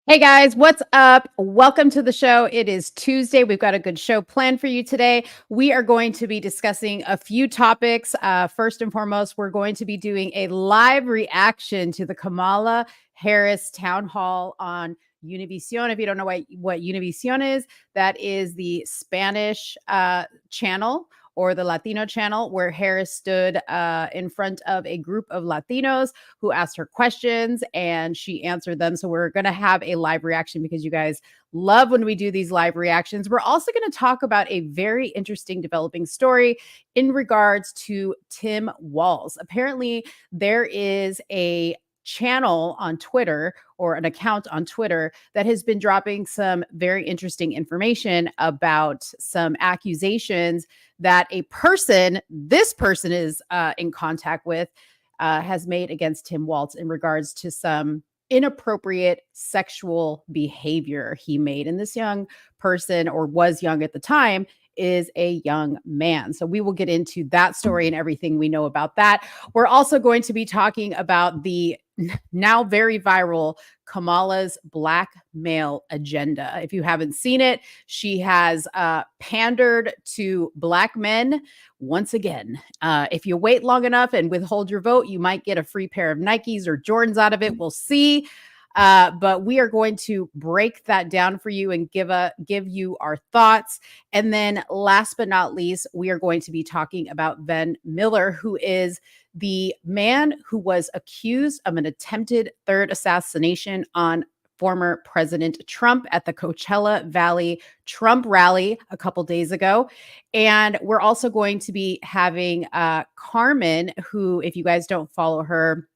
Hey guys, what's up? Welcome to the show. It is Tuesday. We've got a good show planned for you today. We are going to be discussing a few topics. First and foremost, we're going to be doing a live reaction to the Kamala Harris town hall on Univision. If you don't know what Univision is, that is the Spanish channel or the Latino channel where Harris stood in front of a group of Latinos who asked her questions and she answered them. So we're going to have a live reaction because you guys love when we do these live reactions. We're also going to talk about a very interesting developing story in regards to Tim Walz. Apparently, there is a channel on Twitter or an account on Twitter that has been dropping some very interesting information about some accusations that this person is in contact with, has made against Tim Walz in regards to some inappropriate sexual behavior he made. And this young person, or was young at the time, is a young man. So we will get into that story and everything we know about that. We're also going to be talking about the now very viral Kamala's blackmail agenda. If you haven't seen it, she has pandered to black men once again. If you wait long enough and withhold your vote, you might get a free pair of Nikes or Jordans out of it. We'll see. But we are going to break that down for you and give you our thoughts. And then last but not least, we are going to be talking about Van Miller, who is the man who was accused of an attempted third assassination on former President Trump at the Coachella Valley Trump rally a couple days ago. And we're also going to be having Carmen, who, if you guys don't follow her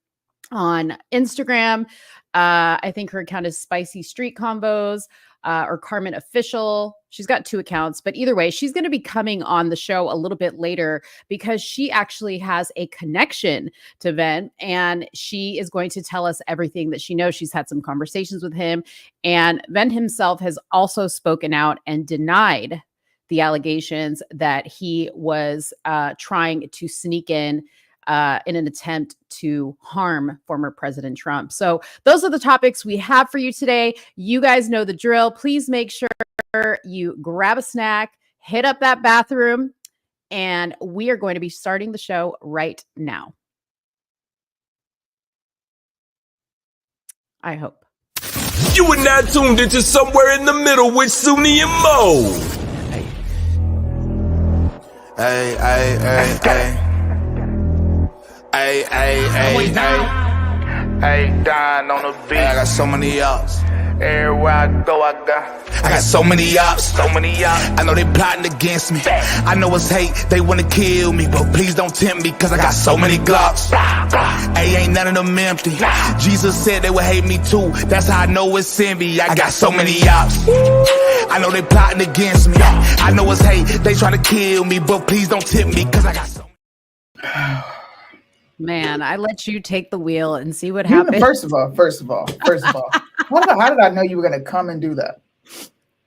on Instagram, I think her account is Spicy Street Combos or Carmen Official. She's got two accounts, but either way, she's going to be coming on the show a little bit later because she actually has a connection to Ven, and she is going to tell us everything that she knows. She's had some conversations with him, and Ven himself has also spoken out and denied the allegations that he was trying to sneak in an attempt to harm former President Trump. So those are the topics we have for you today. You guys know the drill. Please make sure you grab a snack, hit up that bathroom, and we are going to be starting the show right now. I hope. You are now tuned into Somewhere in the Middle with Soonie and Mo. Hey, hey, hey, hey. Hey, hey, hey, hey. Hey, Don on the beat. Hey, I got so many ops. Everywhere I go, I got so many ops. so many ops. I know they plotting against me. I know it's hate, they wanna kill me, but please don't tempt me, cause I got so many glocks. Hey, ain't none of them empty. Jesus said they would hate me too. That's how I know it's envy. I got so many ops. I know they plotting against me. I know it's hate, they try to kill me, but please don't tempt me, cause I got so many. Man, I let you take the wheel and see what happens. First of all, how did I know you were going to come and do that?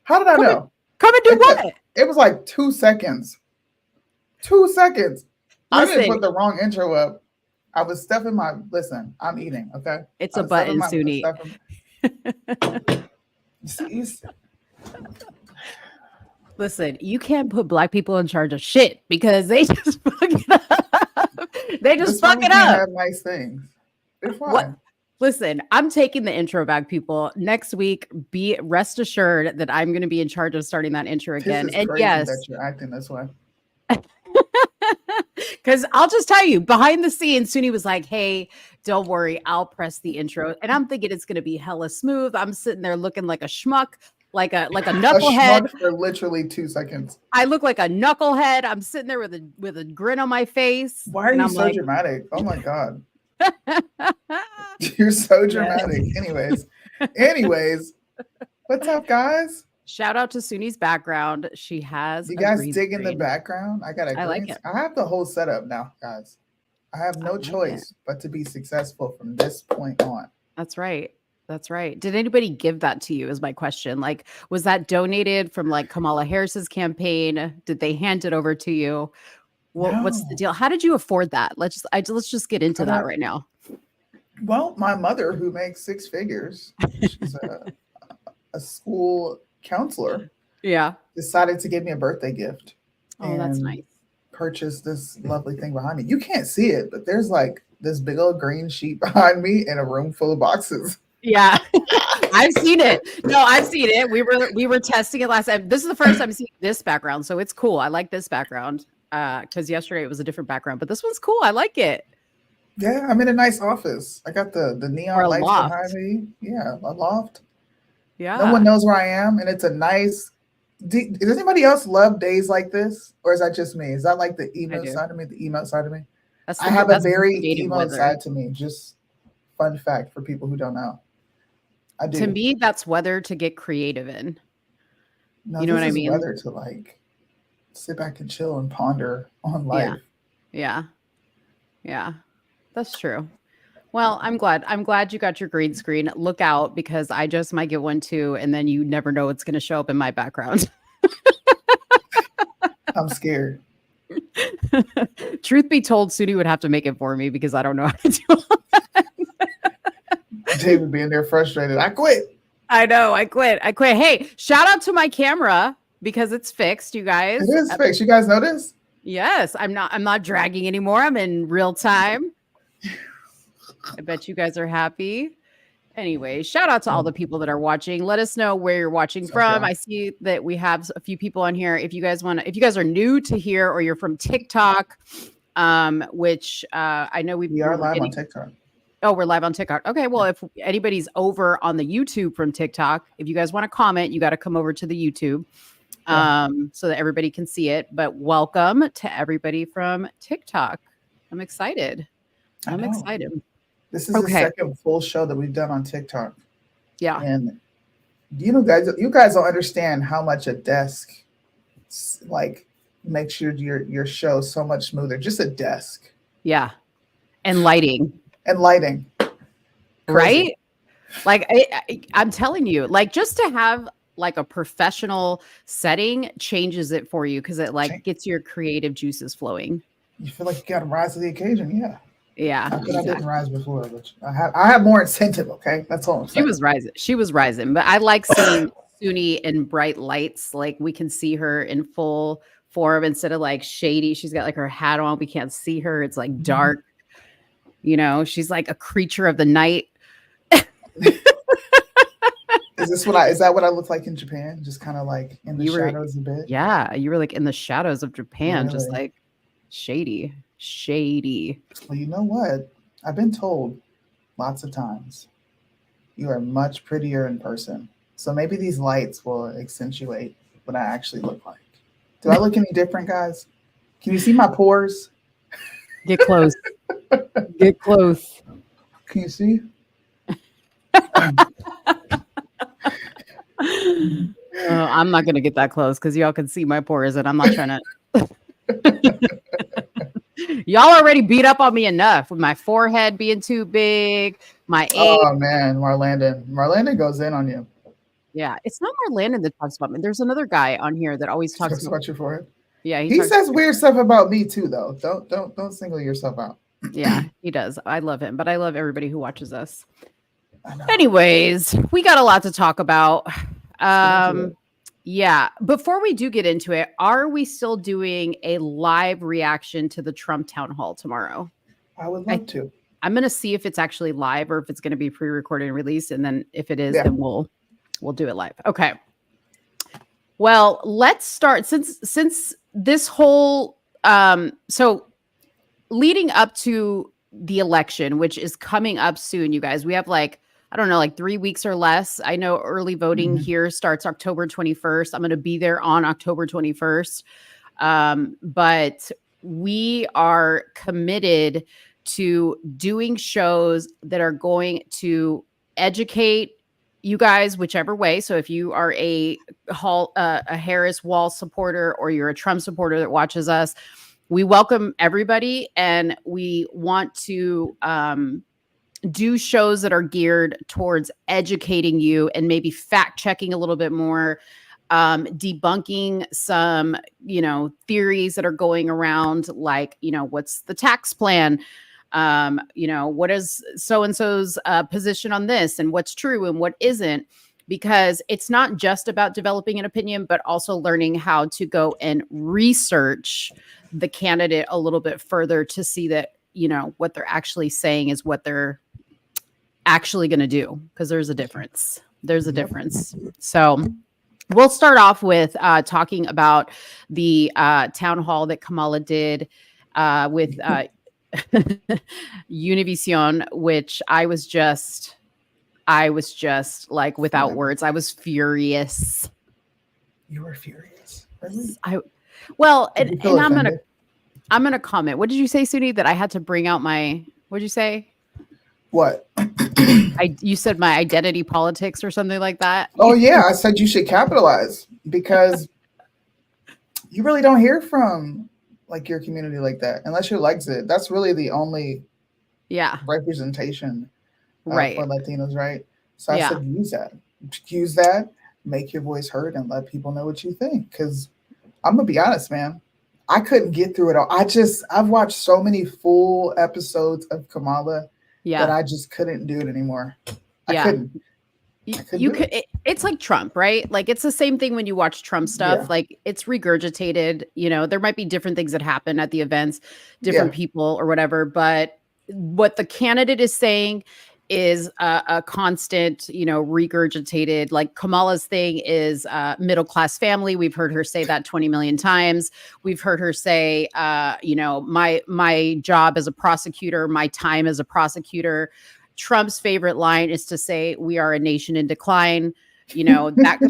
How did I know? Come and do what? It was like 2 seconds. 2 seconds. I didn't put the wrong intro up. I was stuffing my. Listen, I'm eating. Okay, it's a button, Soonie. Listen, you can't put black people in charge of shit because they just fuck it up. They just fuck it up. Have nice things. It's fine. What? Listen, I'm taking the intro back, people. Next week, be rest assured that I'm going to be in charge of starting that intro again. This is crazy that you're acting this way. Because I'll just tell you, behind the scenes, Soonie was like, "Hey, don't worry, I'll press the intro," and I'm thinking it's going to be hella smooth. I'm sitting there looking like a schmuck. Like a knucklehead for literally 2 seconds. I look like a knucklehead. I'm sitting there with a grin on my face. Why are you so dramatic? Oh my god, you're so dramatic. Anyways, what's up, guys? Shout out to Soonie's background. She has. You guys dig in the background? I like it. I have the whole setup now, guys. I have no choice but to be successful from this point on. That's right. That's right. Did anybody give that to you is my question. Like, was that donated from like Kamala Harris's campaign? Did they hand it over to you? What's the deal? How did you afford that? Let's just get into that right now. Well, my mother, who makes 6 figures, she's a school counselor Yeah. decided to give me a birthday gift. Oh, that's nice. Purchased this lovely thing behind me. You can't see it, but there's like this big old green sheet behind me in a room full of boxes. Yeah. I've seen it. No, I've seen it. We were testing it last time. This is the first time seeing this background, so it's cool. I like this background. Because yesterday it was a different background, but this one's cool. I like it. Yeah, I'm in a nice office. I got the neon lights loft. behind me. Yeah, a loft. Yeah. No one knows where I am, and it's a nice. Does anybody else love days like this, or is that just me? Is that like the emo side of me? The emo side of me. I have a very emo side to me. Just fun fact for people who don't know. I do. To me, that's weather to get creative in. No, you know what I mean? Weather to like sit back and chill and ponder on life. Yeah. That's true. Well, I'm glad you got your green screen. Look out, because I just might get one too, and then you never know what's going to show up in my background. I'm scared. Truth be told, Soonie would have to make it for me because I don't know how to do it. David being there frustrated. I quit. I know. I quit. Hey, shout out to my camera because it's fixed, you guys. It is fixed. You guys notice? Yes. I'm not dragging anymore. I'm in real time. I bet you guys are happy. Anyway, shout out to all the people that are watching. Let us know where you're watching from. I see that we have a few people on here. If you guys are new to here or you're from TikTok, which I know we are live on TikTok. Oh, we're live on TikTok. Okay, well, if anybody's over on the YouTube from TikTok, if you guys want to comment, you got to come over to the YouTube so that everybody can see it. But welcome to everybody from TikTok. I'm excited. This is the second full show that we've done on TikTok. Yeah. And you guys don't understand how much a desk like makes your show so much smoother. Just a desk. Yeah. And lighting. Right? Like I'm telling you, like just to have like a professional setting changes it for you because it like gets your creative juices flowing. You feel like you got to rise to the occasion. Yeah. Yeah. I didn't rise before, but I have more incentive. Okay. That's all I'm saying. She was rising, but I like seeing Soonie in bright lights. Like we can see her in full form instead of like shady. She's got like her hat on. We can't see her. It's like dark. You know, she's like a creature of the night. Is that what I look like in Japan? Just kind of like in the shadows a bit? Yeah, you were like in the shadows of Japan, just like shady. Well, you know what? I've been told lots of times you are much prettier in person. So maybe these lights will accentuate what I actually look like. Do I look any different, guys? Can you see my pores? Get close. Get close. Can you see? I'm not going to get that close because y'all can see my pores and I'm not trying to. Y'all already beat up on me enough with my forehead being too big. Oh, man. Marlandon goes in on you. Yeah. It's not Marlandon that talks about me. There's another guy on here that always talks about your forehead. Yeah. He says weird stuff about me too, though. Don't single yourself out. Yeah, he does. I love him, but I love everybody who watches us. Anyways, we got a lot to talk about. Yeah. Before we do get into it, are we still doing a live reaction to the Trump town hall tomorrow? I would love to. I'm going to see if it's actually live or if it's going to be pre-recorded and released. And then if it is, then we'll do it live. Okay. Well, let's start since this whole, so leading up to the election, which is coming up soon, you guys, we have like 3 weeks or less. I know early voting here starts October 21st. I'm going to be there on October 21st. But we are committed to doing shows that are going to educate you guys whichever way. So if you are a Harris Wall supporter or you're a Trump supporter that watches us, we welcome everybody, and we want to do shows that are geared towards educating you and maybe fact checking a little bit more, debunking some, theories that are going around, like, what's the tax plan? What is so-and-so's position on this and what's true and what isn't? because it's not just about developing an opinion, but also learning how to go and research the candidate a little bit further to see that, you know, what they're actually saying is what they're actually going to do, because there's a difference. There's a difference. So we'll start off with talking about the town hall that Kamala did with Univision, which I was just like without words. I was furious. You were furious. Really? Well, and I'm gonna comment. What did you say, Soonie? That I had to bring out my, what'd you say? What? You said my identity politics or something like that. Oh yeah, I said you should capitalize, because you really don't hear from like your community like that unless you likes it. That's really the only representation right for Latinos, right? So I said use that, make your voice heard, and let people know what you think. Because I'm gonna be honest, man, I couldn't get through it all. I've watched so many full episodes of Kamala that I just couldn't do it anymore. I couldn't. It's like Trump, right? Like it's the same thing when you watch Trump stuff. Like it's regurgitated. You know, there might be different things that happen at the events, different people or whatever, but what the candidate is saying is a constant, you know, regurgitated. Like Kamala's thing is middle class family. We've heard her say that 20 million times. We've heard her say, you know, my job as a prosecutor, my time as a prosecutor. Trump's favorite line is to say, "We are a nation in decline." You know, that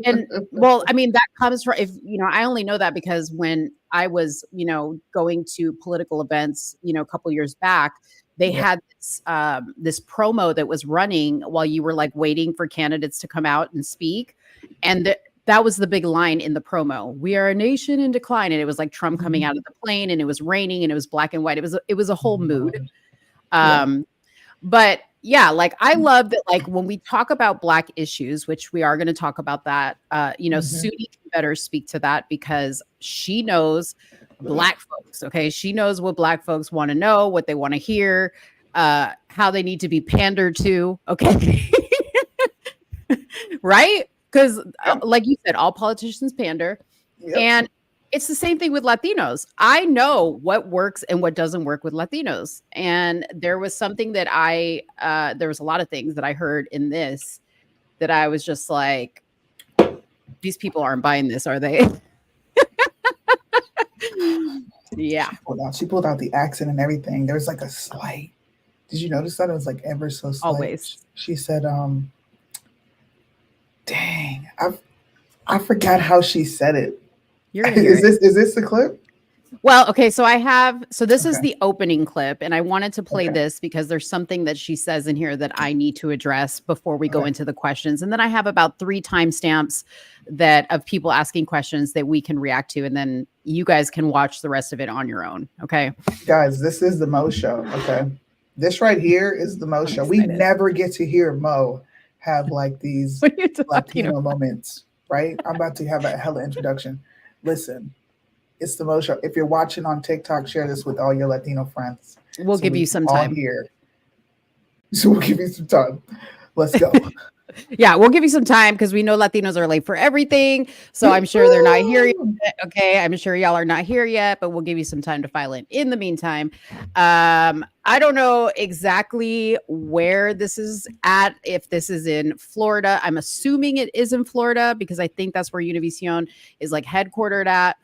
and well, I mean, that comes from, if you know, I only know that because when I was, you know, going to political events, you know, a couple years back, they had this promo that was running while you were like waiting for candidates to come out and speak, and that was the big line in the promo. "We are a nation in decline," and it was like Trump coming out of the plane, and it was raining, and it was black and white. It was a whole mood. But yeah, like I love that, like when we talk about Black issues, which we are going to talk about that, you know, Soonie can better speak to that because she knows Black folks. Okay. She knows what Black folks want to know, what they want to hear, how they need to be pandered to. Okay. Right. Because like you said, all politicians pander. And it's the same thing with Latinos. I know what works and what doesn't work with Latinos. And there was something that there was a lot of things that I heard in this that I was just like, these people aren't buying this, are they? Yeah. She pulled out the accent and everything. There was like a slight. Did you notice that? It was like ever so slight. Always. She said, dang, I forgot how she said it. Is this the clip? Well, okay, so this is the opening clip, and I wanted to play this because there's something that she says in here that I need to address before we go into the questions. And then I have about 3 timestamps of people asking questions that we can react to, and then you guys can watch the rest of it on your own. Okay. Guys, this is the Mo show. Okay. This right here is the Mo show. We never get to hear Mo have like these Latino moments, right? I'm about to have a hella introduction. Listen, it's the Mo show. If you're watching on TikTok, share this with all your Latino friends. We'll give you some time here. So we'll give you some time. Let's go. Yeah, we'll give you some time because we know Latinos are late for everything. So I'm sure they're not here yet. Okay, I'm sure y'all are not here yet, but we'll give you some time to file in. In the meantime, I don't know exactly where this is at, if this is in Florida. I'm assuming it is in Florida because I think that's where Univision is like headquartered at.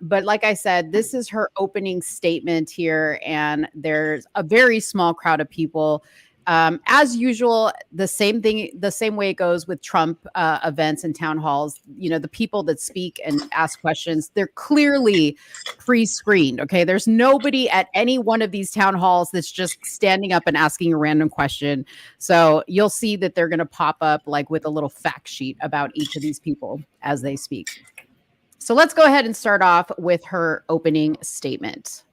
But like I said, this is her opening statement here, and there's a very small crowd of people. As usual, the same way it goes with Trump events and town halls. You know, the people that speak and ask questions, they're clearly pre-screened. Okay, there's nobody at any one of these town halls that's just standing up and asking a random question. So you'll see that they're going to pop up like with a little fact sheet about each of these people as they speak. So let's go ahead and start off with her opening statement.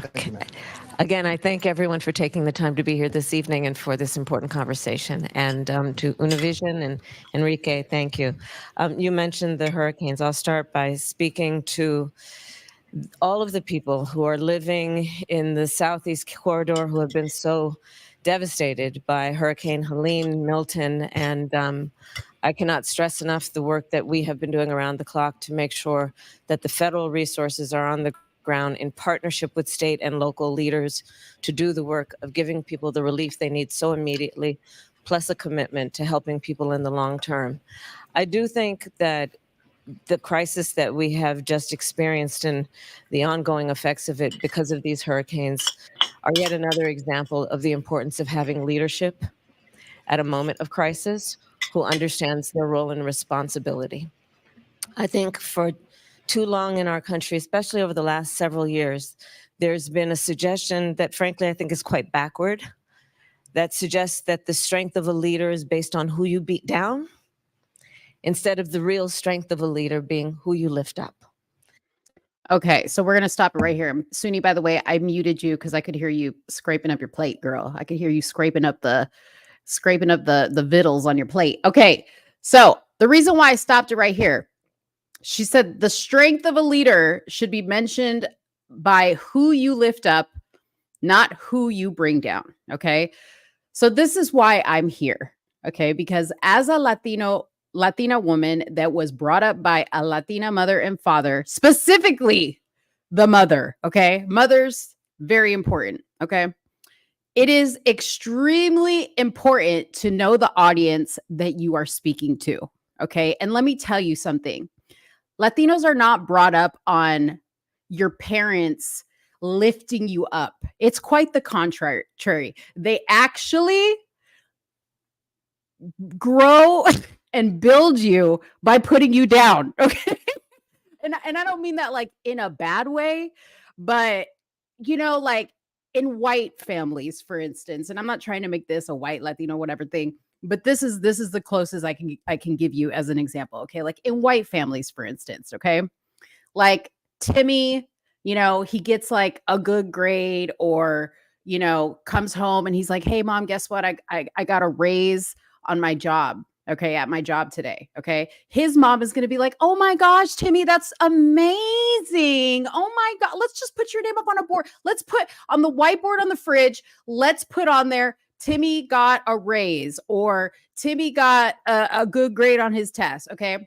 Okay. Again, I thank everyone for taking the time to be here this evening and for this important conversation. And to Univision and Enrique, thank you. You mentioned the hurricanes. I'll start by speaking to all of the people who are living in the Southeast corridor who have been so devastated by Hurricane Helene, Milton, and I cannot stress enough the work that we have been doing around the clock to make sure that the federal resources are on the ground in partnership with state and local leaders to do the work of giving people the relief they need so immediately, plus a commitment to helping people in the long term. I do think that the crisis that we have just experienced and the ongoing effects of it because of these hurricanes are yet another example of the importance of having leadership at a moment of crisis who understands their role and responsibility. I think for too long in our country, especially over the last several years, there's been a suggestion that frankly I think is quite backward, that suggests that the strength of a leader is based on who you beat down, instead of the real strength of a leader being who you lift up. Okay, so we're gonna stop it right here. Soonie, by the way, I muted you because I could hear you scraping up your plate, girl. I could hear you scraping up the vittles on your plate. Okay, so the reason why I stopped it right here, she said the strength of a leader should be mentioned by who you lift up, not who you bring down. Okay, so this is why I'm here. Okay, because as a Latina woman that was brought up by a Latina mother and father, specifically the mother, okay? Mothers, very important, okay? It is extremely important to know the audience that you are speaking to, okay? And let me tell you something. Latinos are not brought up on your parents lifting you up. It's quite the contrary. They actually grow and build you by putting you down. Okay. And I don't mean that like in a bad way, but like in white families, for instance, and I'm not trying to make this a white Latino, whatever thing, but this is the closest I can give you as an example. Okay. Like in white families, for instance, okay. Like Timmy, he gets like a good grade or, comes home and he's like, hey mom, guess what? I got a raise on my job. Okay. At my job today. Okay. His mom is going to be like, oh my gosh, Timmy, that's amazing. Oh my God. Let's just put your name up on a board. Let's put on the whiteboard on the fridge. Let's put on there, Timmy got a raise or Timmy got a good grade on his test. Okay.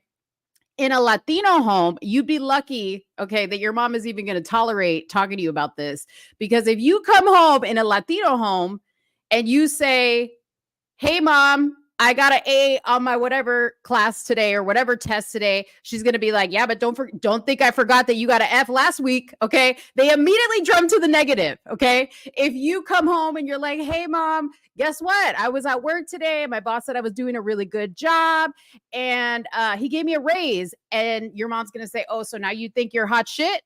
In a Latino home, you'd be lucky, okay, that your mom is even going to tolerate talking to you about this. Because if you come home in a Latino home and you say, hey mom, I got an A on my whatever class today or whatever test today, she's going to be like, yeah, but don't think I forgot that you got an F last week. Okay. They immediately jump to the negative. Okay. If you come home and you're like, hey mom, guess what? I was at work today. My boss said I was doing a really good job and he gave me a raise. And your mom's going to say, oh, so now you think you're hot shit?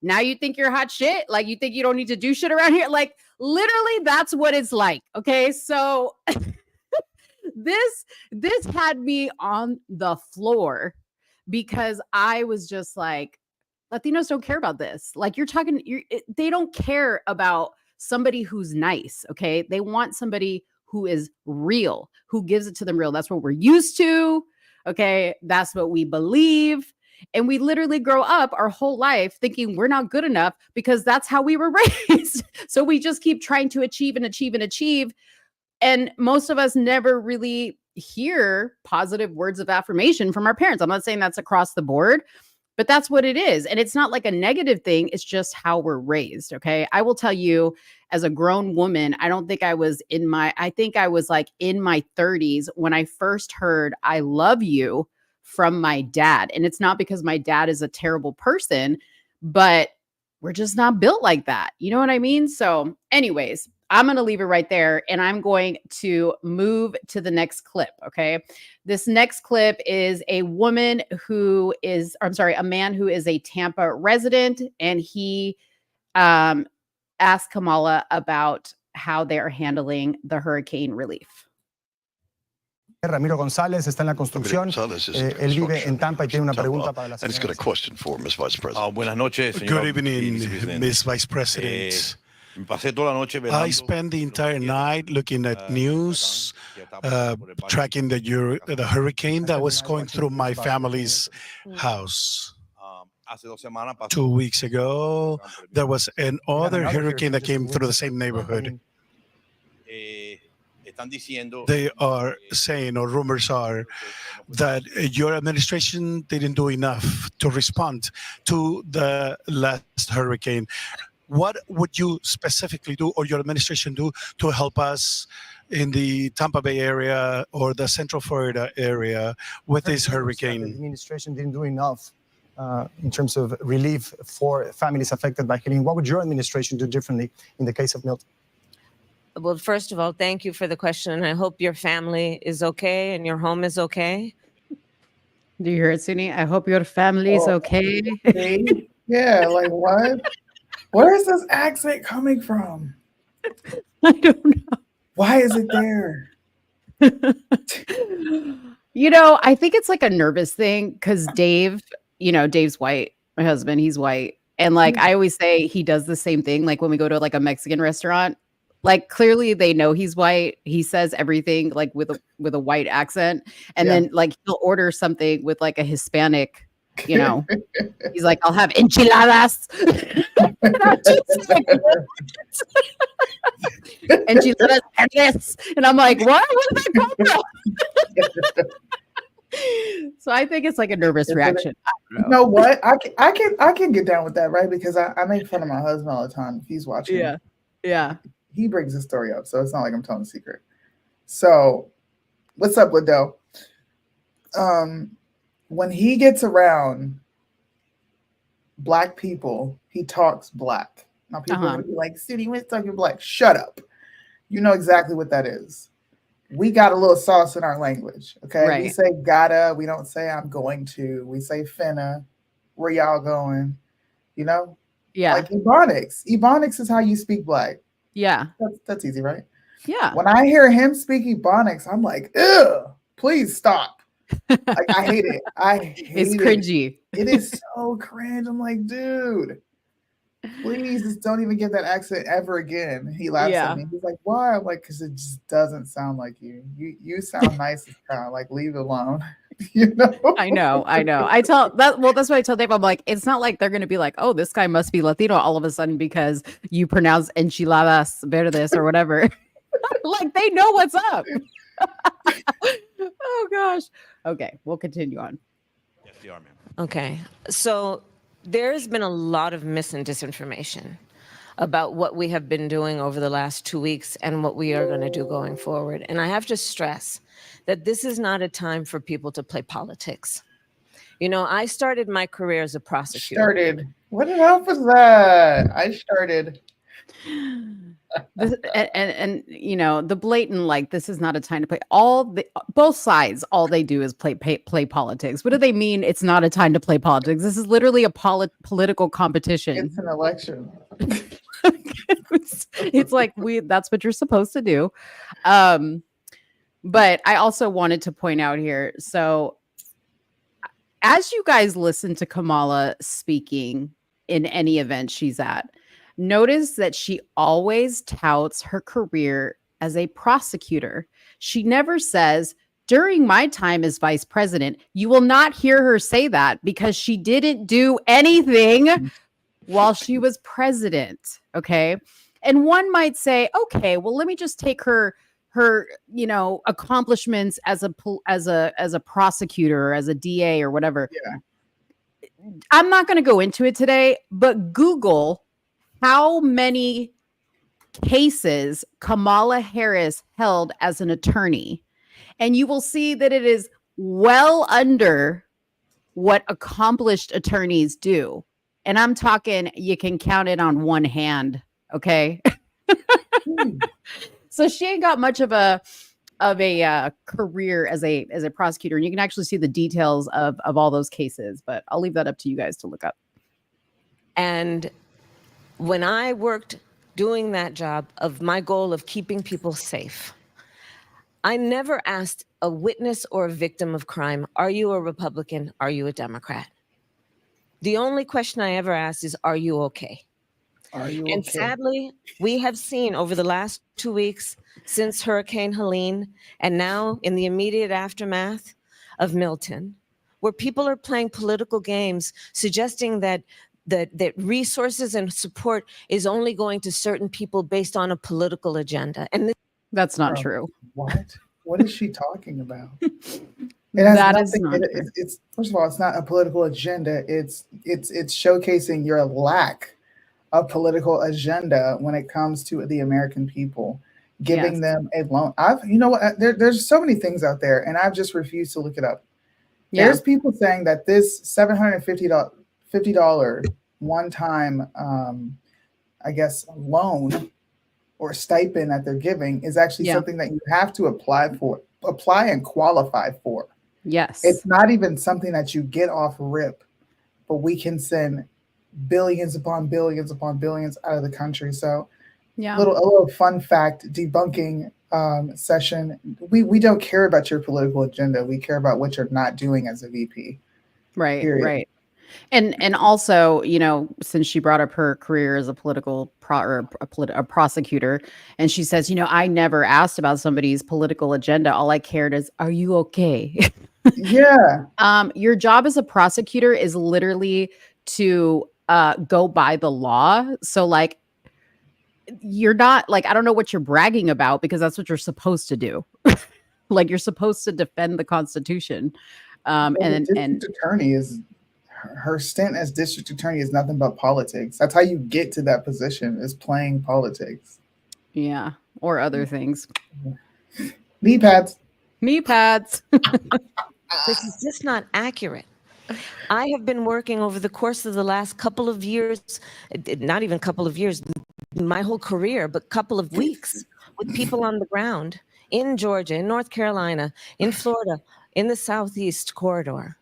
Now you think you're hot shit? Like you think you don't need to do shit around here? Like literally that's what it's like. Okay. So this had me on the floor because I was just like, Latinos don't care about this. Like they don't care about somebody who's nice. Okay. They want somebody who is real, who gives it to them real. That's what we're used to. Okay. That's what we believe. And we literally grow up our whole life thinking we're not good enough because that's how we were raised. So we just keep trying to achieve and achieve and achieve. And most of us never really hear positive words of affirmation from our parents. I'm not saying that's across the board, but that's what it is. And it's not like a negative thing. It's just how we're raised. Okay. I will tell you as a grown woman, I think I was like in my 30s when I first heard I love you from my dad. And it's not because my dad is a terrible person, but we're just not built like that. You know what I mean? So anyways, I'm going to leave it right there and I'm going to move to the next clip. Okay. This next clip is a man who is a Tampa resident and he asked Kamala about how they are handling the hurricane relief. Ramiro González está en la construcción. Él vive en Tampa y tiene una pregunta para la señora. And he's got a question for Ms. Vice President. Buenas noches, señora. Good evening, Ms. Vice President. I spent the entire night looking at news, tracking the hurricane that was going through my family's house. 2 weeks ago, there was another hurricane that came through the same neighborhood. they are saying, or rumors are, that your administration didn't do enough to respond to the last hurricane. What would you specifically do, or your administration do, to help us in the Tampa Bay area or the Central Florida area with this The hurricane? administration didn't do enough in terms of relief for families affected by Helene. What would your administration do differently in the case of Milton? Well, first of all, thank you for the question. And I hope your family is okay and your home is okay. Do you hear it, Soonie? I hope your family's okay. See? Yeah, like what? Where is this accent coming from? I don't know. Why is it there? I think it's like a nervous thing because Dave, Dave's white. My husband, he's white. And like I always say, he does the same thing. Like when we go to like a Mexican restaurant, like clearly they know he's white. He says everything like with a white accent. And then like he'll order something with like a Hispanic, he's like, I'll have enchiladas. Enchiladas. And I'm like, what? Where did that come from? So I think it's like a nervous reaction. You know what? I can get down with that, right? Because I make fun of my husband all the time if he's watching. Yeah. Yeah. He brings the story up, so it's not like I'm telling a secret. So, what's up, Liddell? When he gets around Black people, he talks Black. Now people are be like, Soonie, what's talking Black? Shut up. You know exactly what that is. We got a little sauce in our language, okay? Right. We say gotta, we don't say I'm going to. We say finna. Where y'all going? Yeah. Like Ebonics. Ebonics is how you speak Black. Yeah. That's easy, right? Yeah. When I hear him speak Ebonics, I'm like, ugh, please stop. Like, I hate it. It's cringy. It is so cringe. I'm like, dude, please just don't even get that accent ever again. He laughs at me. He's like, why? I'm like, because it just doesn't sound like you. You sound nice as kind. Like, leave it alone. I know. That's why I tell Dave, I'm like, it's not like they're going to be like, oh, this guy must be Latino all of a sudden because you pronounce enchiladas verdes or whatever. Like, they know what's up. Oh, gosh. Okay, we'll continue on. Yes, they are, ma'am. Okay. So there's been a lot of mis and disinformation about what we have been doing over the last 2 weeks and what we are going to do going forward. And I have to stress that this is not a time for people to play politics. I started my career as a prosecutor. What the hell was that? I started. And the blatant, like, this is not a time to play. Both sides, all they do is play politics. What do they mean? It's not a time to play politics. This is literally a political competition. It's an election. It's like that's what you're supposed to do. But I also wanted to point out here. So as you guys listen to Kamala speaking in any event she's at, notice that she always touts her career as a prosecutor. She never says, during my time as vice president. You will not hear her say that because she didn't do anything while she was president. Okay. And one might say, okay, well, let me just take her accomplishments as a prosecutor or as a DA or whatever. Yeah. I'm not going to go into it today, but Google how many cases Kamala Harris held as an attorney, and you will see that it is well under what accomplished attorneys do. And I'm talking, you can count it on one hand. Okay. So she ain't got much of a career as a prosecutor, and you can actually see the details of all those cases, but I'll leave that up to you guys to look up. And when I worked doing that job of my goal of keeping people safe, I never asked a witness or a victim of crime, are you a Republican? Are you a Democrat? The only question I ever asked is, are you okay? Are you okay? And sadly, we have seen over the last 2 weeks since Hurricane Helene and now in the immediate aftermath of Milton, where people are playing political games, suggesting that resources and support is only going to certain people based on a political agenda. And That's not Bro, true. what? What is she talking about? It has That is nothing. not true. It's first of all, it's not a political agenda. It's showcasing your lack of political agenda when it comes to the American people, Yes. giving them a loan. You know what? There's so many things out there, and I've just refused to look it up. Yeah. There's people saying that this $750 one-time, I guess, loan or stipend that they're giving is actually Yeah. something that you have to apply and qualify for. Yes. It's not even something that you get off rip, but we can send billions upon billions upon billions out of the country. So Yeah. a little fun fact debunking session. We don't care about your political agenda. We care about what you're not doing as a VP. Right. Period. Right. And also, you know, since she brought up her career as a political a prosecutor, and she says, you know, I never asked about somebody's political agenda. All I cared is, are you okay? Yeah. Your job as a prosecutor is literally to go by the law. So like, you're not like, I don't know what you're bragging about, because that's what you're supposed to do. Like, you're supposed to defend the Constitution. Well, the district attorney is her stint as district attorney is nothing but politics. That's how you get to that position, is playing politics. Yeah, or other things. Knee pads. Knee pads. This is just not accurate. I have been working over the course of the last couple of years, not even couple of years, my whole career, but couple of weeks, with people on the ground in Georgia, in North Carolina, in Florida, in the Southeast corridor.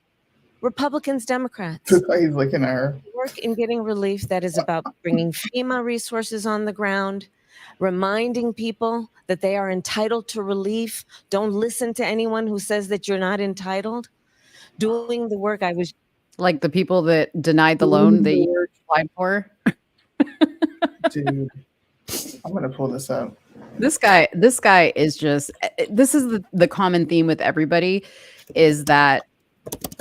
Republicans, Democrats. He's looking at her. Work in getting relief that is about bringing FEMA resources on the ground, reminding people that they are entitled to relief. Don't listen to anyone who says that you're not entitled. Doing the work. I was like the people that denied the loan that you applied for. Dude, I'm gonna pull this up. This guy is just, this is the common theme with everybody, is that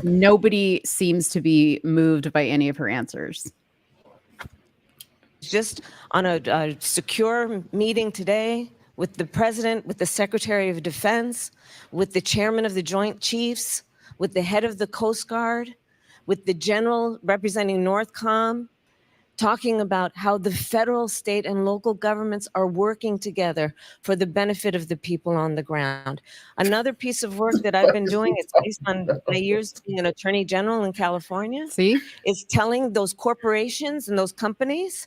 nobody seems to be moved by any of her answers. Just on a secure meeting today with the president, with the Secretary of Defense, with the chairman of the Joint Chiefs, with the head of the Coast Guard, with the general representing NORTHCOM, talking about how the federal, state, and local governments are working together for the benefit of the people on the ground. Another piece of work that I've been doing, it's based on my years being an attorney general in California, is telling those corporations and those companies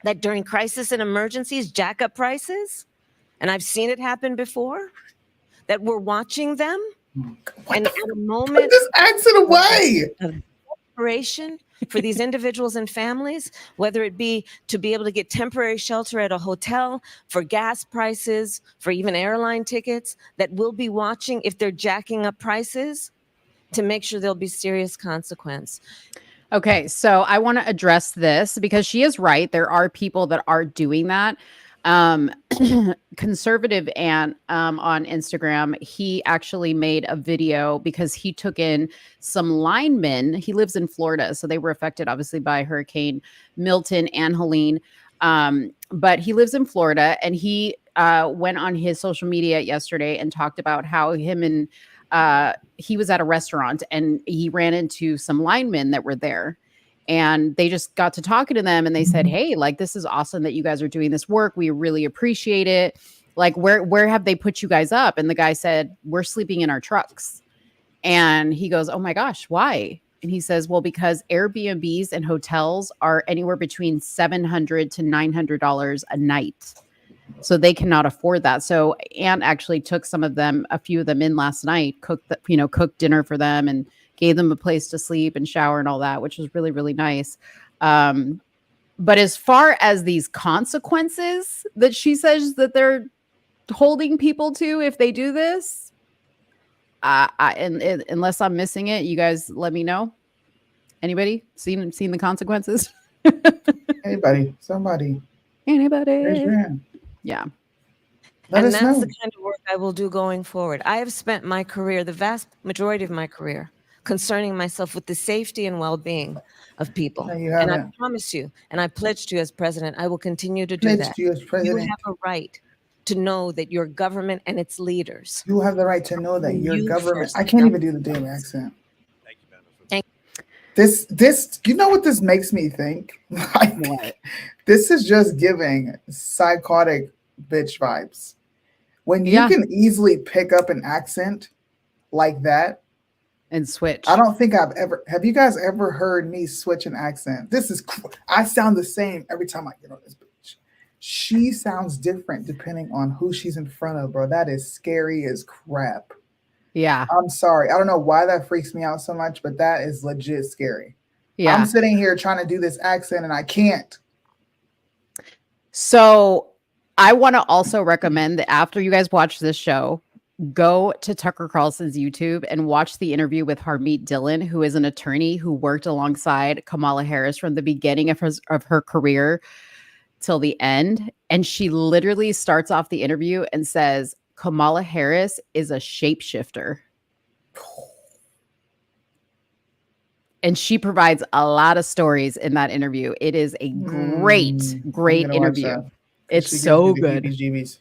that during crisis and emergencies, jack up prices, and I've seen it happen before, that we're watching them, and at a moment, just exit away. Desperation for these individuals and families, whether it be to be able to get temporary shelter at a hotel, for gas prices, for even airline tickets, that we'll be watching if they're jacking up prices to make sure there'll be serious consequence. Okay, so I want to address this because she is right. There are people that are doing that. Conservative Ant on Instagram, he actually made a video because he took in some linemen. He lives in Florida, so they were affected obviously by Hurricane Milton and Helene. But he lives in Florida, and he went on his social media yesterday and talked about how him and he was at a restaurant and he ran into some linemen that were there. And they just got to talking to them and they said, hey, like, this is awesome that you guys are doing this work. We really appreciate it. Like, where have they put you guys up? And the guy said, we're sleeping in our trucks. And he goes, oh my gosh, why? And he says, well, because Airbnbs and hotels are anywhere between $700 to $900 a night. So they cannot afford that. So Ant actually took a few of them in last night, cooked dinner for them and gave them a place to sleep and shower and all that, which was really, really nice. But as far as these consequences that she says that they're holding people to if they do this, unless I'm missing it, you guys let me know. Anybody seen the consequences? Anybody, somebody, anybody. Raise your hand. Yeah. And that's the kind of work I will do going forward. I have spent my career, the vast majority of my career, concerning myself with the safety and well-being of people. And I promise you, and I pledge to you as president, I will continue to do that. You have a right to know that your government and its leaders. You have the right to know that your You government. first. I can't even do the damn accent. This, you know what this makes me think? Like, What? this is just giving psychotic bitch vibes. When you Yeah. can easily pick up an accent like that, And switch. I don't think have you guys ever heard me switch an accent? I sound the same every time I get on this bitch. She sounds different depending on who she's in front of, bro. That is scary as crap. Yeah. I'm sorry. I don't know why that freaks me out so much, but that is legit scary. Yeah. I'm sitting here trying to do this accent and I can't. So I want to also recommend that after you guys watch this show, go to Tucker Carlson's YouTube and watch the interview with Harmeet Dillon, who is an attorney who worked alongside Kamala Harris from the beginning of her career till the end. And she literally starts off the interview and says, Kamala Harris is a shapeshifter. And she provides a lot of stories in that interview. It is a great interview. It's so good. Heebie-jeebies.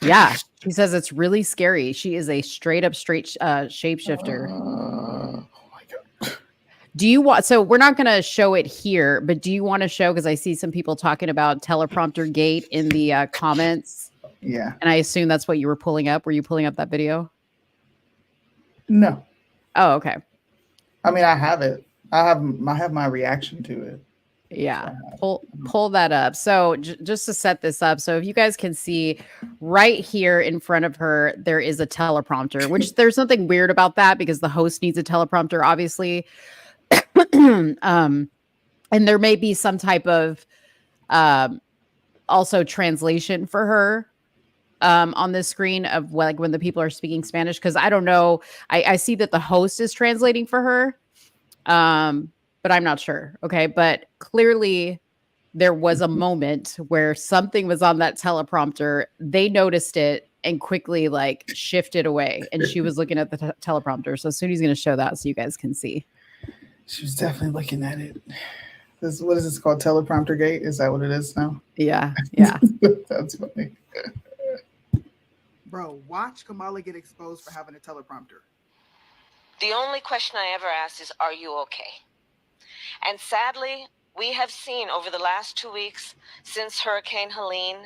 Yeah. She says it's really scary. She is a straight shapeshifter. Oh my God. Do you want, so we're not going to show it here, but do you want to show, because I see some people talking about teleprompter gate in the comments. Yeah. And I assume that's what you were pulling up. Were you pulling up that video? No. Oh, okay. I mean, I have it. I have my reaction to it. Yeah, pull that up. So just to set this up, so if you guys can see right here in front of her, there is a teleprompter, which there's nothing weird about that because the host needs a teleprompter, obviously. And there may be some type of also translation for her on this screen of like when the people are speaking Spanish, because I don't know. I see that the host is translating for her. But I'm not sure. Okay. But clearly there was a moment where something was on that teleprompter. They noticed it and quickly like shifted away. And she was looking at the teleprompter. So Soonie's going to show that so you guys can see. She was definitely looking at it. What is this called? Teleprompter gate? Is that what it is now? Yeah. Yeah. That's funny. Bro, watch Kamala get exposed for having a teleprompter. The only question I ever asked is, are you okay? And sadly, we have seen over the last 2 weeks since Hurricane Helene.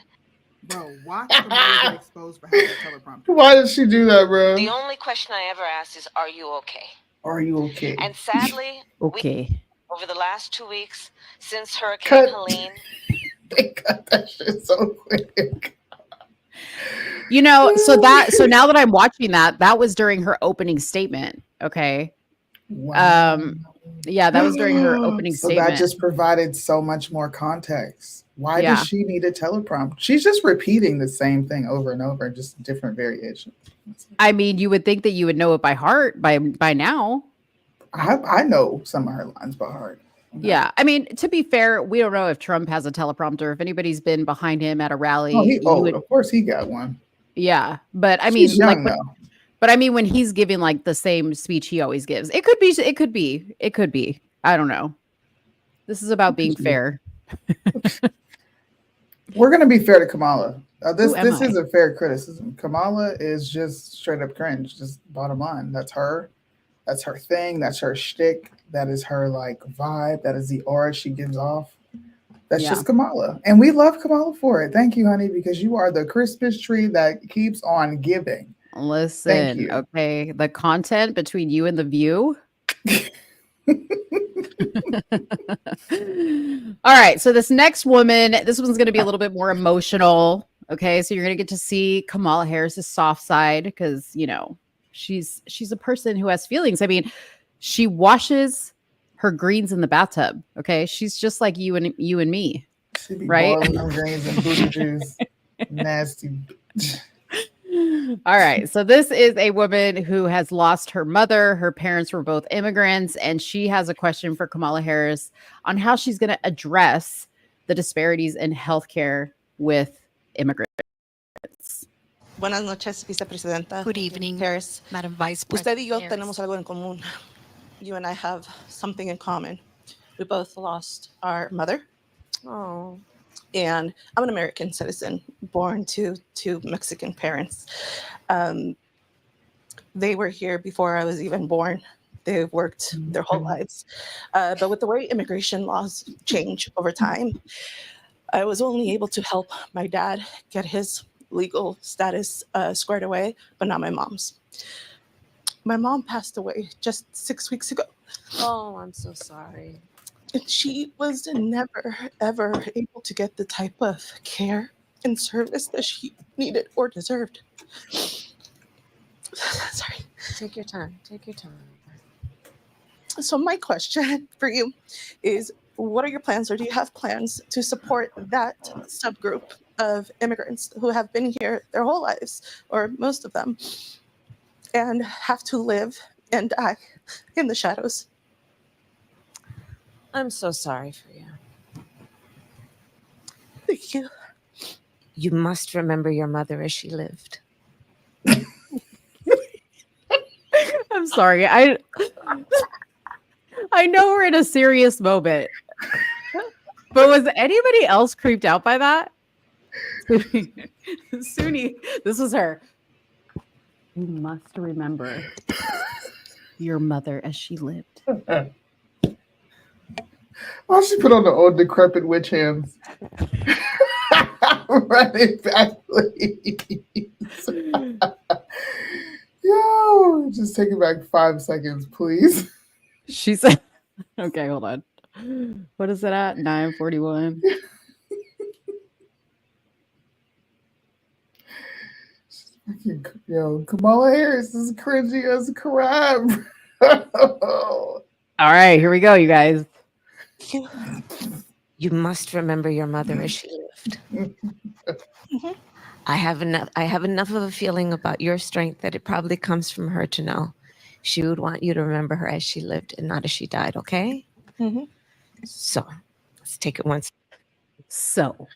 Bro, watch Kamala get exposed for having a teleprompter. Why did she do that, bro? The only question I ever asked is, are you okay? Are you okay? And sadly, okay. Over the last 2 weeks since Hurricane Helene. They cut that shit so quick. You know, so now that I'm watching that was during her opening statement. Okay. Wow. Yeah, that was during her opening statement. That just provided so much more context. Why does she need a teleprompter? She's just repeating the same thing over and over, just different variations. I mean, you would think that you would know it by heart by now. I know some of her lines by heart. Yeah. I mean, to be fair, we don't know if Trump has a teleprompter. If anybody's been behind him at a rally. Of course he got one. Yeah. But I She's mean, young, like, but I mean, when he's giving like the same speech he always gives, it could be. I don't know. This is about being fair. We're going to be fair to Kamala. This is a fair criticism. Kamala is just straight up cringe. Just bottom line. That's her. That's her thing. That's her shtick. That is her like vibe. That is the aura she gives off. That's just Kamala. And we love Kamala for it. Thank you, honey, because you are the Christmas tree that keeps on giving. Listen, okay. The content between you and The View. All right. So this next woman, this one's going to be a little bit more emotional. Okay. So you're going to get to see Kamala Harris's soft side because, you know, she's a person who has feelings. I mean, she washes her greens in the bathtub. Okay. She's just like you and me. She be right? boiling them greens and booty juice. Nasty. All right. So this is a woman who has lost her mother. Her parents were both immigrants. And she has a question for Kamala Harris on how she's going to address the disparities in healthcare with immigrants. Buenas noches, Vicepresidenta. Good evening, Harris. Madam Vice Usted President y yo Harris. tenemos algo en común. You and I have something in common. We both lost our mother. Oh. and I'm an American citizen born to Mexican parents. They were here before I was even born. They've worked their whole lives. But with the way immigration laws change over time, I was only able to help my dad get his legal status squared away, but not my mom's. My mom passed away just 6 weeks ago. Oh, I'm so sorry. And she was never, ever able to get the type of care and service that she needed or deserved. Sorry. Take your time. Take your time. So my question for you is, what are your plans, or do you have plans to support that subgroup of immigrants who have been here their whole lives, or most of them, and have to live and die in the shadows? I'm so sorry for you. Thank you. You must remember your mother as she lived. I'm sorry. I know we're in a serious moment, but was anybody else creeped out by that? Soonie, this was her. You must remember your mother as she lived. Why she put on the old decrepit witch hands? Running back, please. Yo, just take it back 5 seconds, please. She said, okay, hold on. What is it at? 9:41. Yo, Kamala Harris is cringy as crap. All right, here we go, you guys. You must remember your mother as she lived. I have enough of a feeling about your strength that it probably comes from her to know she would want you to remember her as she lived and not as she died, okay? Mm-hmm. So let's take it once. So.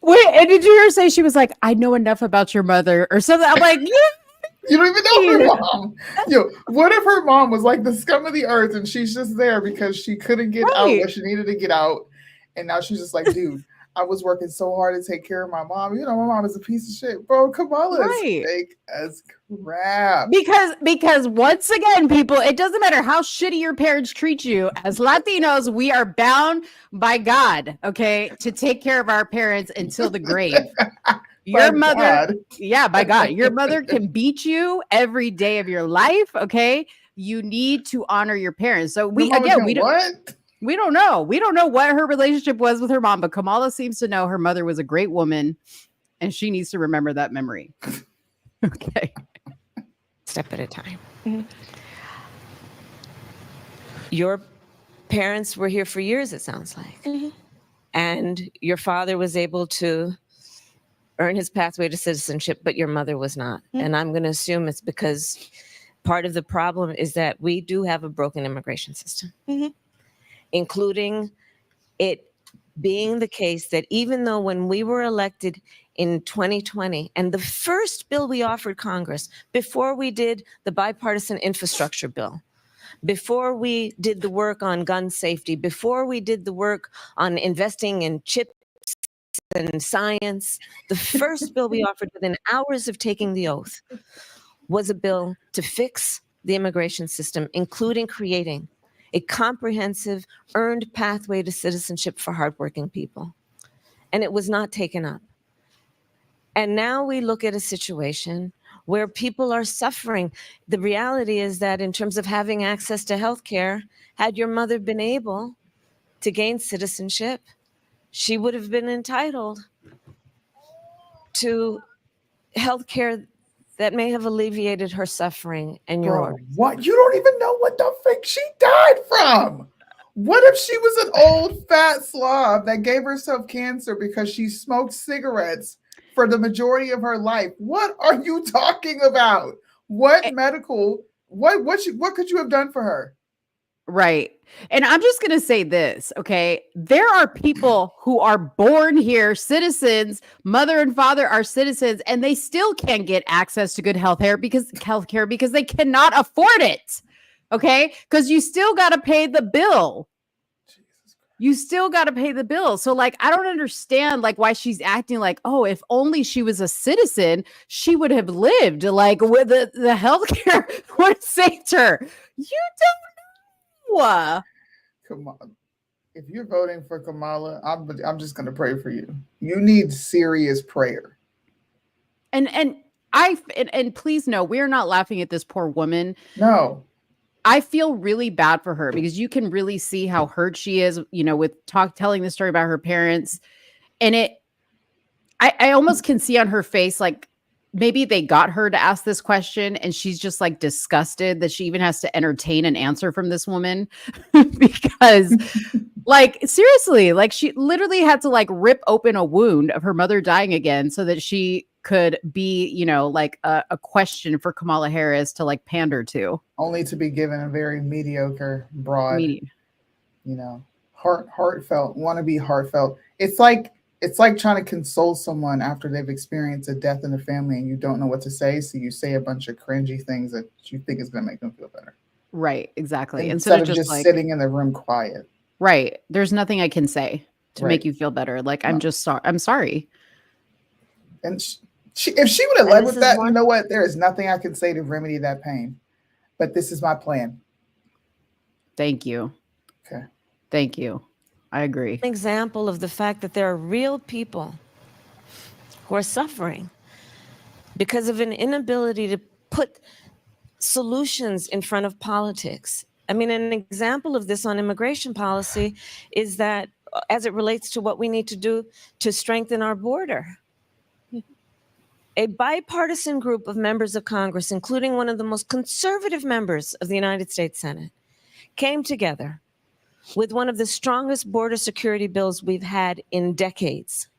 Wait, and did you hear her say she was like, I know enough about your mother or something? I'm like, you don't even know her mom. Yo, what if her mom was like the scum of the earth and she's just there because she couldn't get out what she needed to get out, and now she's just like, dude, I was working so hard to take care of my mom. You know, my mom is a piece of shit, bro. Kamala is fake as crap. Because once again, people, it doesn't matter how shitty your parents treat you. As Latinos, we are bound by God, okay, to take care of our parents until the grave. Your mother, by God, your mother can beat you every day of your life. Okay, you need to honor your parents. So we don't know. We don't know what her relationship was with her mom, but Kamala seems to know her mother was a great woman, and she needs to remember that memory. Okay, step at a time. Mm-hmm. Your parents were here for years, it sounds like, and your father was able to earn his pathway to citizenship, but your mother was not. And I'm going to assume it's because part of the problem is that we do have a broken immigration system, including it being the case that even though when we were elected in 2020, and the first bill we offered Congress, before we did the bipartisan infrastructure bill, before we did the work on gun safety, before we did the work on investing in chips and science, the first bill we offered within hours of taking the oath was a bill to fix the immigration system, including creating a comprehensive earned pathway to citizenship for hardworking people. And it was not taken up. And now we look at a situation where people are suffering. The reality is that in terms of having access to health care, had your mother been able to gain citizenship, she would have been entitled to health care that may have alleviated her suffering and yours. What? You don't even know what the fuck she died from. What if she was an old fat slob that gave herself cancer because she smoked cigarettes for the majority of her life? What are you talking about? What could you have done for her? Right. And I'm just going to say this, okay? There are people who are born here, citizens, mother and father are citizens, and they still can't get access to good healthcare because they cannot afford it. Okay? Because you still got to pay the bill. you still got to pay the bill. So like, I don't understand like why she's acting like, oh, if only she was a citizen, she would have lived. Like with the healthcare would have saved her. You don't know. Come on. If you're voting for Kamala, I'm just going to pray for you. You need serious prayer. And please know, we are not laughing at this poor woman. No. I feel really bad for her because you can really see how hurt she is, you know, with telling the story about her parents. And I almost can see on her face, like maybe they got her to ask this question and she's just like disgusted that she even has to entertain an answer from this woman because like, seriously, like she literally had to like rip open a wound of her mother dying again so that she could be, you know, like a question for Kamala Harris to like pander to. Only to be given a very mediocre, broad, you know, heartfelt, want to be heartfelt. It's like trying to console someone after they've experienced a death in the family and you don't know what to say. So you say a bunch of cringy things that you think is going to make them feel better. Right. Exactly. Instead of just like, sitting in the room quiet. Right. There's nothing I can say to make you feel better. Like, I'm just sorry. I'm sorry. And if she would have led with that, you know what? There is nothing I can say to remedy that pain. But this is my plan. Thank you. Okay. Thank you. I agree. An example of the fact that there are real people who are suffering because of an inability to put solutions in front of politics. I mean, an example of this on immigration policy is that as it relates to what we need to do to strengthen our border. A bipartisan group of members of Congress, including one of the most conservative members of the United States Senate, came together with one of the strongest border security bills we've had in decades.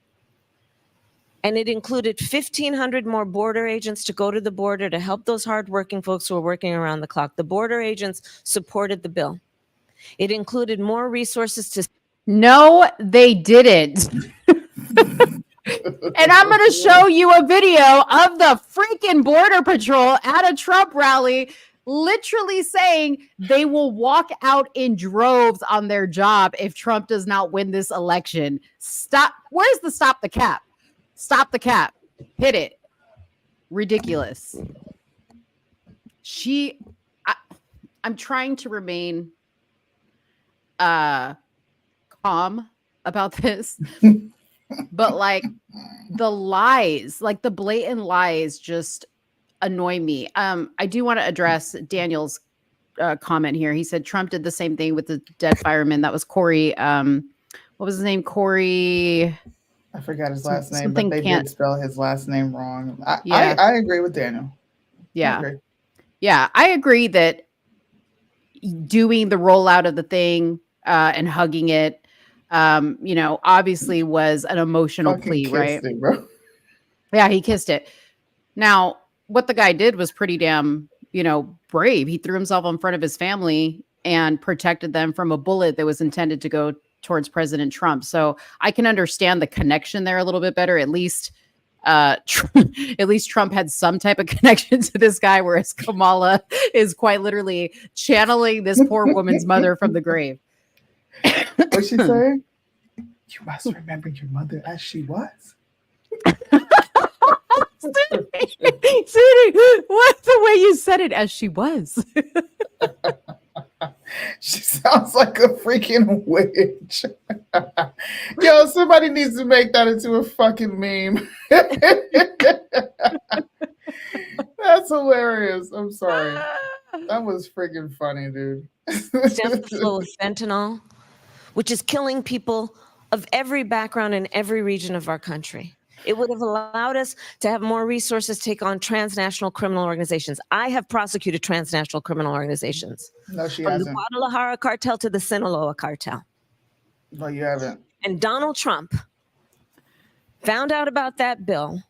And it included 1,500 more border agents to go to the border to help those hardworking folks who are working around the clock. The border agents supported the bill. It included more resources to... No, they didn't. And I'm going to show you a video of the freaking Border Patrol at a Trump rally, literally saying they will walk out in droves on their job if Trump does not win this election. Stop. Where's the stop the cap? Stop the cap. Hit it. Ridiculous. I'm trying to remain calm about this. But like the lies, like the blatant lies just annoy me. I do want to address Daniel's comment here. He said Trump did the same thing with the dead fireman. That was Corey. What was his name? Corey. I forgot his last name, but they did spell his last name wrong. I agree with Daniel. Yeah. I agree that doing the rollout of the thing and hugging it, you know, obviously was an emotional plea, right? It, bro. Yeah, he kissed it. Now, what the guy did was pretty damn, you know, brave. He threw himself in front of his family and protected them from a bullet that was intended to go towards President Trump. So I can understand the connection there a little bit better. At least Trump had some type of connection to this guy, whereas Kamala is quite literally channeling this poor woman's mother from the grave. What's she saying? You must remember your mother as she was. Soonie, what's the way you said it? As she was. She sounds like a freaking witch. Yo, somebody needs to make that into a fucking meme. That's hilarious. I'm sorry. That was freaking funny, dude. Stands full of fentanyl, which is killing people of every background in every region of our country. It would have allowed us to have more resources to take on transnational criminal organizations. I have prosecuted transnational criminal organizations. No, she hasn't. From hasn't. the Guadalajara cartel to the Sinaloa cartel. No, you haven't. And Donald Trump found out about that bill,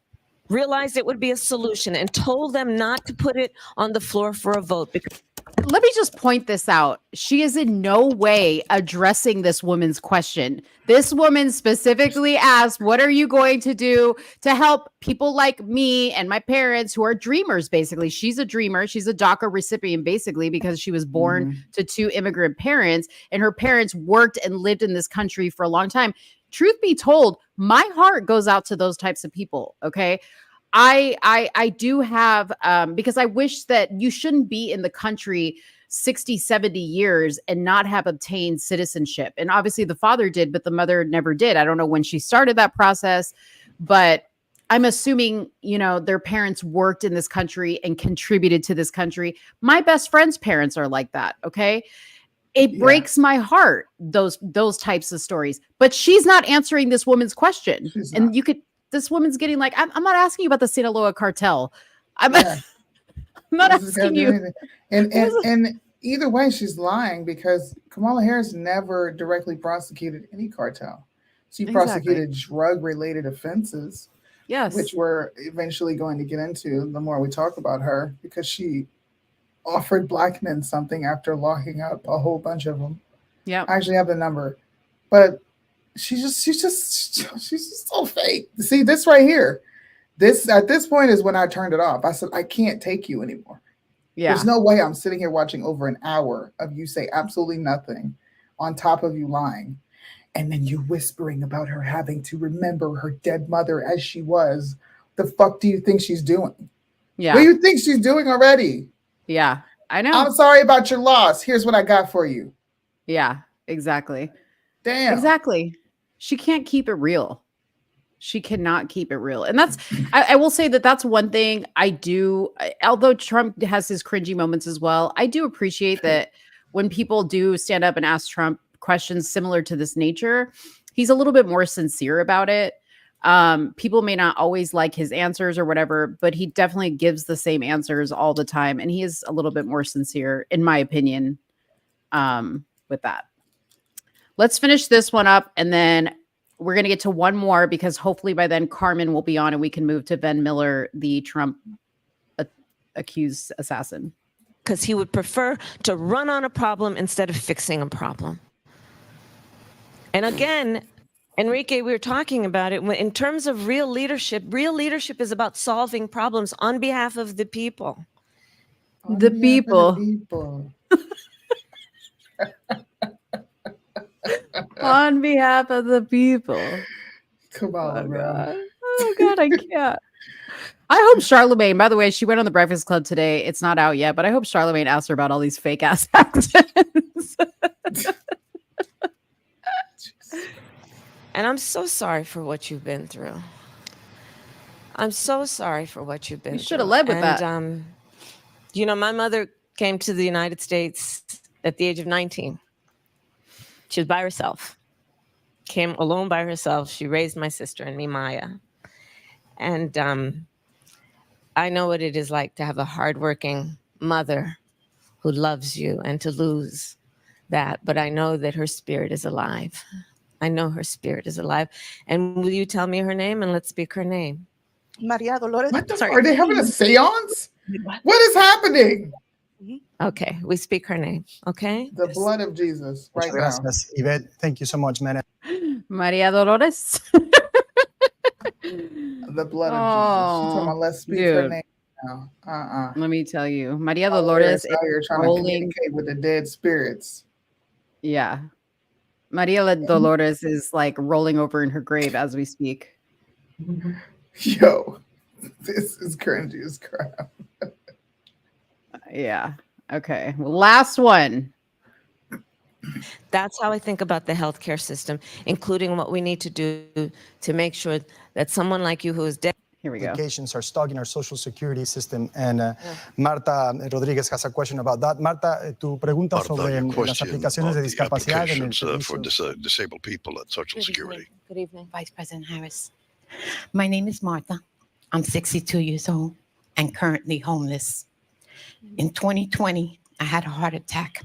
realized it would be a solution, and told them not to put it on the floor for a vote because let me just point this out. She is in no way addressing this woman's question. This woman specifically asked, what are you going to do to help people like me and my parents who are dreamers, basically? She's a dreamer. She's a DACA recipient, basically, because she was born to 2 immigrant parents, and her parents worked and lived in this country for a long time. Truth be told, my heart goes out to those types of people, okay? I do have, because I wish that you shouldn't be in the country 60, 70 years and not have obtained citizenship. And obviously the father did, but the mother never did. I don't know when she started that process, but I'm assuming, their parents worked in this country and contributed to this country. My best friend's parents are like that. Okay. It breaks my heart, those types of stories, but she's not answering this woman's question. This woman's getting like, I'm not asking you about the Sinaloa cartel. I'm not asking you. And either way, she's lying, because Kamala Harris never directly prosecuted any cartel. She prosecuted drug-related offenses, which we're eventually going to get into the more we talk about her, because she offered black men something after locking up a whole bunch of them. Yeah, I actually have the number, but she's just so fake. See, this right here, at this point is when I turned it off. I said, I can't take you anymore. Yeah. There's no way I'm sitting here watching over an hour of you say absolutely nothing, on top of you lying, and then you whispering about her having to remember her dead mother as she was. The fuck do you think she's doing? Yeah. What do you think she's doing already? Yeah, I know. I'm sorry about your loss. Here's what I got for you. Yeah, exactly. Damn. Exactly. She can't keep it real. She cannot keep it real. And that's, I will say that that's one thing I do, although Trump has his cringy moments as well, I do appreciate that when people do stand up and ask Trump questions similar to this nature, he's a little bit more sincere about it. People may not always like his answers or whatever, but he definitely gives the same answers all the time. And he is a little bit more sincere, in my opinion, with that. Let's finish this one up, and then we're going to get to one more, because hopefully by then Carmen will be on and we can move to Ben Miller, the Trump accused assassin. Because he would prefer to run on a problem instead of fixing a problem. And again, Enrique, we were talking about it. In terms of real leadership is about solving problems on behalf of the people. The people. On behalf of the people. Come on, bro. Oh, God, I can't. I hope Charlemagne, by the way, she went on the Breakfast Club today. It's not out yet, but I hope Charlemagne asked her about all these fake ass accents. And I'm so sorry for what you've been through. I'm so sorry for what you've been through. You should have led with that. My mother came to the United States at the age of 19. She was by herself, came alone by herself. She raised my sister and me, Maya. And I know what it is like to have a hardworking mother who loves you and to lose that. But I know that her spirit is alive. I know her spirit is alive. And will you tell me her name, and let's speak her name? Maria Dolores. Are they having a seance? What is happening? Okay, we speak her name, okay? The blood of Jesus, right now. Yvette, thank you so much, man. Maria Dolores. The blood of Jesus. She's talking about, let's speak her name now. Let me tell you, Maria Dolores is trying to communicate with the dead spirits. Yeah. Maria Dolores is like rolling over in her grave as we speak. Yo, this is cringy as crap. Yeah. Okay. Last one. That's how I think about the healthcare system, including what we need to do to make sure that someone like you who is dead. Here we go. Applications are stuck in our social security system. And Marta Rodriguez has a question about that. Marta, tu pregunta sobre las aplicaciones de discapacidad en el for disabled people at Social Security. Good evening, Vice President Harris. My name is Martha. I'm 62 years old and currently homeless. In 2020, I had a heart attack.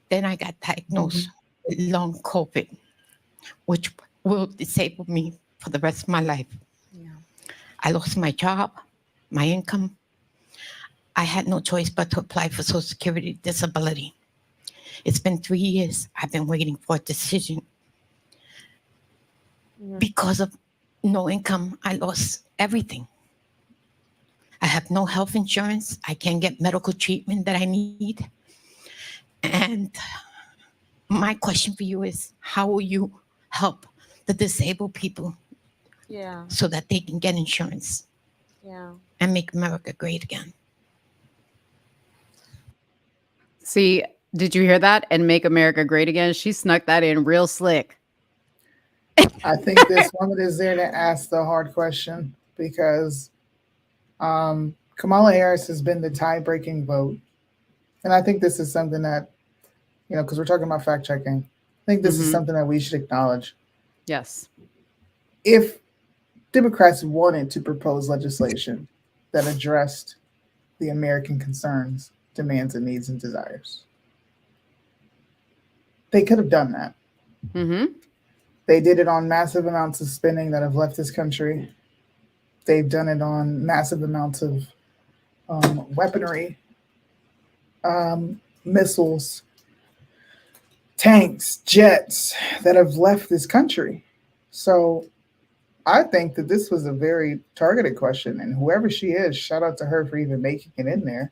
Then I got diagnosed with long COVID, which will disable me for the rest of my life. I lost my job, my income. I had no choice but to apply for Social Security disability. It's been 3 years. I've been waiting for a decision. Because of no income, I lost everything. I have no health insurance. I can't get medical treatment that I need. And my question for you is, how will you help the disabled people so that they can get insurance and make America great again? See, did you hear that? And make America great again. She snuck that in real slick. I think this woman is there to ask the hard question because Kamala Harris has been the tie-breaking vote. And I think this is something that, because we're talking about fact checking, I think this is something that we should acknowledge. Yes. If Democrats wanted to propose legislation that addressed the American concerns, demands, and needs and desires, they could have done that. They did it on massive amounts of spending that have left this country. They've done it on massive amounts of weaponry, missiles, tanks, jets that have left this country. So I think that this was a very targeted question, and whoever she is, shout out to her for even making it in there.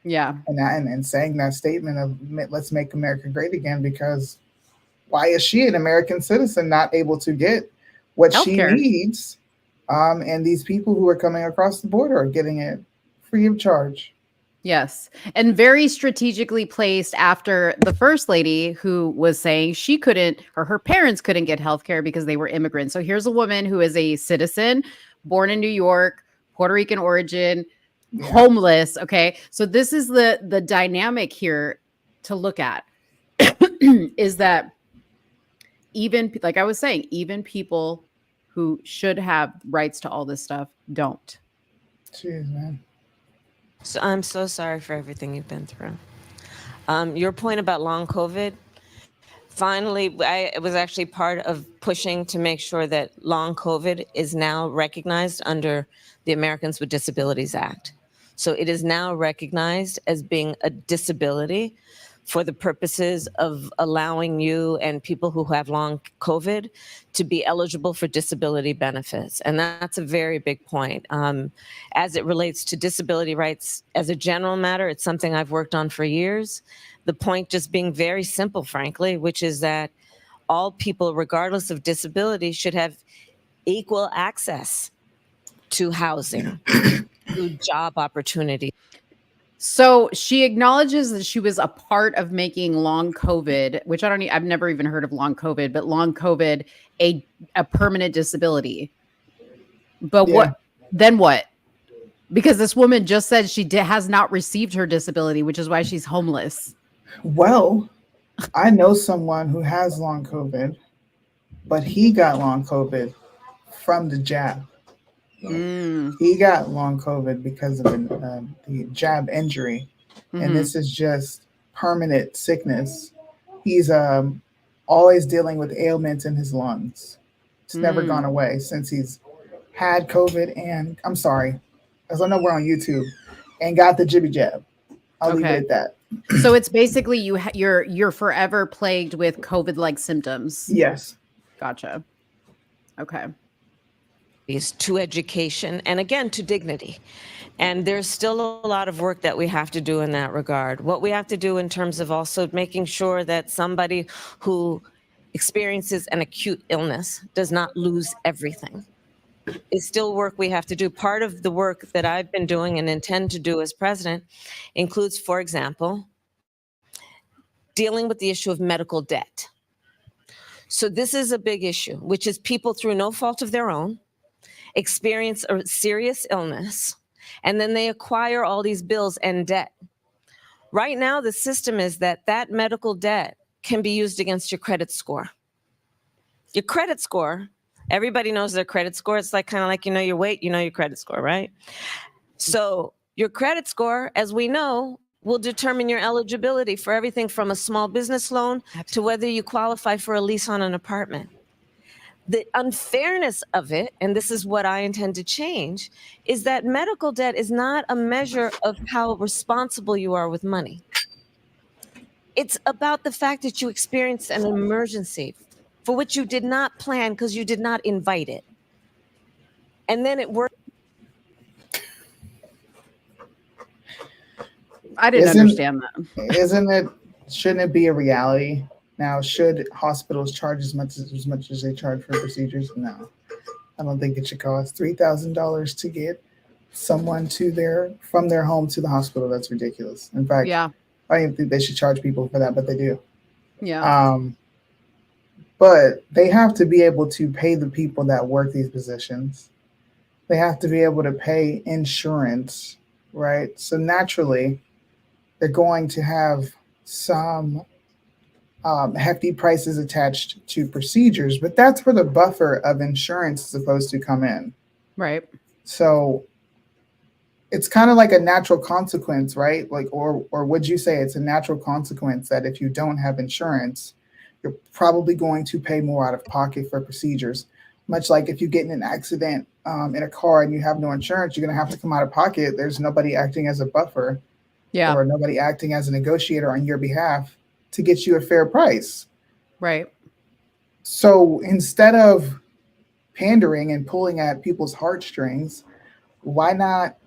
Yeah. And saying that statement of let's make America great again, because why is she, an American citizen, not able to get what Healthcare. she needs? And these people who are coming across the border are getting it free of charge. Yes. And very strategically placed after the first lady who was saying she couldn't, or her parents couldn't get healthcare because they were immigrants. So here's a woman who is a citizen, born in New York, Puerto Rican origin, homeless. Okay. So this is the dynamic here to look at is that even, like I was saying, even people who should have rights to all this stuff don't. Jeez, man. So I'm so sorry for everything you've been through. Your point about long COVID, finally, it was actually part of pushing to make sure that long COVID is now recognized under the Americans with Disabilities Act. So it is now recognized as being a disability for the purposes of allowing you and people who have long COVID to be eligible for disability benefits. And that's a very big point. As it relates to disability rights as a general matter, it's something I've worked on for years. The point just being very simple, frankly, which is that all people, regardless of disability, should have equal access to housing, to job opportunity. So she acknowledges that she was a part of making long COVID, which I've never even heard of long COVID, but long COVID, a permanent disability. But what? Because this woman just said she has not received her disability, which is why she's homeless. Well, I know someone who has long COVID, but he got long COVID from the jab. He got long COVID because of the jab injury, and this is just permanent sickness. He's always dealing with ailments in his lungs. It's never gone away since he's had COVID. And I'm sorry, because I know we're on YouTube, and got the jibby jab. I'll leave it at that. So it's basically you're forever plagued with COVID-like symptoms. Yes. Gotcha. Okay. To education and again to dignity. And there's still a lot of work that we have to do in that regard. What we have to do in terms of also making sure that somebody who experiences an acute illness does not lose everything is still work we have to do. Part of the work that I've been doing and intend to do as president includes, for example, dealing with the issue of medical debt. So this is a big issue, which is people through no fault of their own experience a serious illness, and then they acquire all these bills and debt. Right now, the system is that medical debt can be used against your credit score. Your credit score, everybody knows their credit score. It's like kind of like, you know your weight, you know your credit score, right? So your credit score, as we know, will determine your eligibility for everything from a small business loan to whether you qualify for a lease on an apartment. The unfairness of it, and this is what I intend to change, is that medical debt is not a measure of how responsible you are with money. It's about the fact that you experienced an emergency for which you did not plan because you did not invite it. And then it worked. I didn't understand that. Shouldn't it be a reality? Now, should hospitals charge as much as they charge for procedures? No. I don't think it should cost $3,000 to get someone from their home to the hospital. That's ridiculous. In fact, yeah, I don't think they should charge people for that, but they do. Yeah. But they have to be able to pay the people that work these positions. They have to be able to pay insurance, right? So naturally, they're going to have some hefty prices attached to procedures, but that's where the buffer of insurance is supposed to come in. Right. So it's kind of like a natural consequence, right? Like, or would you say it's a natural consequence that if you don't have insurance, you're probably going to pay more out of pocket for procedures? Much like if you get in an accident in a car and you have no insurance, you're going to have to come out of pocket. There's nobody acting as a buffer, or nobody acting as a negotiator on your behalf to get you a fair price. Right. So instead of pandering and pulling at people's heartstrings, why not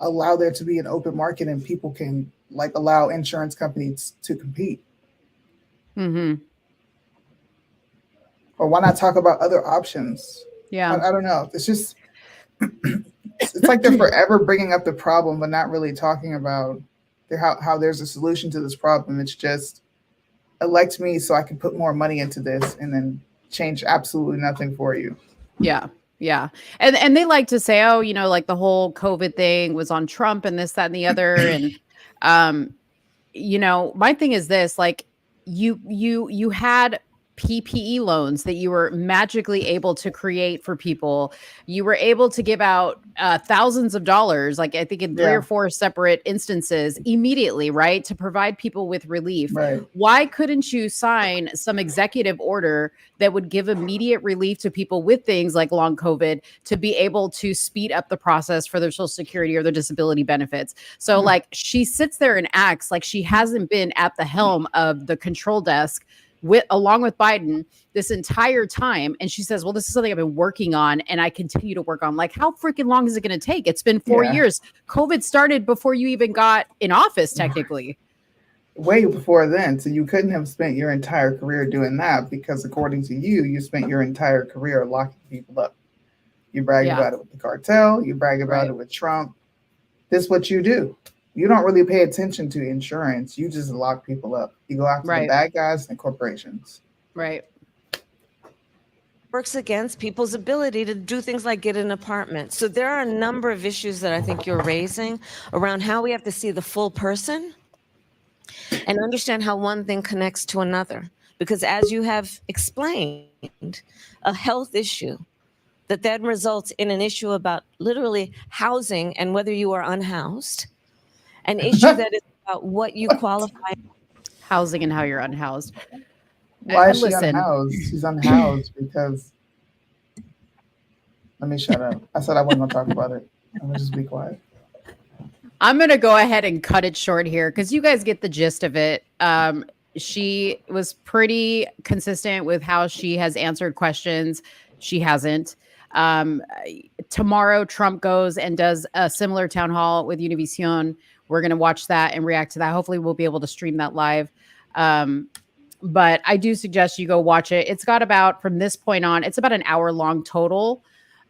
allow there to be an open market and people can allow insurance companies to compete? Mm-hmm. Or why not talk about other options? Yeah. I don't know. It's just, it's like they're forever bringing up the problem, but not really talking about how there's a solution to this problem. It's just, elect me so I can put more money into this and then change absolutely nothing for you. Yeah. Yeah. And they like to say, oh, like the whole COVID thing was on Trump and this, that, and the other. And, my thing is this, like you had PPE loans that you were magically able to create for people. You were able to give out thousands of dollars, like I think in 3 or 4 separate instances immediately, right? To provide people with relief. Right. Why couldn't you sign some executive order that would give immediate relief to people with things like long COVID to be able to speed up the process for their Social Security or their disability benefits? So like she sits there and acts like she hasn't been at the helm of the control desk along with Biden this entire time. And she says, well, this is something I've been working on and I continue to work on. Like, how freaking long is it going to take? It's been 4 years. COVID started before you even got in office, technically. Way before then. So you couldn't have spent your entire career doing that because according to you, you spent your entire career locking people up. You brag about it with the cartel. You brag about it with Trump. This is what you do. You don't really pay attention to insurance. You just lock people up. You go after the bad guys and corporations. Right. Works against people's ability to do things like get an apartment. So there are a number of issues that I think you're raising around how we have to see the full person and understand how one thing connects to another. Because as you have explained, a health issue that then results in an issue about literally housing and whether you are unhoused. An issue that is about what you qualify. Housing and how you're unhoused. Why is she unhoused? She's unhoused because... Let me shut up. I said I wasn't going to talk about it. I'm going to just be quiet. I'm going to go ahead and cut it short here because you guys get the gist of it. She was pretty consistent with how she has answered questions. She hasn't. Tomorrow, Trump goes and does a similar town hall with Univision. We're going to watch that and react to that. Hopefully we'll be able to stream that live. But I do suggest you go watch it. It's got about, from this point on, it's about an hour long total.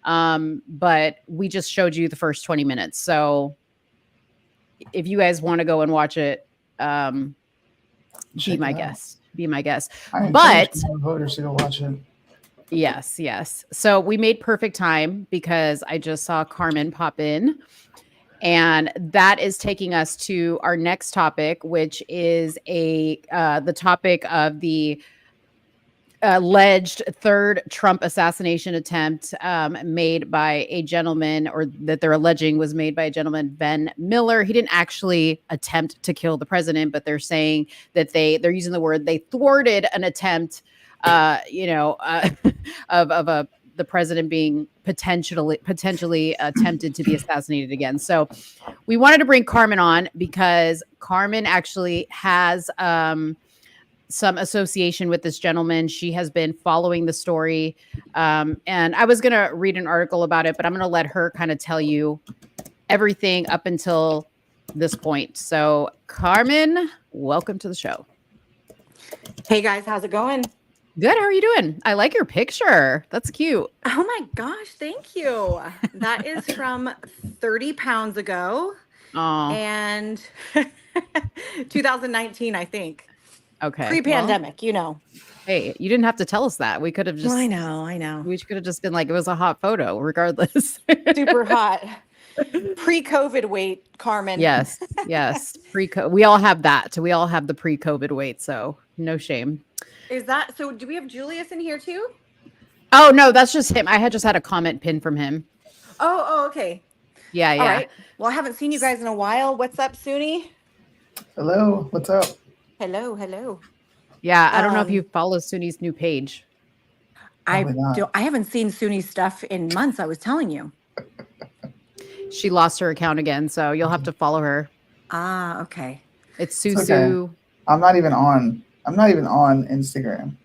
But we just showed you the first 20 minutes. So if you guys want to go and watch it, be my guest. Be my guest. But voters to go watch it. Yes, yes. So we made perfect time because I just saw Carmen pop in. And that is taking us to our next topic, which is the topic of the alleged third Trump assassination attempt made by a gentleman, or that they're alleging was made by a gentleman, Ben Miller. He didn't actually attempt to kill the president, but they're saying that they're using the word they thwarted an attempt of the president being potentially attempted to be assassinated again. So we wanted to bring Carmen on because Carmen actually has some association with this gentleman. She has been following the story. And I was going to read an article about it, but I'm going to let her kind of tell you everything up until this point. So Carmen, welcome to the show. Hey guys, how's it going? Good. How are you doing? I like your picture. That's cute. Oh my gosh, thank you. That is from 30 pounds ago. And 2019, I think. Okay. Pre-pandemic, Hey, you didn't have to tell us that. We could have just. I know. We could have just been like, it was a hot photo, regardless. Super hot. Pre-COVID weight, Carmen. Yes. Pre-COVID. We all have that. We all have the pre-COVID weight. So no shame. Is that so? Do we have Julius in here too? Oh no, that's just him. I had just had a comment pinned from him. Oh, okay. Yeah. All right. Well, I haven't seen you guys in a while. What's up, Soonie? Hello. What's up? Hello. Yeah, I don't know if you follow Soonie's new page. I haven't seen Soonie's stuff in months. I was telling you. She lost her account again, so you'll have to follow her. Ah, okay. It's Susu. Okay. I'm not even on Instagram.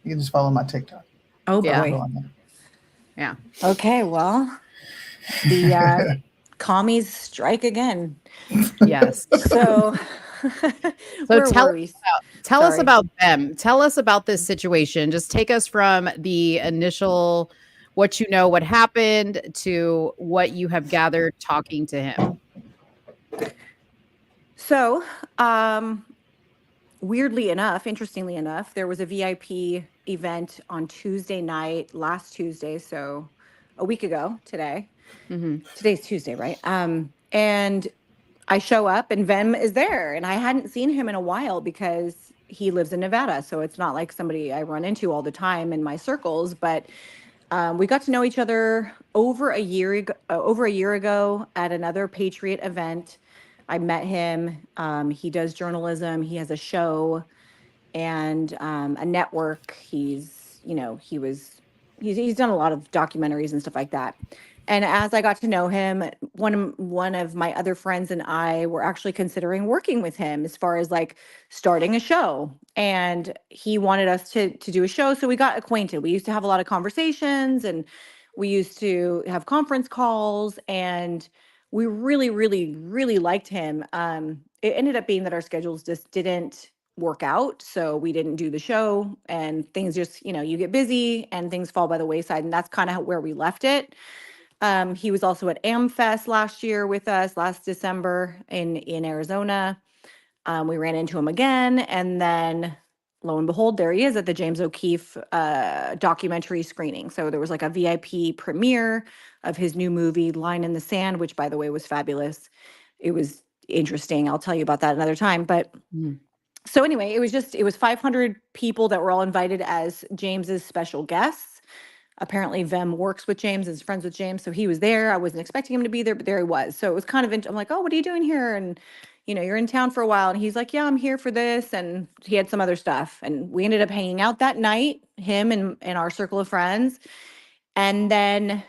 You can just follow my TikTok. Oh boy. Yeah. Okay, well, the commies strike again. Yes. So tell us about them. Tell us about this situation. Just take us from the initial, what happened, to what you have gathered talking to him. So, interestingly enough, there was a VIP event on Tuesday night, last Tuesday, so a week ago today. Mm-hmm. Today's Tuesday, right? And I show up and Vem is there, and I hadn't seen him in a while because he lives in Nevada. So it's not like somebody I run into all the time in my circles, but we got to know each other over a year ago at another Patriot event. I met him. He does journalism. He has a show and a network. He's done a lot of documentaries and stuff like that. And as I got to know him, one of my other friends and I were actually considering working with him as far as like starting a show. And he wanted us to do a show. So we got acquainted. We used to have a lot of conversations and we used to have conference calls, and we really, really, really liked him. It ended up being that our schedules just didn't work out. So we didn't do the show, and things just, you get busy and things fall by the wayside. And that's kind of where we left it. He was also at AmFest last year with us, last December in Arizona. We ran into him again, and then lo and behold, there he is at the James O'Keefe documentary screening. So there was like a VIP premiere of his new movie, Line in the Sand, which, by the way, was fabulous. It was interesting. I'll tell you about that another time. But so anyway, it was 500 people that were all invited as James's special guests. Apparently Vem works with James, is friends with James. So he was there. I wasn't expecting him to be there, but there he was. So it was kind of, I'm like, oh, what are you doing here? And, you're in town for a while. And he's like, yeah, I'm here for this. And he had some other stuff. And we ended up hanging out that night, him and our circle of friends. And then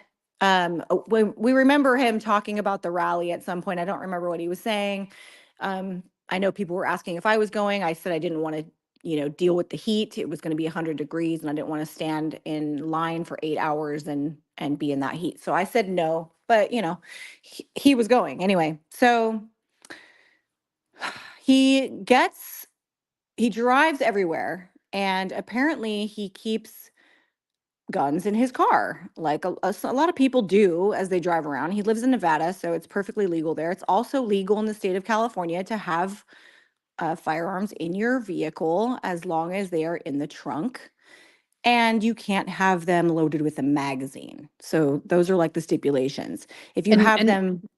we remember him talking about the rally at some point. I don't remember what he was saying. I know people were asking if I was going. I said I didn't want to deal with the heat. It was going to be 100 degrees and I didn't want to stand in line for 8 hours and be in that heat. So I said no, but he was going anyway. So he drives everywhere, and apparently he keeps guns in his car, like a lot of people do as they drive around. He lives in Nevada, so it's perfectly legal there. It's also legal in the state of California to have firearms in your vehicle as long as they are in the trunk, and you can't have them loaded with a magazine. So those are like the stipulations. If you have them.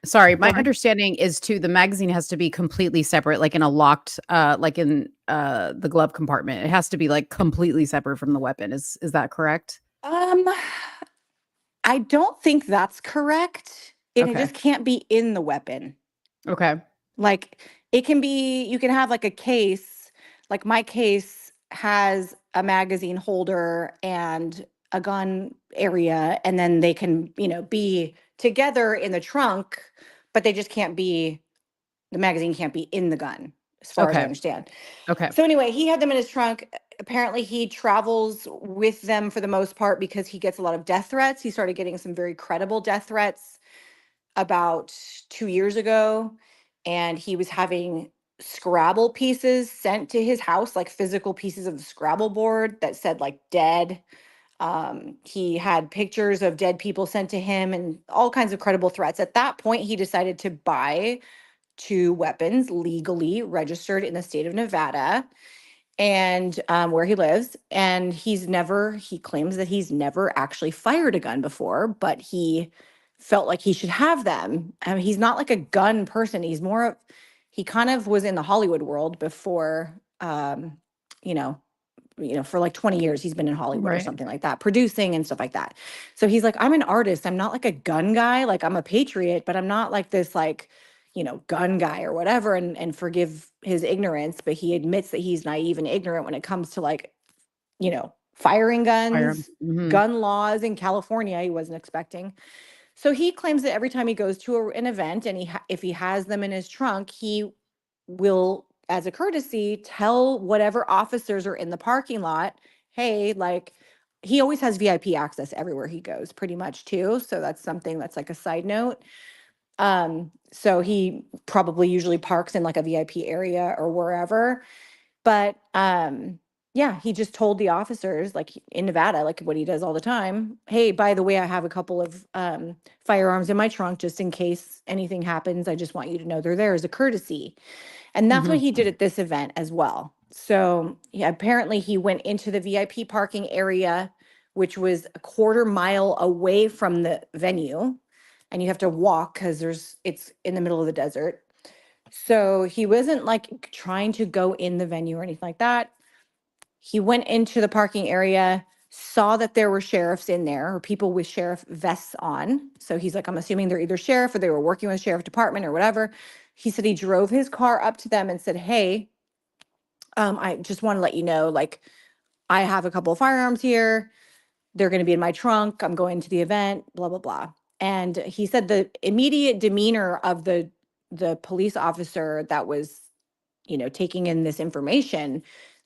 Sorry, my understanding is too, the magazine has to be completely separate, like in a locked, like in the glove compartment. It has to be like completely separate from the weapon. Is that correct? I don't think that's correct. And It just can't be in the weapon. Okay. Like it can be, you can have like a case, like my case has a magazine holder and a gun area, and then they can, be together in the trunk, but they just can't be, the magazine can't be in the gun, as far as I Okay. understand. Okay. So anyway, he had them in his trunk. Apparently he travels with them for the most part because he gets a lot of death threats. He started getting some very credible death threats about 2 years ago, and he was having Scrabble pieces sent to his house, like physical pieces of the Scrabble board that said like dead. He had pictures of dead people sent to him and all kinds of credible threats. At that point, he decided to buy 2 weapons legally registered in the state of Nevada, and where he lives. And he claims that he's never actually fired a gun before, but he felt like he should have them. I mean, he's not like a gun person. He kind of was in the Hollywood world before, you know, for like 20 years, he's been in Hollywood or Right. something like that, producing and stuff like that. So he's like, I'm an artist. I'm not like a gun guy. Like, I'm a patriot, but I'm not like this, like, gun guy or whatever. And forgive his ignorance, but he admits that he's naive and ignorant when it comes to like, firing Firearms. guns, Mhm. gun laws in California. He wasn't expecting. So he claims that every time he goes to an event and if he has them in his trunk, he will, as a courtesy, tell whatever officers are in the parking lot, hey, like, he always has VIP access everywhere he goes, pretty much too. So that's something that's like a side note. So he probably usually parks in like a VIP area or wherever. But yeah, he just told the officers, like in Nevada, like what he does all the time, hey, by the way, I have a couple of firearms in my trunk just in case anything happens. I just want you to know they're there as a courtesy. And that's what Mhm. he did at this event as well. So yeah, apparently he went into the VIP parking area, which was a quarter mile away from the venue. And you have to walk because it's in the middle of the desert. So he wasn't like trying to go in the venue or anything like that. He went into the parking area, saw that there were sheriffs in there or people with sheriff vests on. So he's like, I'm assuming they're either sheriff or they were working with sheriff department or whatever. He said he drove his car up to them and said, hey, I just want to let you know, like, I have a couple of firearms here. They're going to be in my trunk. I'm going to the event, blah, blah, blah. And he said the immediate demeanor of the police officer that was, taking in this information,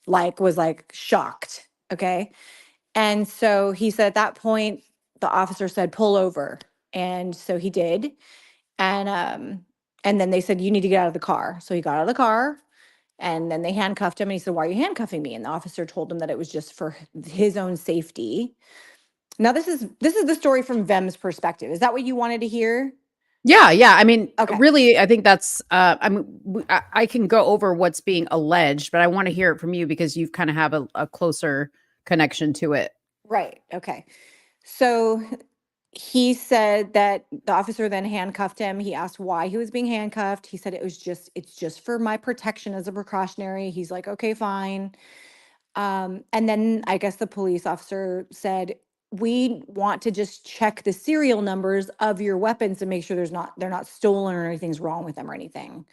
was like shocked. Okay. And so he said at that point, the officer said, pull over. And so he did. And then they said, you need to get out of the car. So he got out of the car. And then they handcuffed him and he said, why are you handcuffing me? And the officer told him that it was just for his own safety. Now this is the story from Vem's perspective. Is that what you wanted to hear? Yeah, yeah. I mean, Okay. really, I think that's. I mean, I can go over what's being alleged, but I want to hear it from you because you kind of have a closer connection to it. Right. Okay. So he said that the officer then handcuffed him. He asked why he was being handcuffed. He said it's just for my protection as a precautionary. He's like, okay, fine. And then I guess the police officer said, we want to just check the serial numbers of your weapons to make sure they're not stolen or anything's wrong with them or anything.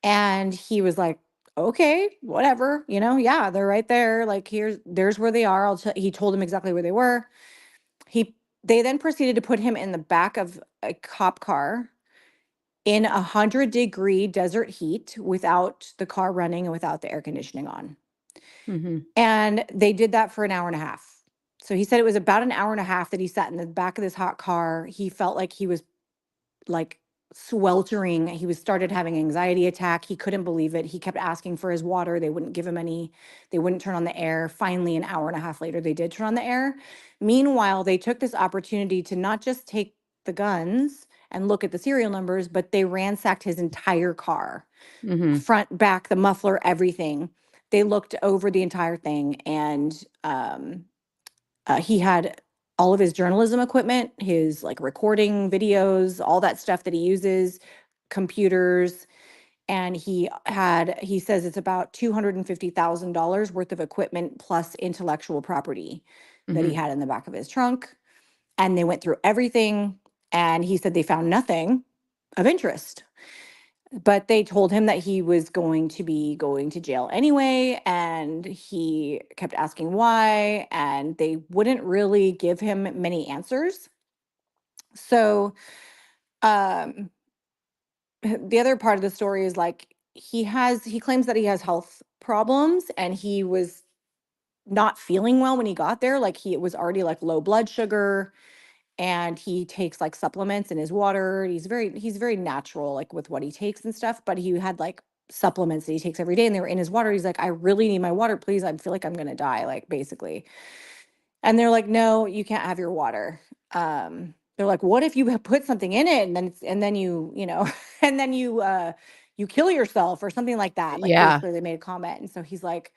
And he was like, okay, whatever, yeah, they're right there. Like, there's where they are. He told him exactly where they were. They then proceeded to put him in the back of a cop car in 100-degree desert heat without the car running and without the air conditioning on. Mhm. And they did that for an hour and a half. So he said it was about an hour and a half that he sat in the back of this hot car. He felt like he was like sweltering. He started having an anxiety attack. He couldn't believe it. He kept asking for his water. They wouldn't give him any. They wouldn't turn on the air. Finally, an hour and a half later, they did turn on the air. Meanwhile, they took this opportunity to not just take the guns and look at the serial numbers, but they ransacked his entire car, Mhm. front, back, the muffler, everything. They looked over the entire thing, and he had all of his journalism equipment, his like recording videos, all that stuff that he uses, computers. And he says it's about $250,000 worth of equipment plus intellectual property that he Mhm. had in the back of his trunk. And they went through everything. And he said they found nothing of interest. But they told him that he was going to be going to jail anyway, and he kept asking why, and they wouldn't really give him many answers. So, um, the other part of the story is like he claims that he has health problems, and he was not feeling well when he got there. Like it was already like low blood sugar, and he takes like supplements in his water. He's very natural, like with what he takes and stuff, but he had like supplements that he takes every day, and they were in his water. He's like, I really need my water, please. I feel like I'm gonna die, like basically. And they're like, no, you can't have your water. They're like, what if you put something in it, and then you know, and then you kill yourself or something like that. Like Yeah. basically they made a comment. And so he's like,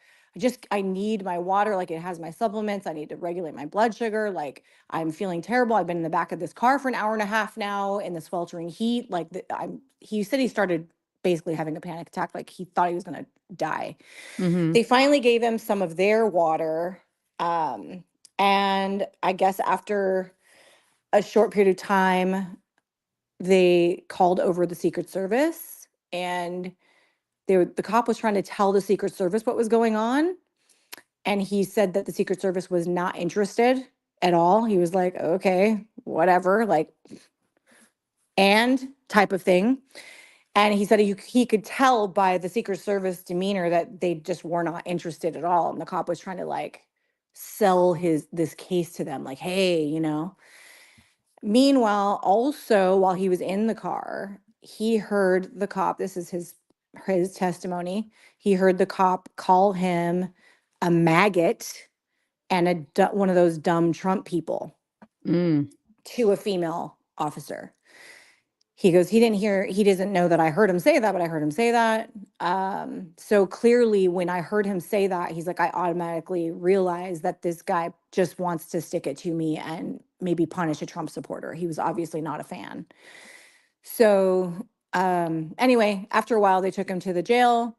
I need my water. Like it has my supplements. I need to regulate my blood sugar. Like I'm feeling terrible. I've been in the back of this car for an hour and a half now in the sweltering heat. Like he said he started basically having a panic attack. Like he thought he was going to die. Mhm. They finally gave him some of their water. And I guess after a short period of time, they called over the Secret Service, and the cop was trying to tell the Secret Service what was going on. And he said that the Secret Service was not interested at all. He was like, okay, whatever, like, and type of thing. And he said he could tell by the Secret Service demeanor that they just were not interested at all. And the cop was trying to like sell this case to them, like, hey, you know. Meanwhile, also while he was in the car, he heard the cop. This is his testimony. He heard the cop call him a maggot and one of those dumb Trump people to a female officer. He goes, he doesn't know that I heard him say that, but I heard him say that. So clearly when I heard him say that, he's like, I automatically realized that this guy just wants to stick it to me and maybe punish a Trump supporter. He was obviously not a fan. So anyway, after a while, they took him to the jail.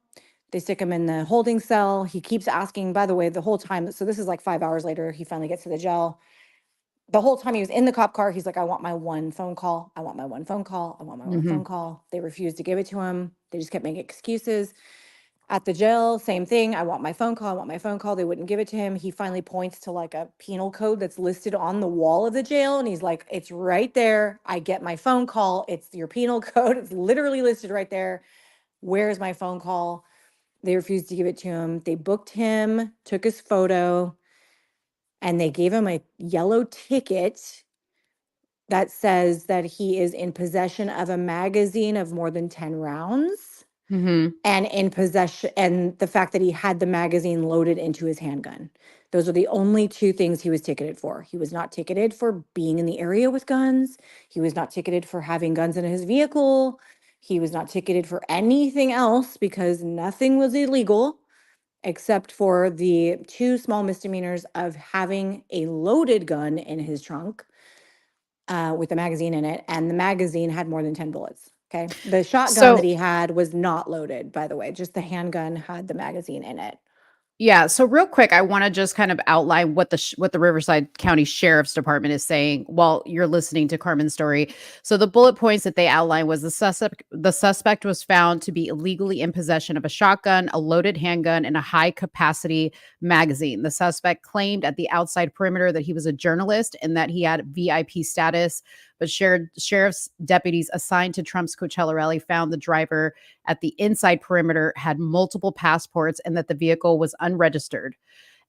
They stick him in the holding cell. He keeps asking, by the way, the whole time. So this is like 5 hours later, he finally gets to the jail. The whole time he was in the cop car, he's like, I want my one phone call. I want my one phone call. I want my one phone call. They refused to give it to him. They just kept making excuses. At the jail, same thing. I want my phone call. I want my phone call. They wouldn't give it to him. He finally points to like a penal code that's listed on the wall of the jail. And he's like, it's right there. I get my phone call. It's your penal code. It's literally listed right there. Where's my phone call? They refused to give it to him. They booked him, took his photo, and they gave him a yellow ticket that says that he is in possession of a magazine of more than 10 rounds and in possession, and the fact that he had the magazine loaded into his handgun. Those are the only two things he was ticketed for. He was not ticketed for being in the area with guns. He was not ticketed for having guns in his vehicle. He was not ticketed for anything else because nothing was illegal except for the two small misdemeanors of having a loaded gun in his trunk with a magazine in it, and the magazine had more than 10 bullets. Okay. The shotgun that he had was not loaded, by the way. Just the handgun had the magazine in it. Yeah. So real quick, I want to just kind of outline what the Riverside County Sheriff's Department is saying while you're listening to Carmen's story. So the bullet points that they outlined was the suspect was found to be illegally in possession of a shotgun, a loaded handgun, and a high capacity magazine. The suspect claimed at the outside perimeter that he was a journalist and that he had VIP status, but sheriff's deputies assigned to Trump's Coachella rally found the driver at the inside perimeter had multiple passports and that the vehicle was unregistered.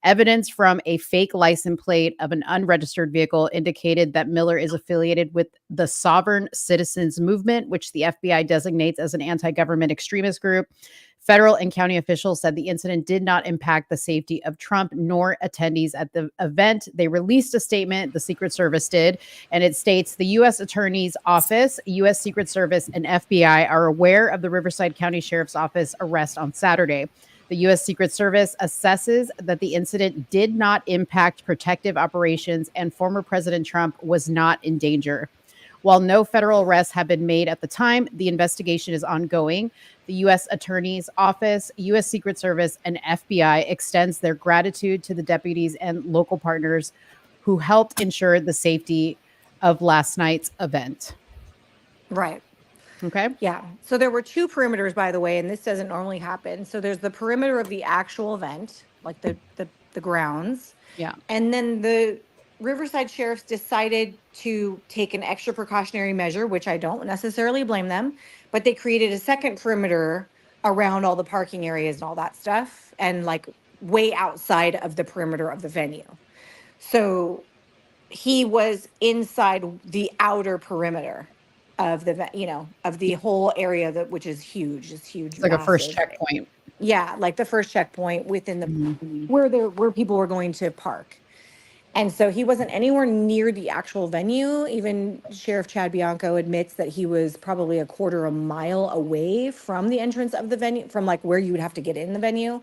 Evidence from a fake license plate of an unregistered vehicle indicated that Miller is affiliated with the Sovereign Citizens Movement, which the FBI designates as an anti-government extremist group. Federal and county officials said the incident did not impact the safety of Trump nor attendees at the event. They released a statement, the Secret Service did, and it states the U.S. Attorney's Office, U.S. Secret Service, and FBI are aware of the Riverside County Sheriff's Office arrest on Saturday. The U.S. Secret Service assesses that the incident did not impact protective operations and former President Trump was not in danger. While no federal arrests have been made at the time, the investigation is ongoing. The U.S. Attorney's Office, U.S. Secret Service, and FBI extends their gratitude to the deputies and local partners who helped ensure the safety of last night's event. Right. Okay. Yeah. So there were two perimeters, by the way, and this doesn't normally happen. So there's the perimeter of the actual event, like the grounds. Yeah. And then the Riverside sheriffs decided to take an extra precautionary measure, which I don't necessarily blame them, but they created a second perimeter around all the parking areas and all that stuff, and like way outside of the perimeter of the venue. So he was inside the outer perimeter of the of the whole area, that which is huge. It's huge. It's like a first massive. checkpoint. Yeah, like the first checkpoint within the Mhm. where people were going to park. And so he wasn't anywhere near the actual venue. Even Sheriff Chad Bianco admits that he was probably a quarter a mile away from the entrance of the venue, from like where you would have to get in the venue.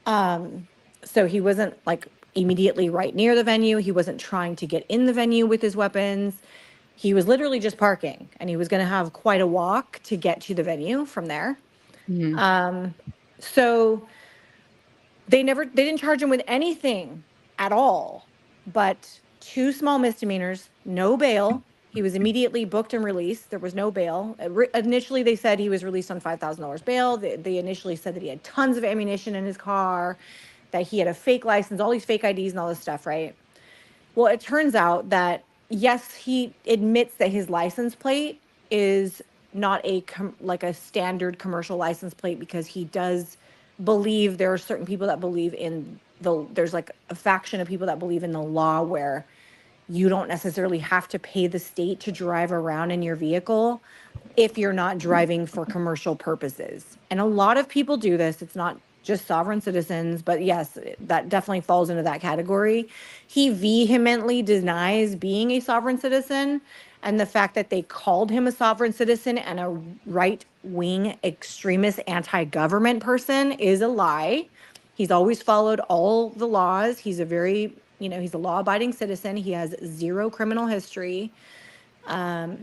So he wasn't like immediately right near the venue. He wasn't trying to get in the venue with his weapons. He was literally just parking, and he was going to have quite a walk to get to the venue from there. Mhm. So they didn't charge him with anything at all, but 2 small misdemeanors, no bail. He was immediately booked and released. There was no bail. Initially, they said he was released on $5,000 bail. They initially said that he had tons of ammunition in his car, that he had a fake license, all these fake IDs and all this stuff, right? Well, it turns out that, yes, he admits that his license plate is not like a standard commercial license plate, because he does believe there are certain people that believe in there's like a faction of people that believe in the law where you don't necessarily have to pay the state to drive around in your vehicle if you're not driving for commercial purposes. And a lot of people do this. It's not just sovereign citizens, but yes, that definitely falls into that category. He vehemently denies being a sovereign citizen, and the fact that they called him a sovereign citizen and a right-wing extremist anti-government person is a lie. He's always followed all the laws. He's he's a law-abiding citizen. He has 0 criminal history.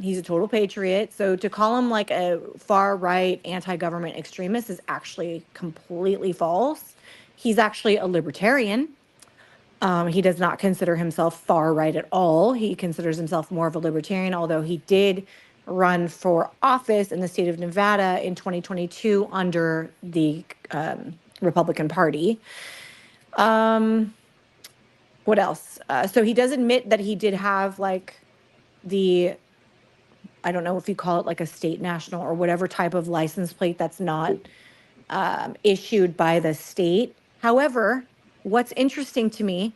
He's a total patriot. So to call him like a far right anti-government extremist is actually completely false. He's actually a libertarian. He does not consider himself far right at all. He considers himself more of a libertarian, although he did run for office in the state of Nevada in 2022 under the Republican Party. What else? So he does admit that he did have like I don't know if you call it like a state national or whatever type of license plate that's not issued by the state. However, what's interesting to me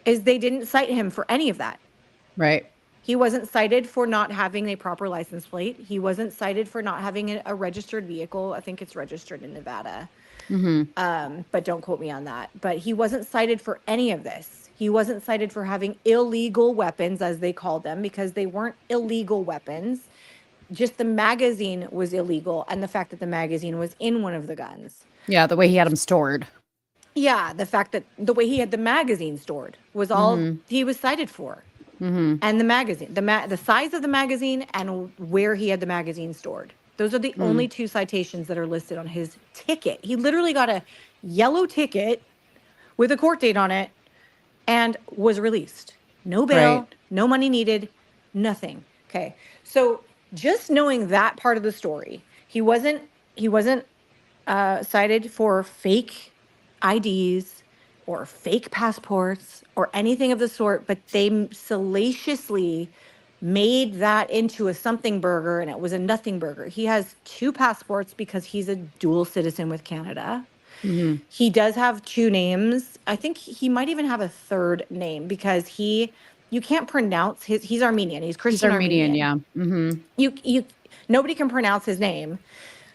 is they didn't cite him for any of that. Right. He wasn't cited for not having a proper license plate. He wasn't cited for not having a registered vehicle. I think it's registered in Nevada. But don't quote me on that. But he wasn't cited for any of this. He wasn't cited for having illegal weapons, as they called them, because they weren't illegal weapons. Just the magazine was illegal, and the fact that the magazine was in one of the guns. Yeah, the way he had them stored. Yeah, the fact that the way he had the magazine stored was all he was cited for. And the magazine, the size of the magazine and where he had the magazine stored. Those are the only 2 citations that are listed on his ticket. He literally got a yellow ticket with a court date on it and was released. No bail, no money needed, nothing. Okay. So just knowing that part of the story, he wasn't cited for fake IDs or fake passports or anything of the sort, but they salaciously made that into a something burger, and it was a nothing burger. He has 2 passports because he's a dual citizen with Canada. He does have 2 names. I think he might even have a 3rd name because you can't pronounce he's Armenian. He's Christian Armenian. Yeah. Nobody can pronounce his name.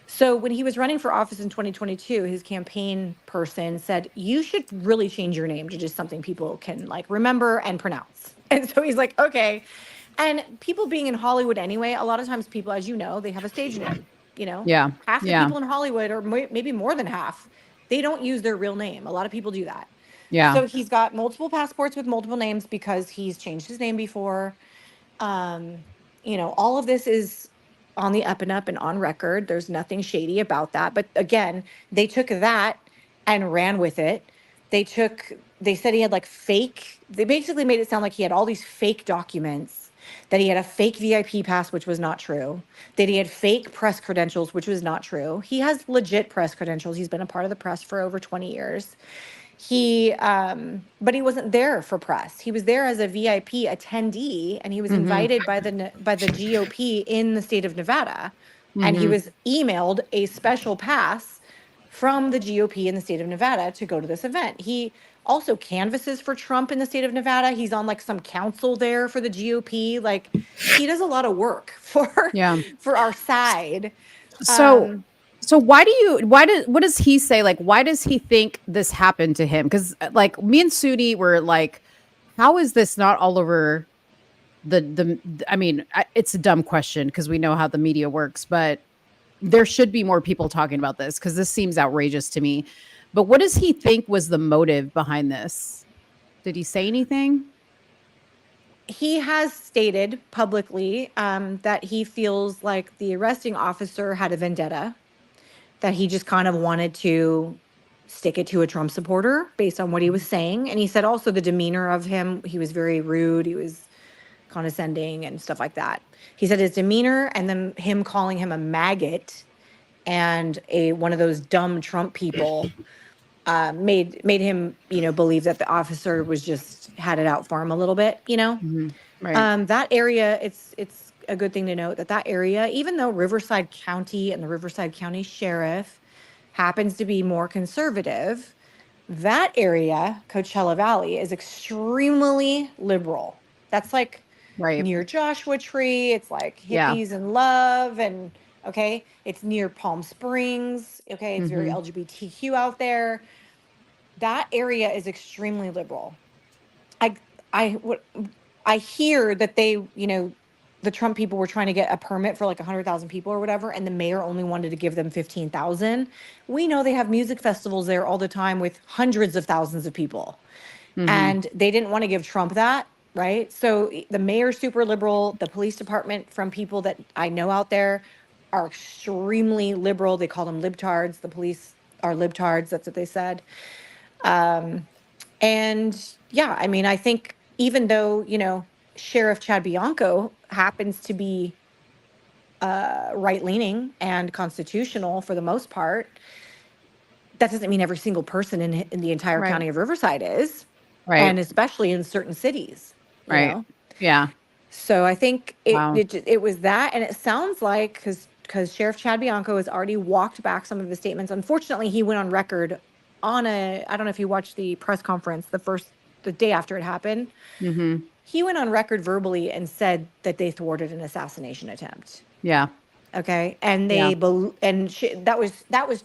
So when he was running for office in 2022, his campaign person said, you should really change your name to just something people can like remember and pronounce. And so he's like, okay. And people being in Hollywood anyway, a lot of times people, as you know, they have a stage name, Yeah. Half the people in Hollywood, or maybe more than half, they don't use their real name. A lot of people do that. Yeah. So he's got multiple passports with multiple names because he's changed his name before. All of this is on the up and up and on record. There's nothing shady about that. But again, they took that and ran with it. They said he had like they basically made it sound like he had all these fake documents that he had a fake VIP pass, which was not true, that he had fake press credentials, which was not true. He has legit press credentials. He's been a part of the press for over 20 years. But he wasn't there for press. He was there as a VIP attendee, and he was invited by the GOP in the state of Nevada, and he was emailed a special pass from the GOP in the state of Nevada to go to this event. He also canvasses for Trump in the state of Nevada. He's on like some council there for the GOP. Like, he does a lot of work for our side. So what does he say? Like, why does he think this happened to him? Because like me and Soonie were like, how is this not all over I mean, it's a dumb question because we know how the media works, but there should be more people talking about this because this seems outrageous to me. But what does he think was the motive behind this? Did he say anything? He has stated publicly that he feels like the arresting officer had a vendetta, that he just kind of wanted to stick it to a Trump supporter based on what he was saying. And he said also the demeanor of him, he was very rude, he was condescending and stuff like that. He said his demeanor, and then him calling him a maggot and one of those dumb Trump people made him, believe that the officer was just had it out for him a little bit, Right. That area, it's a good thing to note that area, even though Riverside County and the Riverside County Sheriff happens to be more conservative, that area, Coachella Valley, is extremely liberal. That's like near Joshua Tree. It's like hippies and love, and it's near Palm Springs. It's very LGBTQ out there. That area is extremely liberal. I hear that they, the Trump people were trying to get a permit for like 100,000 people or whatever, and the mayor only wanted to give them 15,000. We know they have music festivals there all the time with hundreds of thousands of people, and they didn't want to give Trump that, right? So the mayor's super liberal. The police department, from people that I know out there, are extremely liberal. They call them libtards. The police are libtards. That's what they said. And yeah, I mean, I think even though, Sheriff Chad Bianco happens to be right-leaning and constitutional for the most part, that doesn't mean every single person in the entire county of Riverside is. Right. And especially in certain cities. You know? Yeah. So I think it was that. And it sounds like, because Sheriff Chad Bianco has already walked back some of his statements. Unfortunately, he went on record I don't know if you watched the press conference, the day after it happened. He went on record verbally and said that they thwarted an assassination attempt. Yeah. Okay. And that was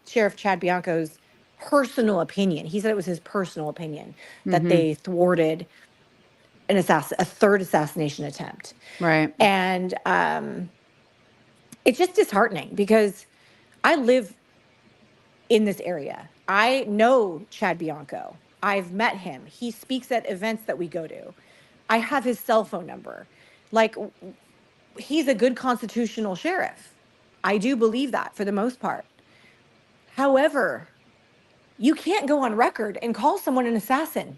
Sheriff Chad Bianco's personal opinion. He said it was his personal opinion that they thwarted a third assassination attempt. Right. And it's just disheartening because I live in this area. I know Chad Bianco. I've met him. He speaks at events that we go to. I have his cell phone number. Like, he's a good constitutional sheriff. I do believe that for the most part. However, you can't go on record and call someone an assassin.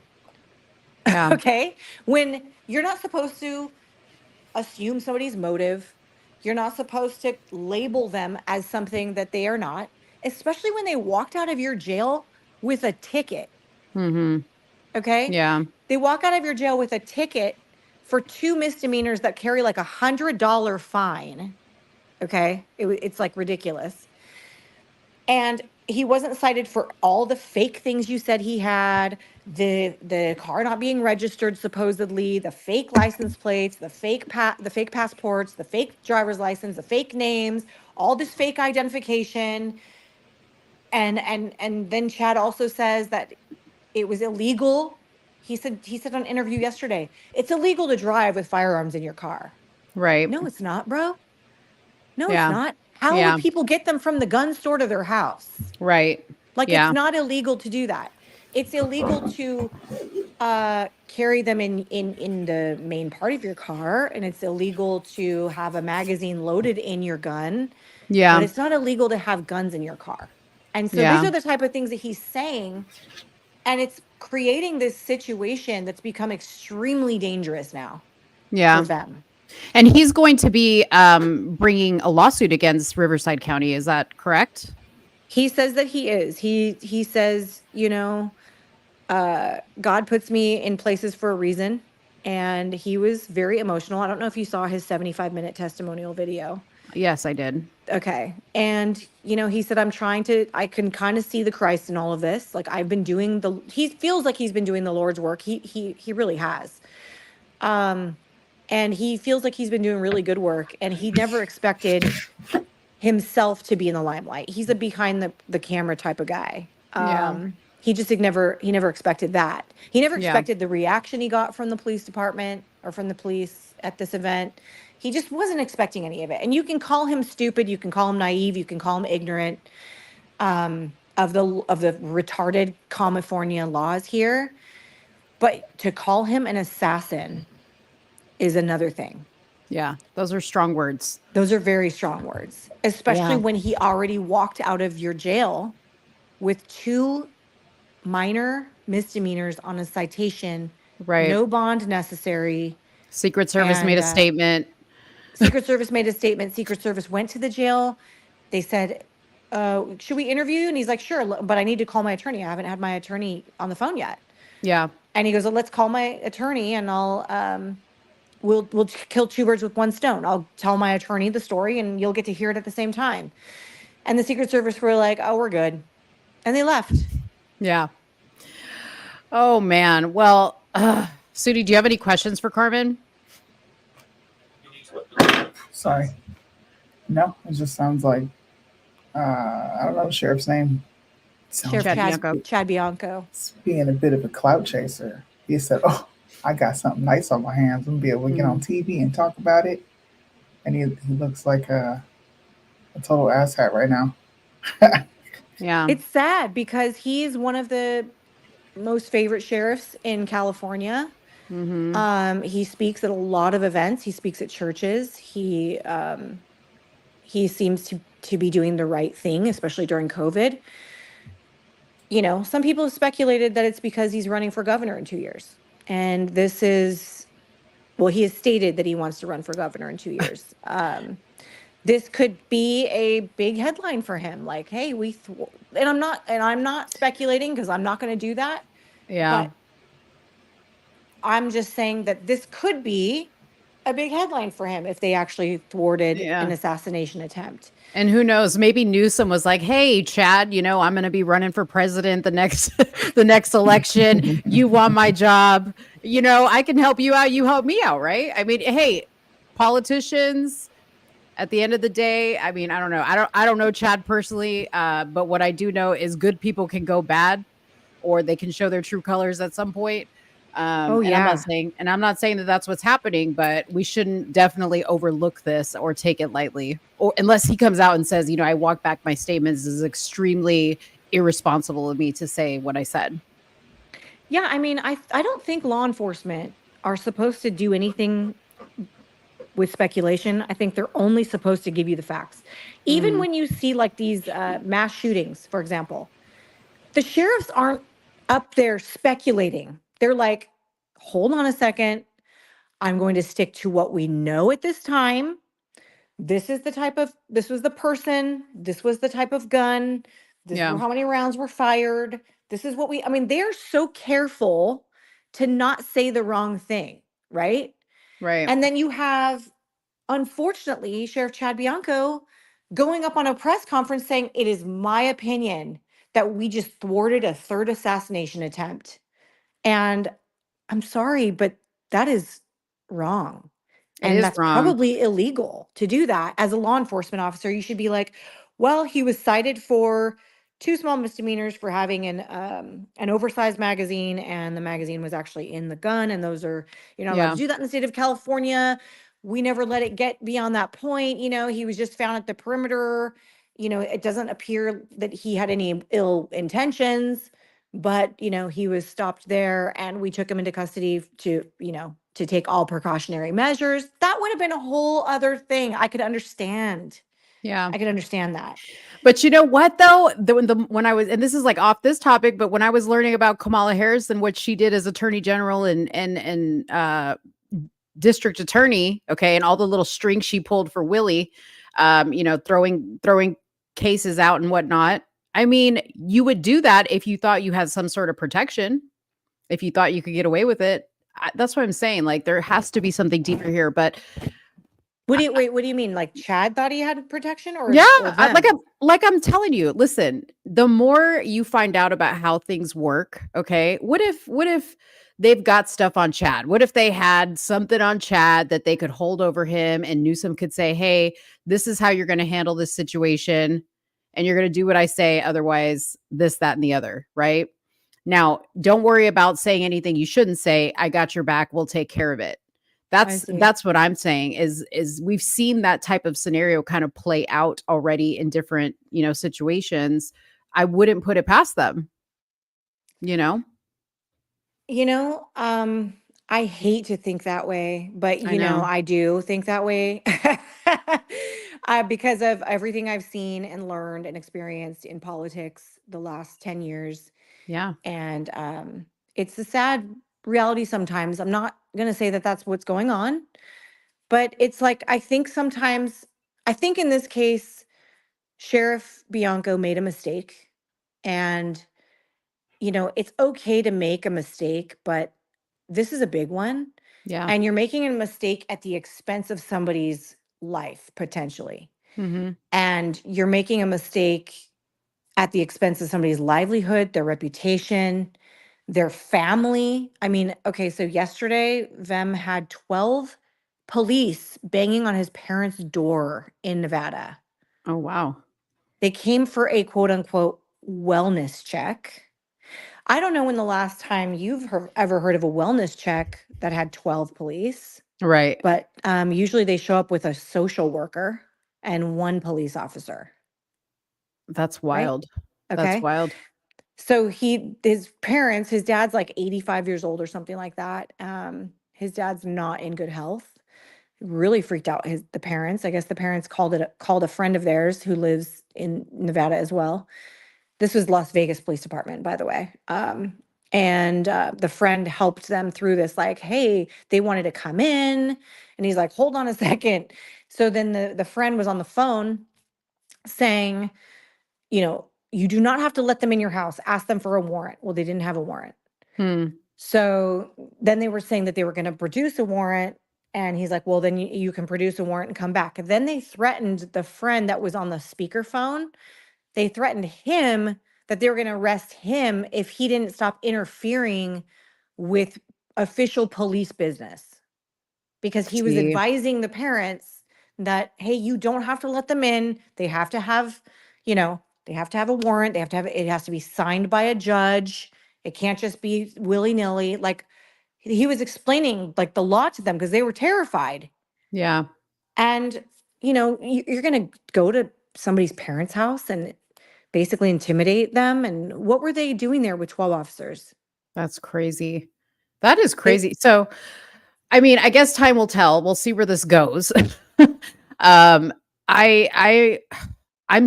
Yeah. Okay? When you're not supposed to assume somebody's motive, you're not supposed to label them as something that they are not, especially when they walked out of your jail with a ticket. Okay? Yeah. They walk out of your jail with a ticket for 2 misdemeanors that carry like $100 fine. Okay? It's like ridiculous. And he wasn't cited for all the fake things you said he had, the car not being registered supposedly, the fake license plates, the fake passports, the fake driver's license, the fake names, all this fake identification. And then Chad also says that it was illegal. He said on an interview yesterday, it's illegal to drive with firearms in your car. Right. No, it's not, bro. No, Yeah. it's not. How Yeah. would people get them from the gun store to their house? Right. Like, Yeah. it's not illegal to do that. It's illegal to carry them in the main part of your car, and it's illegal to have a magazine loaded in your gun. Yeah. But it's not illegal to have guns in your car. And so Yeah. these are the type of things that he's saying, and it's creating this situation that's become extremely dangerous now. Yeah. for them. And he's going to be bringing a lawsuit against Riverside County. Is that correct? He says that he is. He says, you know, God puts me in places for a reason. And he was very emotional. I don't know if you saw his 75-minute testimonial video. Yes, I did. Okay. And, you know, he said, I can kind of see the Christ in all of this. Like I've been doing he feels like he's been doing the Lord's work. He really has. And he feels like he's been doing really good work, and he never expected himself to be in the limelight. He's a behind the camera type of guy. He just never expected that. He never expected the reaction he got from the police department or from the police at this event. He just wasn't expecting any of it. And you can call him stupid, you can call him naive, you can call him ignorant of the retarded California laws here. But to call him an assassin is another thing. Yeah, those are strong words. Those are very strong words, especially when he already walked out of your jail with 2 minor misdemeanors on a citation. Right. No bond necessary. Secret Service made a statement. Secret Service made a statement. Secret Service went to the jail. They said, should we interview you? And he's like, sure, but I need to call my attorney. I haven't had my attorney on the phone yet. Yeah. And he goes, well, let's call my attorney, and I'll we'll kill 2 birds with 1 stone. I'll tell my attorney the story and you'll get to hear it at the same time. And the Secret Service were like, oh, we're good. And they left. Yeah. Oh, man. Well, Soonie, do you have any questions for Carmen? Sorry. No, it just sounds like, I don't know the sheriff's name. Sheriff Chad Bianco. Being a bit of a clout chaser. He said, oh, I got something nice on my hands. I'm going to be able to get on TV and talk about it. And he looks like a total asshat right now. Yeah. It's sad because he's one of the most favorite sheriffs in California. Mm-hmm. He speaks at a lot of events. He speaks at churches. He seems to be doing the right thing, especially during COVID. You know, some people have speculated that it's because he's running for governor in 2 years. And this is, well, he has stated that he wants to run for governor in 2 years. This could be a big headline for him. Like, hey, and I'm not speculating because I'm not going to do that. Yeah. But I'm just saying that this could be a big headline for him if they actually thwarted an assassination attempt. And who knows, maybe Newsom was like, hey, Chad, you know, I'm going to be running for president the next election. You want my job. You know, I can help you out. You help me out. Right. I mean, hey, politicians at the end of the day, I mean, I don't know. I don't know Chad personally. But what I do know is good people can go bad or they can show their true colors at some point. And I'm not saying that that's what's happening, but we shouldn't definitely overlook this or take it lightly, or unless he comes out and says, you know, I walk back my statements. This is extremely irresponsible of me to say what I said. Yeah. I mean, I don't think law enforcement are supposed to do anything with speculation. I think they're only supposed to give you the facts. Even when you see like these mass shootings, for example, the sheriffs aren't up there speculating. They're like, hold on a second. I'm going to stick to what we know at this time. This was the person. This was the type of gun. This is how many rounds were fired. This is I mean, they're so careful to not say the wrong thing. Right. Right. And then you have, unfortunately, Sheriff Chad Bianco going up on a press conference saying, it is my opinion that we just thwarted a 3rd assassination attempt. And I'm sorry, but that is wrong. And that's probably illegal to do that. As a law enforcement officer, you should be like, well, he was cited for 2 small misdemeanors for having an oversized magazine, and the magazine was actually in the gun. And those are, you're not allowed to do that in the state of California. We never let it get beyond that point. You know, he was just found at the perimeter. You know, it doesn't appear that he had any ill intentions. But, you know, he was stopped there and we took him into custody to take all precautionary measures. That would have been a whole other thing. I could understand. Yeah. I could understand that. But you know what, though? When I was, and this is like off this topic, but when I was learning about Kamala Harris and what she did as Attorney General and district attorney, okay, and all the little strings she pulled for Willie, throwing cases out and whatnot. I mean, you would do that if you thought you had some sort of protection, if you thought you could get away with it. That's what I'm saying. Like, there has to be something deeper here. But What do you mean? Like Chad thought he had protection, or yeah, them? I'm telling you, listen, the more you find out about how things work, okay, what if they've got stuff on Chad? What if they had something on Chad that they could hold over him and Newsom could say, hey, this is how you're going to handle this situation, and you're going to do what I say, otherwise this, that, and the other, right? Now, don't worry about saying anything you shouldn't say. I got your back. We'll take care of it. That's what I'm saying is we've seen that type of scenario kind of play out already in different, situations. I wouldn't put it past them, you know? I hate to think that way, but I know. I do think that way. Because of everything I've seen and learned and experienced in politics the last 10 years. Yeah. And it's a sad reality sometimes. I'm not going to say that that's what's going on, but it's like, I think in this case, Sheriff Bianco made a mistake. And, it's okay to make a mistake, but this is a big one. Yeah. And you're making a mistake at the expense of somebody's life, potentially. Mm-hmm. And you're making a mistake at the expense of somebody's livelihood, their reputation, their family. I mean, okay, so yesterday, Vem had 12 police banging on his parents' door in Nevada. Oh, wow. They came for a quote unquote wellness check. I don't know when the last time you've ever heard of a wellness check that had 12 police. Right. But usually they show up with a social worker and one police officer. That's wild. Right? Okay. That's wild. So his parents, his dad's like 85 years old or something like that. His dad's not in good health. Really freaked out the parents. I guess the parents called a friend of theirs who lives in Nevada as well. This was Las Vegas Police Department, by the way. And the friend helped them through this, like, hey, they wanted to come in. And he's like, hold on a second. So then the friend was on the phone saying, you do not have to let them in your house. Ask them for a warrant. Well, they didn't have a warrant. So then they were saying that they were going to produce a warrant. And he's like, well, then you can produce a warrant and come back. And then they threatened the friend that was on the speakerphone. They threatened him that they were going to arrest him if he didn't stop interfering with official police business, because he was advising the parents that, hey, you don't have to let them in. They have to have, they have to have a warrant. It has to be signed by a judge. It can't just be willy-nilly. Like, he was explaining like the law to them because they were terrified. Yeah. And, you're going to go to somebody's parents' house and basically intimidate them. And what were they doing there with 12 officers? That's crazy. That is crazy. So, I mean, I guess time will tell. We'll see where this goes. I'm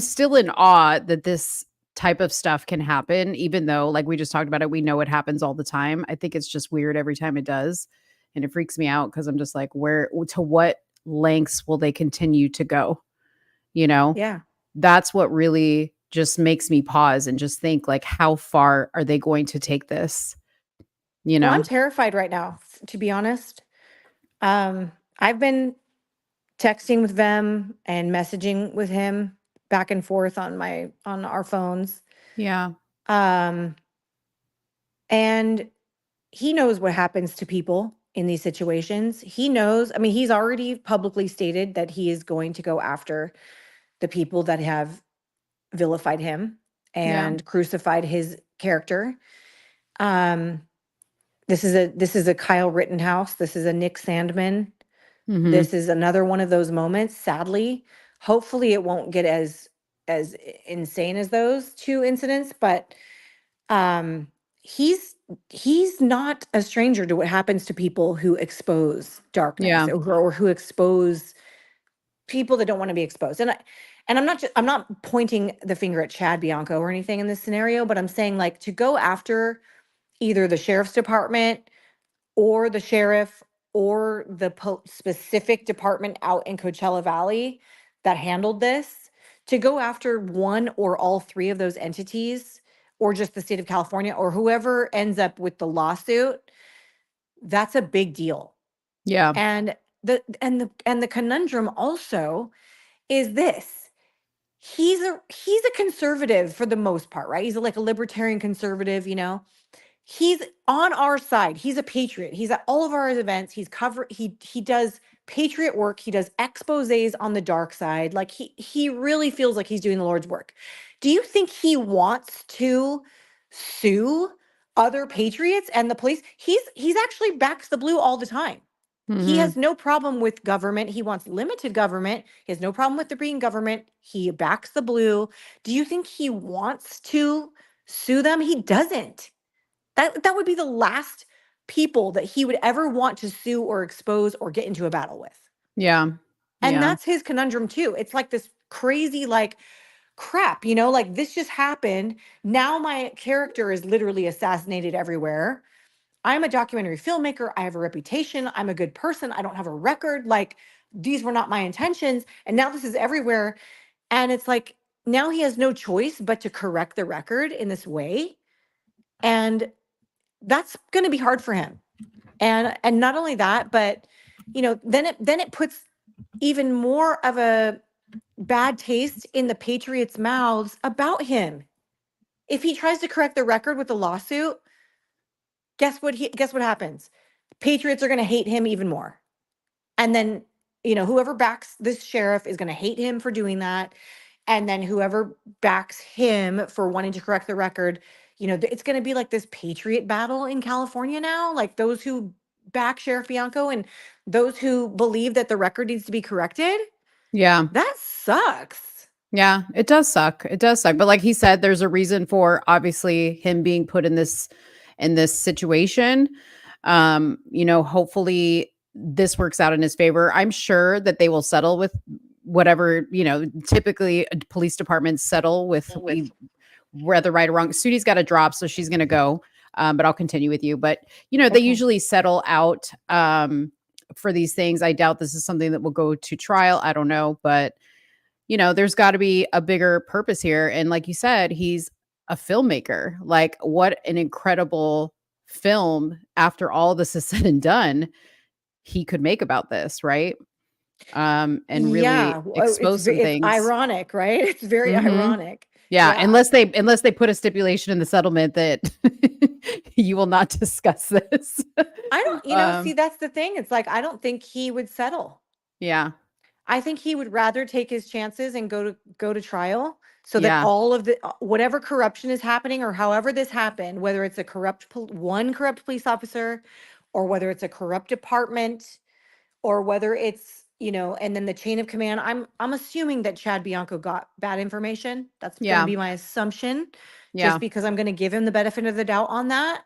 still in awe that this type of stuff can happen, even though, like we just talked about it, we know it happens all the time. I think it's just weird every time it does. And it freaks me out because I'm just like, to what lengths will they continue to go? Yeah. That's what really just makes me pause and just think, like, how far are they going to take this? Well, I'm terrified right now, to be honest. I've been texting with Vem and messaging with him back and forth on our phones. Yeah. And he knows what happens to people in these situations. He knows, I mean, he's already publicly stated that he is going to go after the people that have vilified him and crucified his character. This is a Kyle Rittenhouse. This is a Nick Sandman. Mm-hmm. This is another one of those moments. Sadly, hopefully it won't get as insane as those two incidents, but he's not a stranger to what happens to people who expose darkness or who expose people that don't want to be exposed. And I'm not pointing the finger at Chad Bianco or anything in this scenario, but I'm saying, like, to go after either the sheriff's department or the sheriff or the specific department out in Coachella Valley that handled this to go after one or all three of those entities, or just the state of California, or whoever ends up with the lawsuit. That's a big deal. Yeah. And the conundrum also is this. He's a conservative for the most part, right? He's like a libertarian conservative, you know. He's on our side. He's a patriot. He's at all of our events. He does patriot work. He does exposés on the dark side. Like he really feels like he's doing the Lord's work. Do you think he wants to sue other patriots and the police? He's actually backs the blue all the time. He has no problem with government. He wants limited government. He has no problem with there being government. He backs the blue. Do you think he wants to sue them? He doesn't. That would be the last people that he would ever want to sue or expose or get into a battle with. Yeah. And that's his conundrum too. It's like this crazy, like, crap, you know, like this just happened. Now my character is literally assassinated everywhere. I'm a documentary filmmaker. I have a reputation. I'm a good person. I don't have a record. Like, these were not my intentions. And now this is everywhere. And it's like, now he has no choice but to correct the record in this way. And that's going to be hard for him. And not only that, but you know, then it puts even more of a bad taste in the Patriots' mouths about him. If he tries to correct the record with a lawsuit, guess what happens? Patriots are going to hate him even more. And then, you know, whoever backs this sheriff is going to hate him for doing that. And then whoever backs him for wanting to correct the record, you know, it's going to be like this patriot battle in California now. Like those who back Sheriff Bianco and those who believe that the record needs to be corrected. Yeah. That sucks. Yeah, it does suck. It does suck. But like he said, there's a reason for obviously him being put in this situation. You know, hopefully this works out in his favor. I'm sure that they will settle with whatever, you know, typically police departments settle with whether right or wrong. Sootie's got a drop, so she's going to go. But I'll continue with you. But, you know, they usually settle out for these things. I doubt this is something that will go to trial. I don't know. But, you know, there's got to be a bigger purpose here. And like you said, he's a filmmaker. Like, what an incredible film after all this is said and done he could make about this, right? And really expose some things. It's ironic, right? It's very ironic. Yeah, unless they put a stipulation in the settlement that you will not discuss this. I don't, you know, see, that's the thing. It's like, I don't think he would settle. Yeah. I think he would rather take his chances and go to trial so that all of the whatever corruption is happening or however this happened, whether it's a corrupt police officer or whether it's a corrupt department or whether it's, you know, and then the chain of command. I'm assuming that Chad Bianco got bad information. That's going to be my assumption, just because I'm going to give him the benefit of the doubt on that.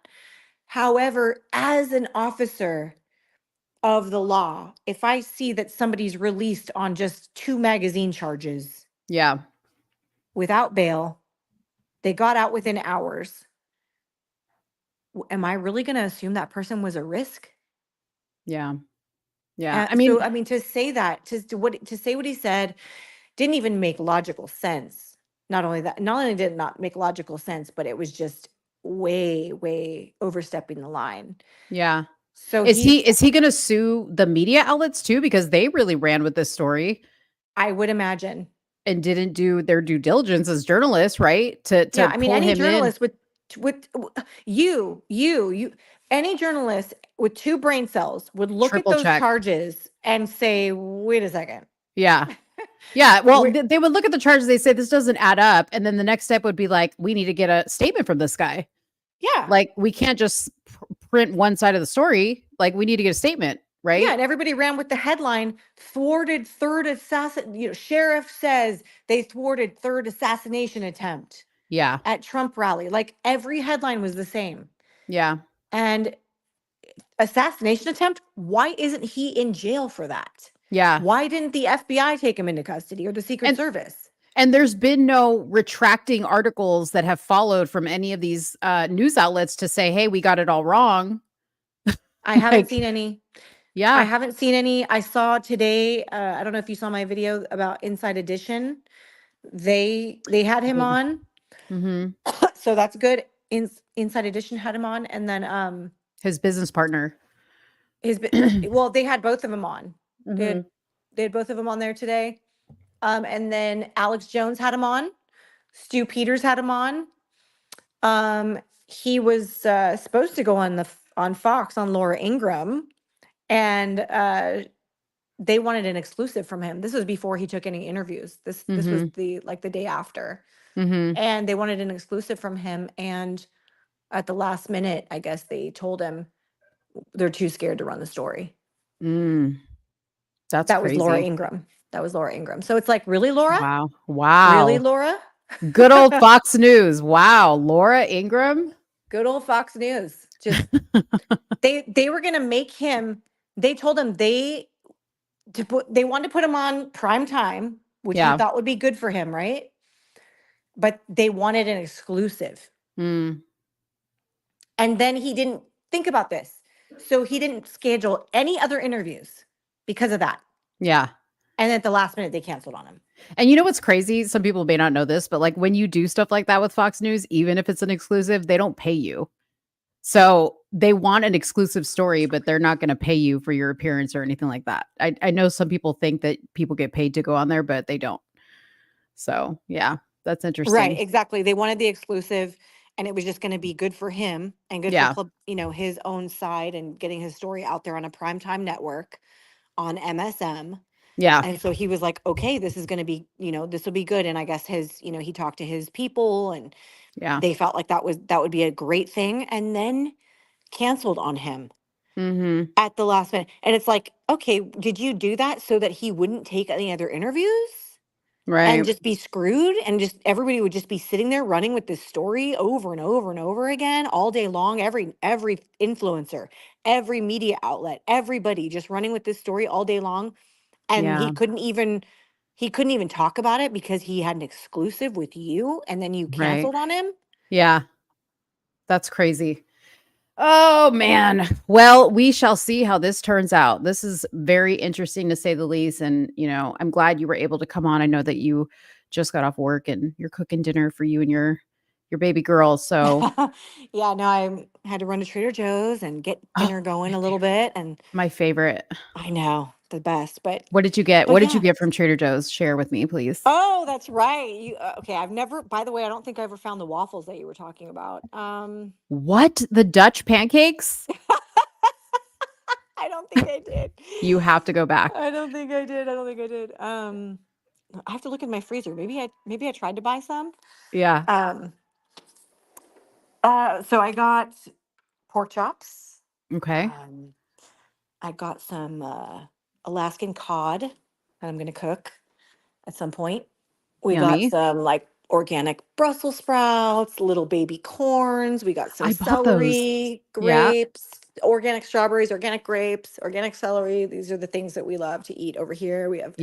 However, as an officer of the law, if I see that somebody's released on just 2 magazine charges, without bail, they got out within hours, am I really going to assume that person was a risk? Yeah. I mean, to say that, to say what he said didn't even make logical sense. Not only did it not make logical sense, but it was just way overstepping the line. Yeah. So is he going to sue the media outlets too? Because they really ran with this story. I would imagine. And didn't do their due diligence as journalists, right? I mean, any journalist with any journalist with 2 brain cells would look at those charges and say, wait a second. Yeah. Yeah. Well, they would look at the charges. They say this doesn't add up. And then the next step would be like, we need to get a statement from this guy. Yeah. Like, we can't just print one side of the story. Like, we need to get a statement. Right. Yeah. And everybody ran with the headline, thwarted third assassin. You know, sheriff says they thwarted third assassination attempt. Yeah. At Trump rally. Like, every headline was the same. Yeah. And assassination attempt, why isn't he in jail for that? Yeah. Why didn't the FBI take him into custody or the Secret Service? And there's been no retracting articles that have followed from any of these news outlets to say, hey, we got it all wrong. I haven't seen any. Yeah. I haven't seen any. I saw today, I don't know if you saw my video about Inside Edition. They had him on. Mm-hmm. So that's good. Inside Edition had him on, and then His business partner. well, they had both of them on. Mhm. They had both of them on there today. And then Alex Jones had him on. Stu Peters had him on. He was supposed to go on Fox on Laura Ingraham, and they wanted an exclusive from him. This was before he took any interviews. This was the day after. Mm-hmm. And they wanted an exclusive from him, and at the last minute, I guess they told him they're too scared to run the story. That's That crazy. was Laura Ingraham. That was Laura Ingraham. So it's like, really, Laura? Wow. Really, Laura? Good old Fox News. Wow. Laura Ingraham. Good old Fox News. Just they were gonna make him. They told him they wanted to put him on prime time, which he thought would be good for him, right? But they wanted an exclusive. Mm. And then he didn't think about this. So he didn't schedule any other interviews because of that. Yeah. And at the last minute, they canceled on him. And you know what's crazy? Some people may not know this, but like when you do stuff like that with Fox News, even if it's an exclusive, they don't pay you. So they want an exclusive story, but they're not going to pay you for your appearance or anything like that. I know some people think that people get paid to go on there, but they don't. So yeah, that's interesting. Right, exactly. They wanted the exclusive, and it was just going to be good for him and good for club, his own side and getting his story out there on a primetime network on MSM. Yeah. And so he was like, okay, this is going to be, this will be good. And I guess he talked to his people, and they felt like that would be a great thing, and then canceled on him at the last minute. And it's like, okay, did you do that so that he wouldn't take any other interviews? Right. And just be screwed, and just everybody would just be sitting there running with this story over and over and over again all day long. Every influencer, every media outlet, everybody just running with this story all day long. And he couldn't even talk about it because he had an exclusive with you, and then you canceled on him. Yeah. That's crazy. Oh man. Well, we shall see how this turns out. This is very interesting to say the least. And, I'm glad you were able to come on. I know that you just got off work and you're cooking dinner for you and your baby girl. So yeah, no, I had to run to Trader Joe's and get dinner going a little bit. And my favorite. I know, the best. But what did you get? What did you get from Trader Joe's? Share with me, please. Oh, that's right. You okay? By the way, I don't think I ever found the waffles that you were talking about. What? The Dutch pancakes? I don't think I did. You have to go back. I don't think I did. I have to look in my freezer. Maybe I tried to buy some. Yeah. So I got pork chops. Okay. I got some Alaskan cod that I'm going to cook at some point. We Yummy. got some organic Brussels sprouts, little baby corns. We got some celery, grapes, organic strawberries, organic grapes, organic celery. These are the things that we love to eat over here. We have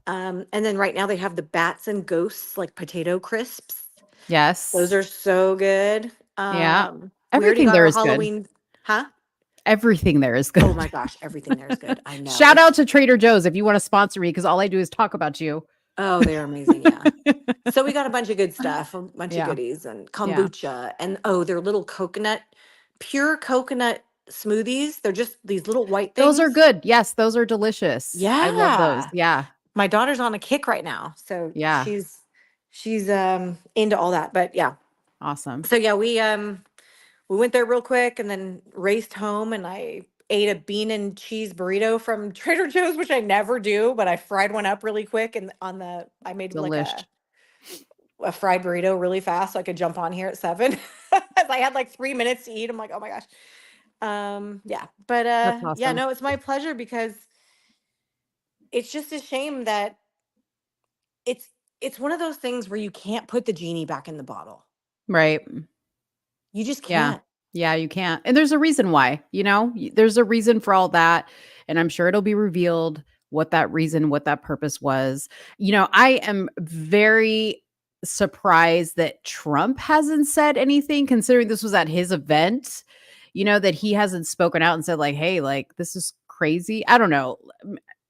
and then right now they have the bats and ghosts, like potato crisps. Yes. Those are so good. Everything there is Halloween, good. Huh? Everything there is good. Oh my gosh, everything there is good. I know. Shout out to Trader Joe's if you want to sponsor me, because all I do is talk about you. Oh, they're amazing. Yeah. So we got a bunch of good stuff, a bunch of goodies, and kombucha, and their little pure coconut smoothies. They're just these little white things. Those are good. Yes, those are delicious. Yeah. I love those. Yeah. My daughter's on a kick right now. So she's into all that. But yeah. Awesome. So yeah, we went there real quick and then raced home, and I ate a bean and cheese burrito from Trader Joe's, which I never do, but I fried one up really quick, and I made a fried burrito really fast so I could jump on here at 7. I had 3 minutes to eat. I'm like, oh my gosh. Yeah. But awesome. yeah, no, it's my pleasure, because it's just a shame that it's one of those things where you can't put the genie back in the bottle. Right. You just can't. Yeah, you can't. And there's a reason why, there's a reason for all that. And I'm sure it'll be revealed what that reason, what that purpose was. I am very surprised that Trump hasn't said anything, considering this was at his event, that he hasn't spoken out and said hey, this is crazy. I don't know.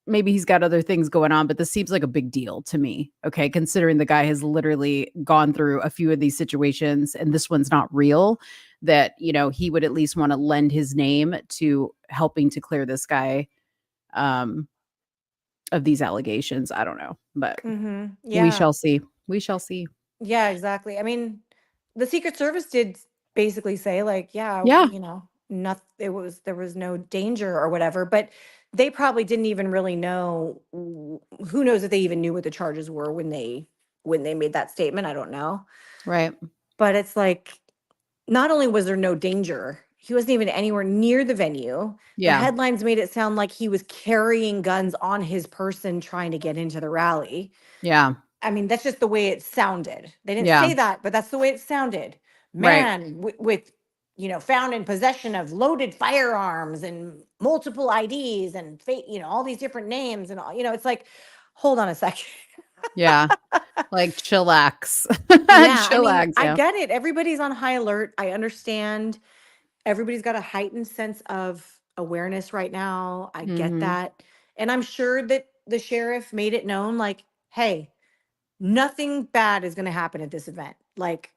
Maybe he's got other things going on, but this seems like a big deal to me. Okay. Considering the guy has literally gone through a few of these situations and this one's not real, that, he would at least want to lend his name to helping to clear this guy of these allegations. I don't know, but we shall see. We shall see. Yeah, exactly. I mean, the Secret Service did basically say like, yeah, Yeah. there was no danger or whatever, but they probably didn't even really know. Who knows if they even knew what the charges were when they made that statement? I don't know. Right. But it's like, not only was there no danger, he wasn't even anywhere near the venue. Yeah. The headlines made it sound like he was carrying guns on his person trying to get into the rally. Yeah. I mean, that's just the way it sounded. They didn't Yeah. say that, but that's the way it sounded. Right. Man with found in possession of loaded firearms and multiple IDs and all these different names and all, it's like, hold on a second. Yeah. Like chillax. Yeah, Chillax. I Yeah. get it. Everybody's on high alert. I understand. Everybody's got a heightened sense of awareness right now. I get Mhm. that. And I'm sure that the sheriff made it known like, hey, nothing bad is going to happen at this event. Like,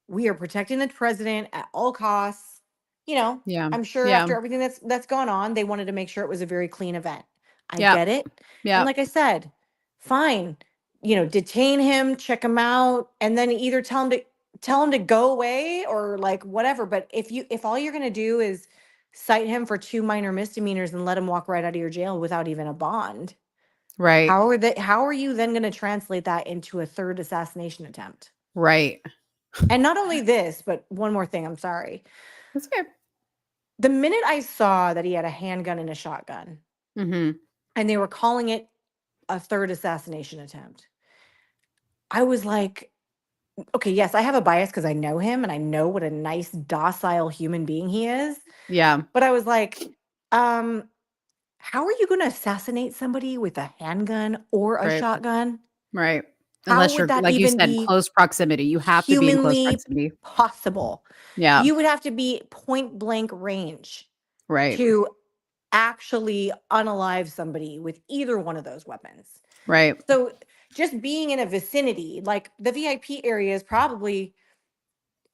we are protecting the president at all costs. Yeah. I'm sure Yeah. after everything that's gone on, they wanted to make sure it was a very clean event. I Yeah. get it. Yeah. And like I said, fine, detain him, check him out, and then either tell him to go away or like whatever. But if all you're going to do is cite him for 2 minor misdemeanors and let him walk right out of your jail without even a bond, Right. how are you then going to translate that into a third assassination attempt? Right. And not only this, but one more thing, I'm sorry. That's okay. The minute I saw that he had a handgun and a shotgun, Mhm. and they were calling it a third assassination attempt, I was like, okay, yes, I have a bias because I know him and I know what a nice, docile human being he is. Yeah. But I was like, how are you going to assassinate somebody with a handgun or a Right. shotgun? Right. How Unless would you're, that like you even said, be close proximity. You have to be in close humanly proximity. possible? Yeah. You would have to be point blank range Right. to actually unalive somebody with either one of those weapons. Right. So just being in a vicinity, like the VIP area is probably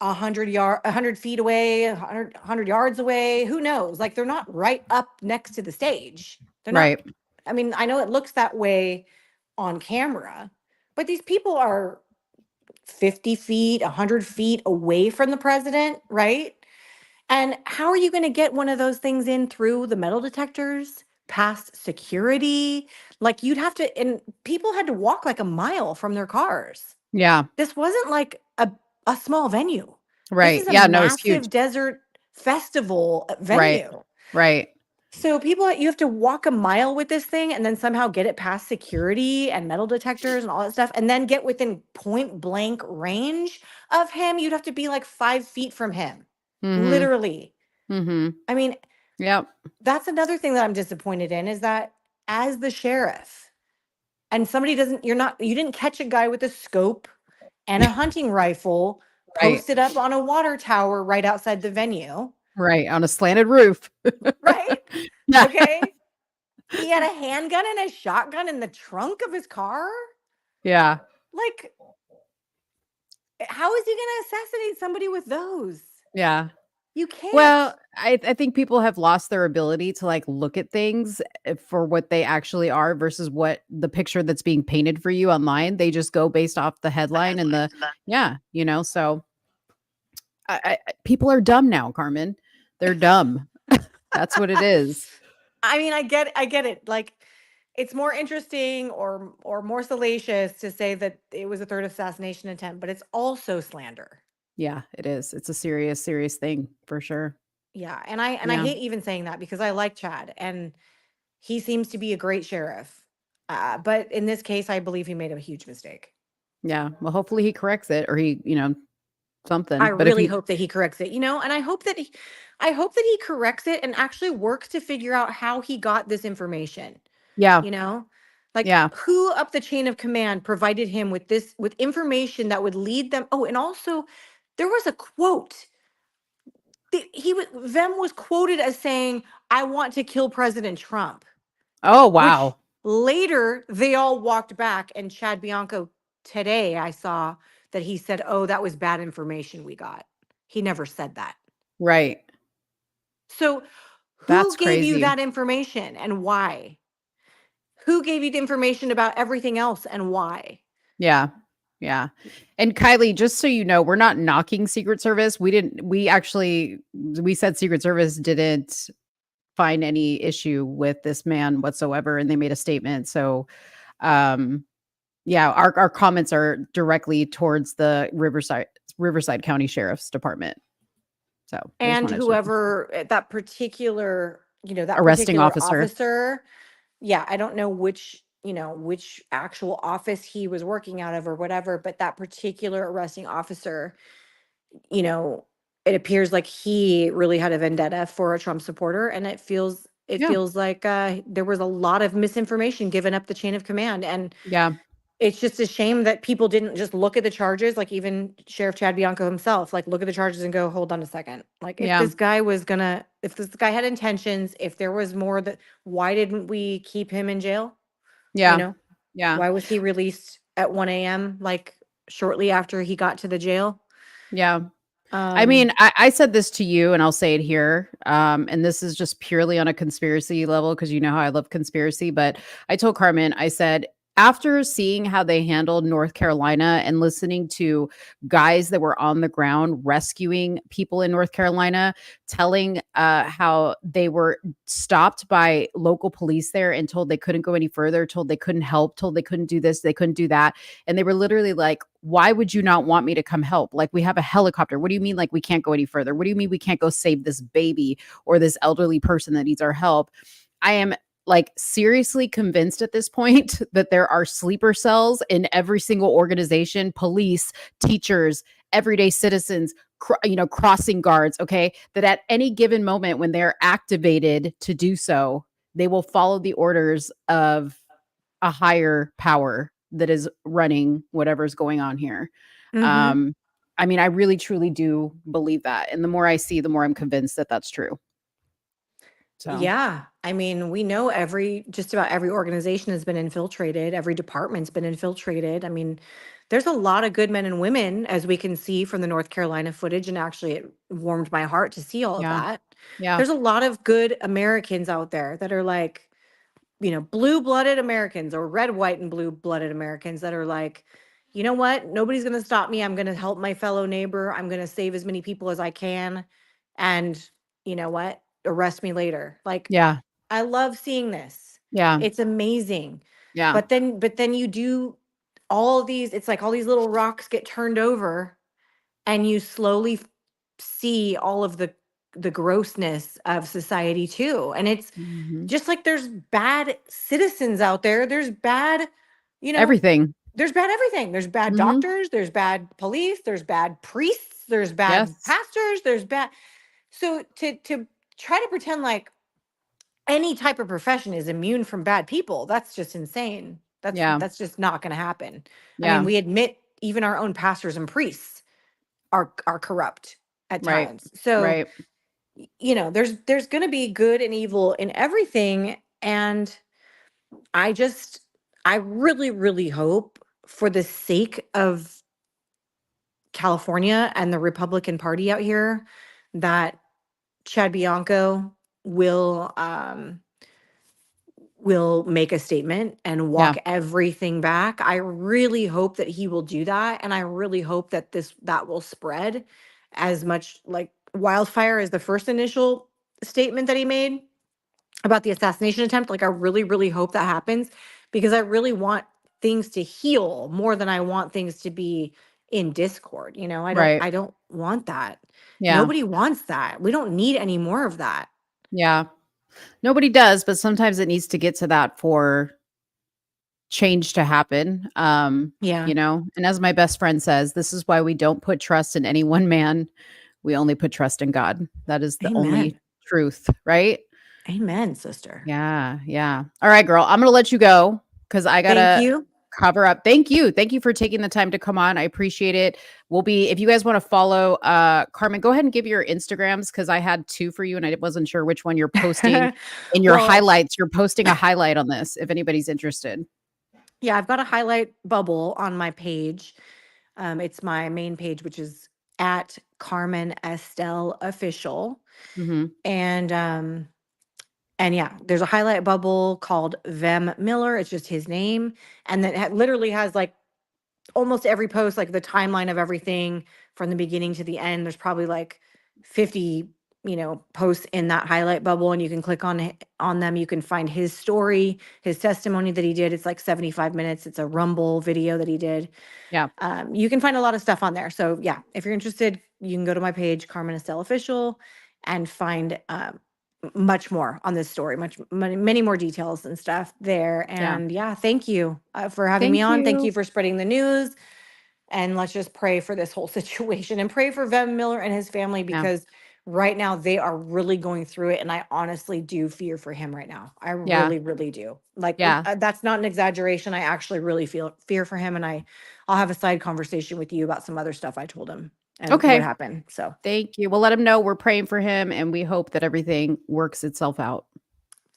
100 feet away, 100 yards away. Who knows? Like they're not right up next to the stage. They're not. Right. I mean, I know it looks that way on camera, but these people are 50 feet, 100 feet away from the president, right? And how are you going to get one of those things in through the metal detectors, past security? Like you'd have to, and people had to walk like a mile from their cars. Yeah. This wasn't like a small venue. Right. This is a Yeah. No, it's huge. massive desert festival Right. venue. Right. So you have to walk a mile with this thing and then somehow get it past security and metal detectors and all that stuff, and then get within point blank range of him. You'd have to be like 5 feet from him. Mhm. Literally. Mhm. I mean, Yep. that's another thing that I'm disappointed in, is that as the sheriff and somebody you didn't catch a guy with a scope and a hunting rifle Right. posted up on a water tower right outside the venue. Right. On a slanted roof. Right? Yeah. Okay. He had a handgun and a shotgun in the trunk of his car. Yeah. Like, how is he going to assassinate somebody with those? Yeah. You can't. Well, I think people have lost their ability to like look at things for what they actually are versus what the picture that's being painted for you online. They just go based off the headline and so people are dumb now, Carmen. They're dumb. That's what it is. I mean, I get it. Like, it's more interesting or more salacious to say that it was a third assassination attempt, but it's also slander. Yeah, it is. It's a serious, serious thing for sure. Yeah, and I hate even saying that because I like Chad and he seems to be a great sheriff. But in this case, I believe he made a huge mistake. Yeah. Well, hopefully he corrects it or he, something. I But if really he, hope that he corrects it, and I hope that he corrects it and actually works to figure out how he got this information. yeah, Like yeah, who up the chain of command provided him with information that would lead them. Oh, and also there was a quote Vem was quoted as saying, "I want to kill President Trump." Oh, Which wow. later they all walked back, and Chad Bianco today I saw that he said, "Oh, that was bad information we got." He never said that. Right. So who That's gave you crazy. that information and why? Who gave you the information about everything else and why? Yeah. Yeah. And Kylie, just so you know, we're not knocking Secret Service. We said Secret Service didn't find any issue with this man whatsoever, and they made a statement. So yeah, our comments are directly towards the Riverside County Sheriff's Department. So I just And wanted to whoever that particular, that arresting particular officer. officer, yeah, I don't know which actual office he was working out of or whatever, but that particular arresting officer, it appears like he really had a vendetta for a Trump supporter, and it feels Yeah. like there was a lot of misinformation given up the chain of command, and Yeah. it's just a shame that people didn't just look at the charges, like even Sheriff Chad Bianco himself, like look at the charges and go, hold on a second. Like if Yeah. this guy had intentions, if there was more why didn't we keep him in jail? Yeah. Yeah. Why was he released at 1 a.m. like shortly after he got to the jail? Yeah. I mean, I said this to you and I'll say it here. And this is just purely on a conspiracy level because you know how I love conspiracy. But I told Carmen, I said, after seeing how they handled North Carolina and listening to guys that were on the ground rescuing people in North Carolina, telling how they were stopped by local police there and told they couldn't go any further, told they couldn't help, told they couldn't do this, they couldn't do that. And they were literally like, why would you not want me to come help? Like, we have a helicopter. What do you mean, like, we can't go any further? What do you mean we can't go save this baby or this elderly person that needs our help? I am like seriously convinced at this point that there are sleeper cells in every single organization, police, teachers, everyday citizens, crossing guards, okay? That at any given moment when they're activated to do so, they will follow the orders of a higher power that is running whatever's going on here. Mhm. I mean, I really truly do believe that. And the more I see, the more I'm convinced that that's true. So, Yeah. I mean, we know just about every organization has been infiltrated. Every department's been infiltrated. I mean, there's a lot of good men and women, as we can see from the North Carolina footage. And actually, it warmed my heart to see all of yeah. that. Yeah. There's a lot of good Americans out there that are like, blue-blooded Americans or red, white, and blue-blooded Americans that are like, you know what? Nobody's going to stop me. I'm going to help my fellow neighbor. I'm going to save as many people as I can. And you know what? Arrest me later. Like, Yeah. I love seeing this. Yeah. It's amazing. Yeah. But then you do all these, it's like all these little rocks get turned over and you slowly see all of the grossness of society too. And it's just like there's bad citizens out there. There's bad, everything. There's bad everything. There's bad doctors, there's bad police, there's bad priests, there's bad Yes. pastors, there's bad. So to try to pretend like any type of profession is immune from bad people, that's just insane. That's just not going to happen. Yeah. I mean, we admit even our own pastors and priests are corrupt at times. So, right. there's going to be good and evil in everything, and I really, really hope, for the sake of California and the Republican Party out here, that Chad Bianco will make a statement and walk everything back. I really hope that he will do that, and I really hope that that will spread as much like wildfire as the first initial statement that he made about the assassination attempt. Like, I really, really hope that happens, because I really want things to heal more than I want things to be in discord. I don't want that. Yeah. Nobody wants that. We don't need any more of that. Yeah. Nobody does, but sometimes it needs to get to that for change to happen. Yeah. And as my best friend says, this is why we don't put trust in any one man. We only put trust in God. That is the only truth, right? Amen, sister. Yeah. Yeah. All right, girl. I'm going to let you go because I got Thank you. cover up. Thank you. Thank you for taking the time to come on. I appreciate it. If you guys want to follow Carmen, go ahead and give your Instagrams, because I had 2 for you and I wasn't sure which one you're posting in your highlights. You're posting a highlight on this if anybody's interested. Yeah, I've got a highlight bubble on my page. It's my main page, which is at Carmen Estelle Official. And yeah, there's a highlight bubble called Vem Miller. It's just his name. And then it literally has like almost every post, like the timeline of everything from the beginning to the end. There's probably like 50, posts in that highlight bubble, and you can click on them. You can find his story, his testimony that he did. It's like 75 minutes. It's a Rumble video that he did. Yeah. You can find a lot of stuff on there. So yeah, if you're interested, you can go to my page, Carmen Estelle Official, and find much more on this story, many more details and stuff there. And yeah, thank you for having me on. Thank you for spreading the news. And let's just pray for this whole situation and pray for Vem Miller and his family, because right now they are really going through it. And I honestly do fear for him right now. I really, really do. Like, that's not an exaggeration. I actually really fear for him. And I'll have a side conversation with you about some other stuff I told him and what happened. So thank you. We'll let him know we're praying for him, and we hope that everything works itself out.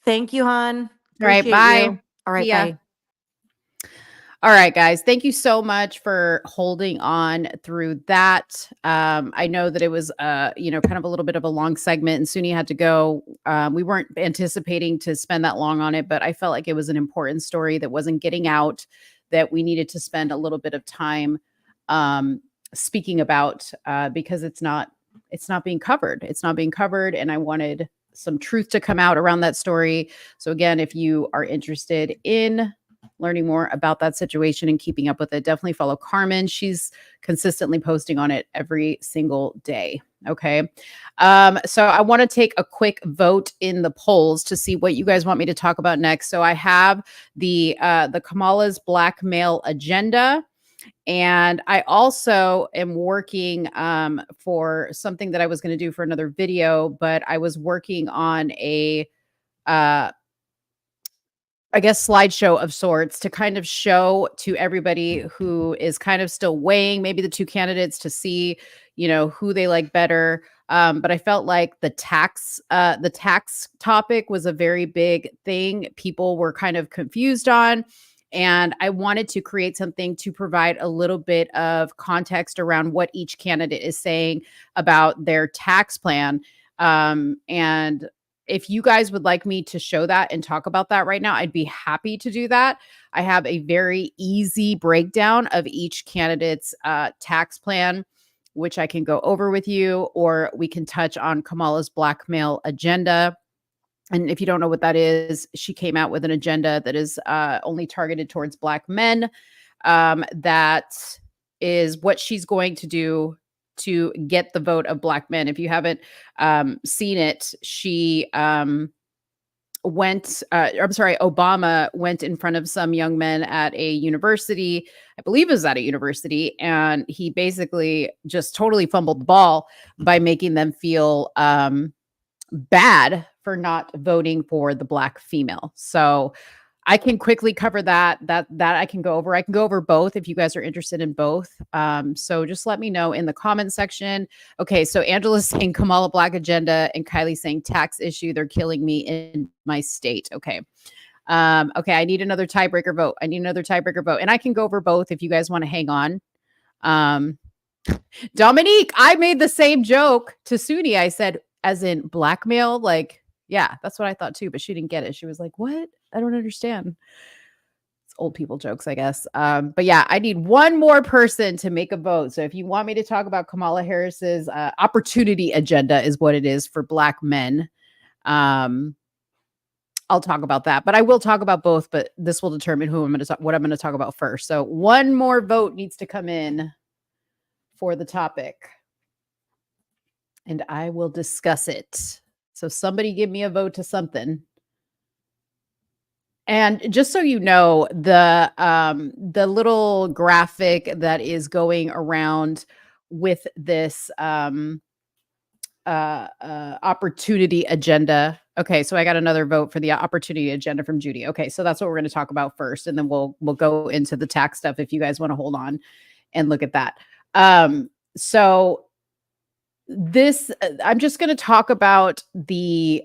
Thank you, hon. All right. Bye. You. All right. Bye. All right, guys. Thank you so much for holding on through that. I know that it was, kind of a little bit of a long segment, and Soonie had to go. We weren't anticipating to spend that long on it, but I felt like it was an important story that wasn't getting out, that we needed to spend a little bit of time speaking about, because it's not being covered. It's not being covered, and I wanted some truth to come out around that story. So again, if you are interested in learning more about that situation and keeping up with it, definitely follow Carmen. She's consistently posting on it every single day. Okay. So I want to take a quick vote in the polls to see what you guys want me to talk about next. So I have the Kamala's blackmail agenda. And I also am working for something that I was going to do for another video, but I was working on a slideshow of sorts to kind of show to everybody who is kind of still weighing maybe the 2 candidates to see, who they like better. But I felt like the tax topic was a very big thing. People were kind of confused on, and I wanted to create something to provide a little bit of context around what each candidate is saying about their tax plan. And if you guys would like me to show that and talk about that right now, I'd be happy to do that. I have a very easy breakdown of each candidate's tax plan, which I can go over with you, or we can touch on Kamala's blackmail agenda. And if you don't know what that is, she came out with an agenda that is only targeted towards Black men. That is what she's going to do to get the vote of Black men. If you haven't seen it, Obama went in front of some young men at a university, I believe it was at a university, and he basically just totally fumbled the ball by making them feel bad for not voting for the Black female. So I can quickly cover that I can go over. I can go over both if you guys are interested in both. So just let me know in the comment section. Okay, so Angela's saying Kamala Black agenda and Kylie saying tax issue. They're killing me in my state. Okay. Okay, I need another tiebreaker vote. And I can go over both if you guys want to hang on. Dominique, I made the same joke to Soonie. I said, as in blackmail, like, yeah, that's what I thought too, but she didn't get it. She was like, what? I don't understand. It's old people jokes, I guess. But yeah, I need one more person to make a vote. So if you want me to talk about Kamala Harris's opportunity agenda is what it is for Black men, I'll talk about that. But I will talk about both, but this will determine what I'm going to talk about first. So one more vote needs to come in for the topic, and I will discuss it. So somebody give me a vote to something. And just so you know, the little graphic that is going around with this opportunity agenda Okay, so I got another vote for the opportunity agenda from Judy. Okay, so that's what we're going to talk about first, and then we'll go into the tax stuff if you guys want to hold on and look at that. So this, I'm just going to talk about the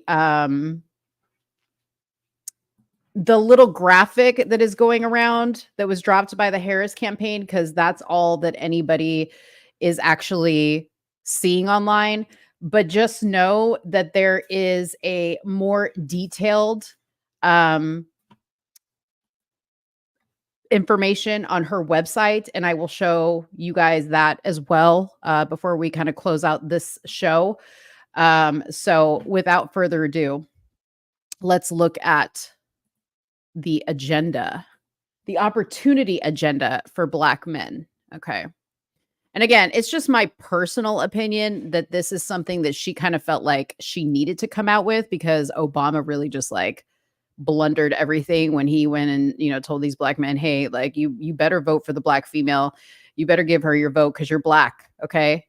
little graphic that is going around that was dropped by the Harris campaign, because that's all that anybody is actually seeing online. But just know that there is a more detailed information on her website, and I will show you guys that as well before we kind of close out this show. So without further ado, let's look at the agenda, the opportunity agenda for Black men. Okay. And again, it's just my personal opinion that this is something that she kind of felt like she needed to come out with, because Obama really just like blundered everything when he went and, you know, told these Black men, hey, like you better vote for the Black female. You better give her your vote because you're Black. Okay.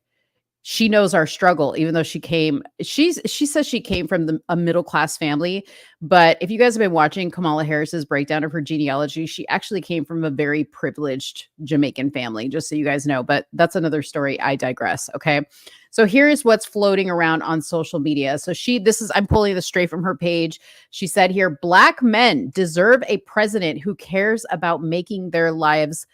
She knows our struggle, even though she says she came from a middle-class family. But if you guys have been watching Kamala Harris's breakdown of her genealogy, she actually came from a very privileged Jamaican family, just so you guys know. But that's another story. I digress. Okay. So here is what's floating around on social media. So I'm pulling this straight from her page. She said here, Black men deserve a president who cares about making their lives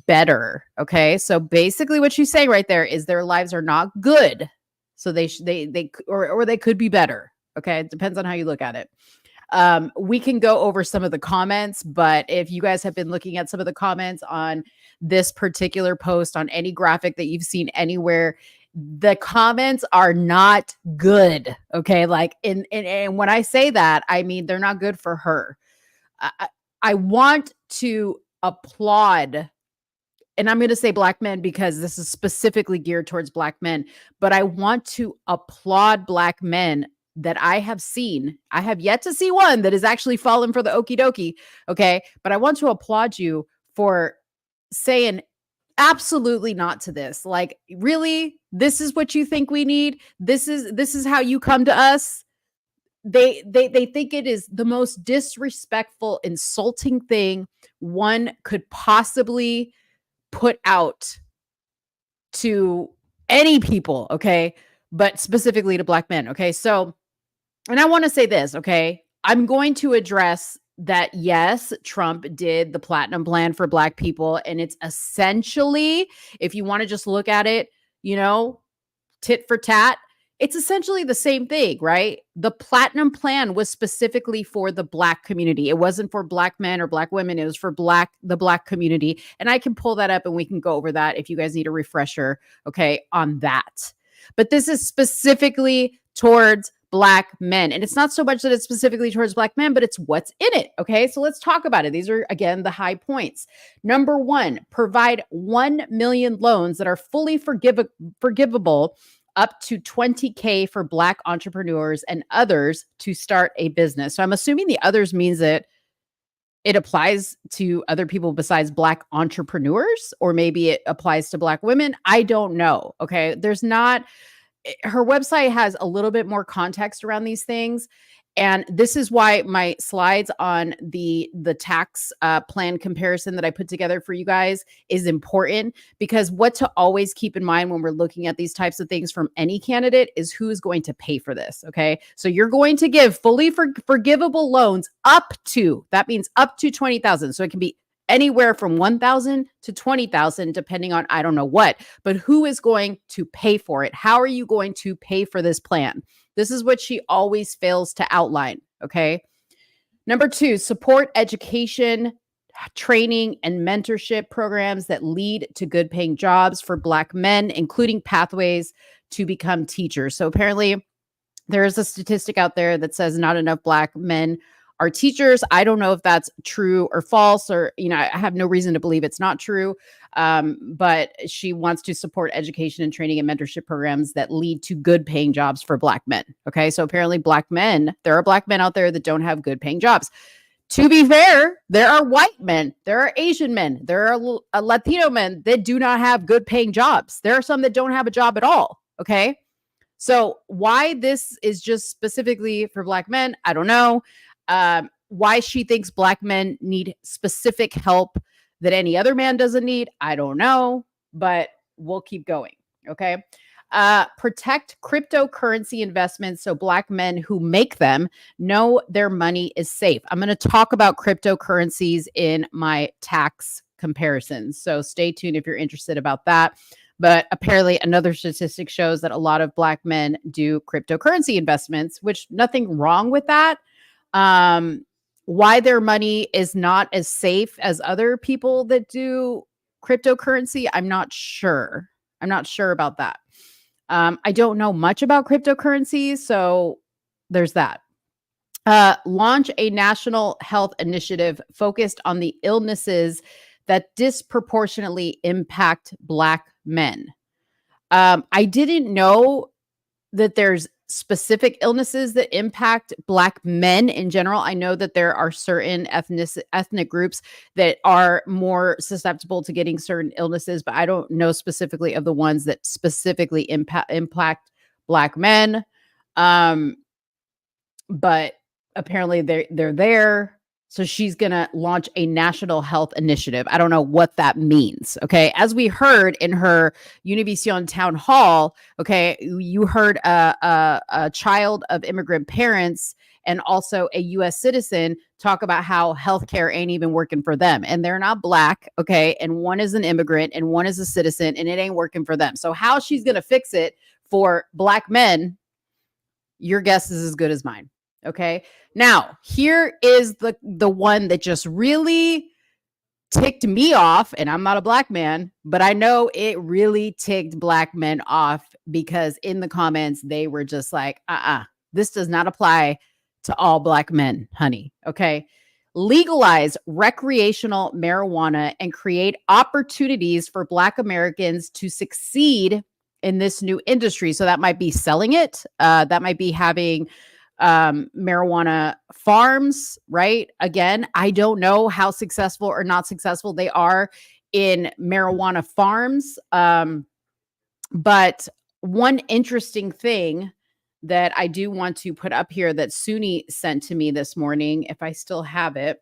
better. Okay. So basically what she's saying right there is their lives are not good. So they could be better. Okay. It depends on how you look at it. We can go over some of the comments, but if you guys have been looking at some of the comments on this particular post, on any graphic that you've seen anywhere, the comments are not good. Okay. Like, and when I say that, I mean, they're not good for her. I want to applaud, and I'm going to say Black men because this is specifically geared towards Black men, but I want to applaud Black men that I have seen. I have yet to see one that has actually fallen for the okie dokie. Okay. But I want to applaud you for saying absolutely not to this. Like, really, this is what you think we need? This is how you come to us? They think it is the most disrespectful, insulting thing one could possibly put out to any people, okay? But specifically to Black men, okay? So, and I want to say this, okay? I'm going to address that, yes, Trump did the platinum plan for Black people, and it's essentially, if you want to just look at it, you know, tit for tat, it's essentially the same thing, right? The platinum plan was specifically for the Black community. It wasn't for Black men or Black women. It was for the Black community. And I can pull that up and we can go over that if you guys need a refresher, okay, on that. But this is specifically towards Black men. And it's not so much that it's specifically towards Black men, but it's what's in it. Okay. So let's talk about it. These are, again, the high points. Number one, provide 1 million loans that are fully forgivable up to $20K for Black entrepreneurs and others to start a business. So I'm assuming the others means that it applies to other people besides Black entrepreneurs, or maybe it applies to Black women. I don't know. Okay. Her website has a little bit more context around these things. And this is why my slides on the tax plan comparison that I put together for you guys is important, because what to always keep in mind when we're looking at these types of things from any candidate is who's going to pay for this. Okay. So you're going to give fully forgivable loans that means up to 20,000. So it can be anywhere from 1,000 to 20,000, depending on, I don't know what, but who is going to pay for it? How are you going to pay for this plan? This is what she always fails to outline. Okay. Number two, support education, training, and mentorship programs that lead to good paying jobs for Black men, including pathways to become teachers. So apparently there is a statistic out there that says not enough Black men are teachers. I don't know if that's true or false, or, you know, I have no reason to believe it's not true. But she wants to support education and training and mentorship programs that lead to good paying jobs for Black men. Okay. So apparently Black men, there are Black men out there that don't have good paying jobs. To be fair, there are white men, there are Asian men, there are Latino men that do not have good paying jobs. There are some that don't have a job at all. Okay. So why this is just specifically for Black men, I don't know. Why she thinks Black men need specific help that any other man doesn't need, I don't know, but we'll keep going. Okay. Protect cryptocurrency investments so Black men who make them know their money is safe. I'm going to talk about cryptocurrencies in my tax comparisons. So stay tuned if you're interested about that. But apparently another statistic shows that a lot of Black men do cryptocurrency investments, which nothing wrong with that. Why their money is not as safe as other people that do cryptocurrency, I'm not sure. I'm not sure about that. I don't know much about cryptocurrencies, so there's that. Launch a national health initiative focused on the illnesses that disproportionately impact Black men. I didn't know that there's specific illnesses that impact Black men in general. I know that there are certain ethnic groups that are more susceptible to getting certain illnesses, but I don't know specifically of the ones that specifically impact Black men. But apparently they're there. So she's going to launch a national health initiative. I don't know what that means. Okay. As we heard in her Univision town hall, okay, you heard a child of immigrant parents and also a U.S. citizen talk about how healthcare ain't even working for them. And they're not Black. Okay. And one is an immigrant and one is a citizen and it ain't working for them. So how she's going to fix it for Black men, your guess is as good as mine. Okay. Now, here is the one that just really ticked me off, and I'm not a Black man, but I know it really ticked Black men off because in the comments, they were just like, this does not apply to all Black men, honey. Okay. Legalize recreational marijuana and create opportunities for Black Americans to succeed in this new industry. So that might be selling it. That might be having marijuana farms, right? Again, I don't know how successful or not successful they are in marijuana farms. But one interesting thing that I do want to put up here that Soonie sent to me this morning, if I still have it.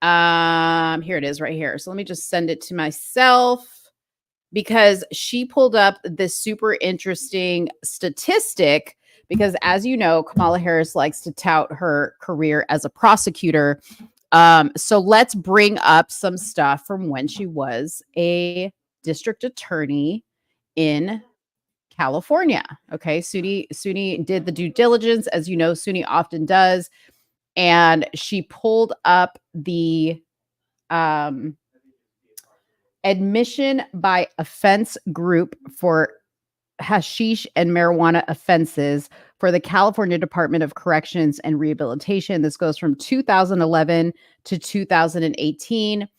Here it is right here. So let me just send it to myself because she pulled up this super interesting statistic. Because as you know, Kamala Harris likes to tout her career as a prosecutor. So let's bring up some stuff from when she was a district attorney in California. Okay, Soonie did the due diligence, as you know, Soonie often does. And she pulled up the admission by offense group for hashish and marijuana offenses for the California Department of Corrections and Rehabilitation. This goes from 2011 to 2018.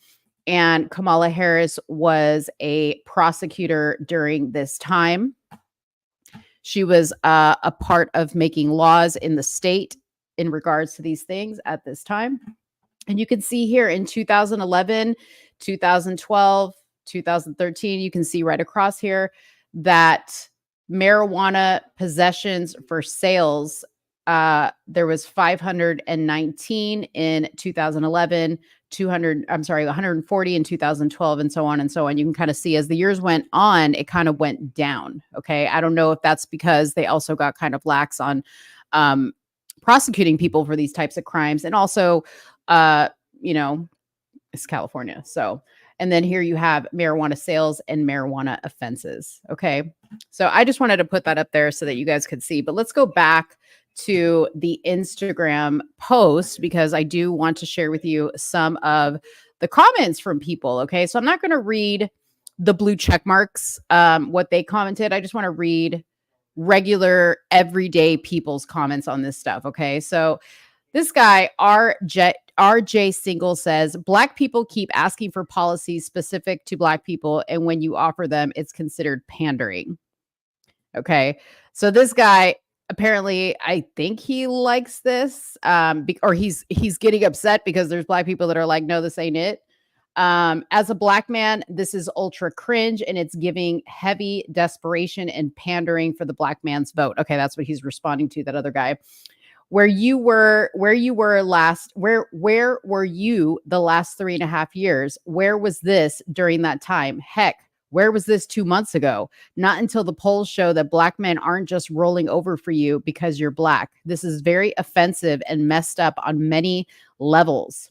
And Kamala Harris was a prosecutor during this time. She was a part of making laws in the state in regards to these things at this time. And you can see here in 2011, 2012, 2013, you can see right across here that marijuana possessions for sales, there was 519 in 2011, 140 in 2012, and so on and so on. You can kind of see as the years went on, it kind of went down. Okay. I don't know if that's because they also got kind of lax on prosecuting people for these types of crimes. And also, it's California. So, and then here you have marijuana sales and marijuana offenses. Okay. So I just wanted to put that up there so that you guys could see. But let's go back to the Instagram post because I do want to share with you some of the comments from people. Okay. So I'm not going to read the blue check marks, what they commented. I just want to read regular everyday people's comments on this stuff. Okay. So this guy, RJ Single says, Black people keep asking for policies specific to Black people. And when you offer them, it's considered pandering. Okay. So this guy, apparently, I think he likes this, or he's getting upset because there's Black people that are like, no, this ain't it. As a black man, this is ultra cringe and it's giving heavy desperation and pandering for the black man's vote. Okay, that's what he's responding to, that other guy. Where were you the last 3.5 years? Where was this during that time? Heck, where was this 2 months ago? Not until the polls show that black men aren't just rolling over for you because you're black. This is very offensive and messed up on many levels.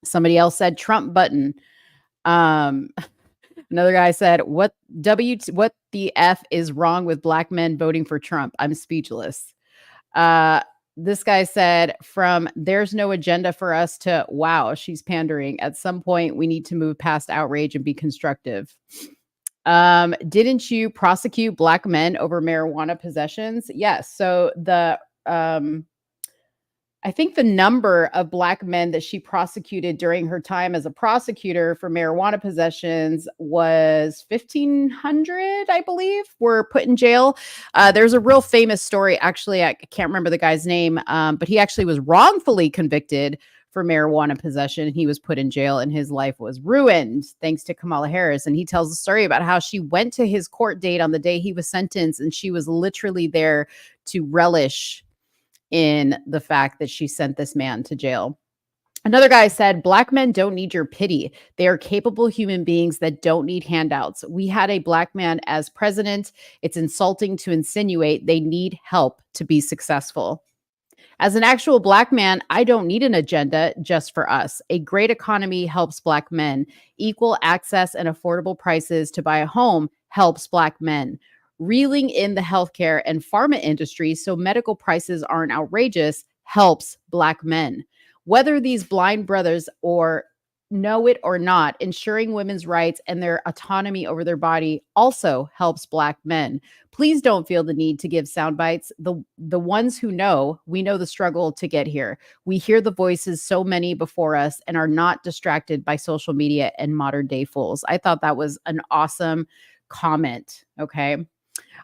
Somebody else said Trump button. Another guy said, what the F is wrong with black men voting for Trump? I'm speechless. This guy said, from there's no agenda for us to, wow, she's pandering. At some point, we need to move past outrage and be constructive. Didn't you prosecute black men over marijuana possessions? Yes. So I think the number of black men that she prosecuted during her time as a prosecutor for marijuana possessions was 1,500, I believe, were put in jail. There's a real famous story. Actually, I can't remember the guy's name, but he actually was wrongfully convicted for marijuana possession. He was put in jail and his life was ruined thanks to Kamala Harris. And he tells a story about how she went to his court date on the day he was sentenced, and she was literally there to relish in the fact that she sent this man to jail. Another guy said, black men don't need your pity. They are capable human beings that don't need handouts. We had a black man as president. It's insulting to insinuate they need help to be successful. As an actual black man, I don't need an agenda just for us. A great economy helps black men. Equal access and affordable prices to buy a home helps black men. Reeling in the healthcare and pharma industry so medical prices aren't outrageous helps black men. Whether these blind brothers or know it or not, ensuring women's rights and their autonomy over their body also helps black men. Please don't feel the need to give sound bites. The ones who know, we know the struggle to get here. We hear the voices so many before us and are not distracted by social media and modern day fools. I thought that was an awesome comment. Okay.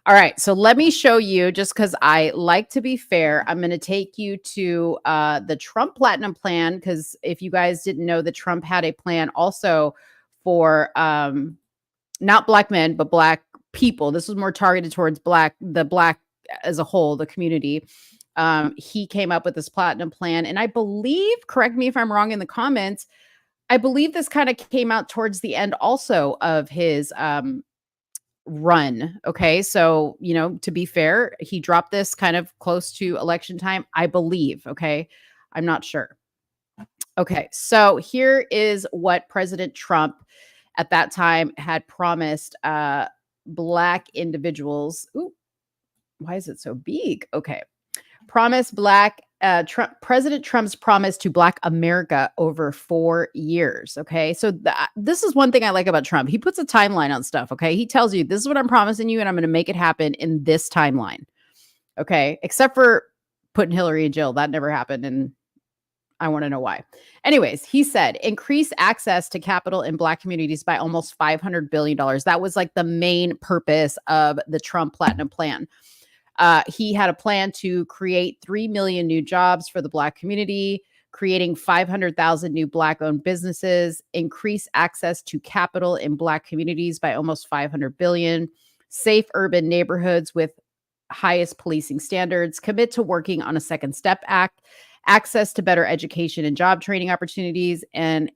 All right, so let me show you, just because I like to be fair, I'm going to take you to the Trump Platinum Plan, because if you guys didn't know that Trump had a plan also for not black men, but black people. This was more targeted towards the black as a whole, the community. He came up with this Platinum Plan, and I believe, correct me if I'm wrong in the comments, I believe this kind of came out towards the end also of his run. Okay. So, to be fair, he dropped this kind of close to election time, I believe. Okay. I'm not sure. Okay. So here is what President Trump at that time had promised black individuals. Ooh, why is it so big? Okay. President Trump's promise to Black America over 4 years. Okay. So this is one thing I like about Trump. He puts a timeline on stuff. Okay. He tells you, this is what I'm promising you, and I'm going to make it happen in this timeline. Okay. Except for putting Hillary in jail. That never happened. And I want to know why. Anyways, he said, increase access to capital in black communities by almost $500 billion. That was like the main purpose of the Trump Platinum Plan. He had a plan to create 3 million new jobs for the black community, creating 500,000 new black-owned businesses, increase access to capital in black communities by almost $500 billion, safe urban neighborhoods with highest policing standards, commit to working on a Second Step Act, access to better education and job training opportunities, and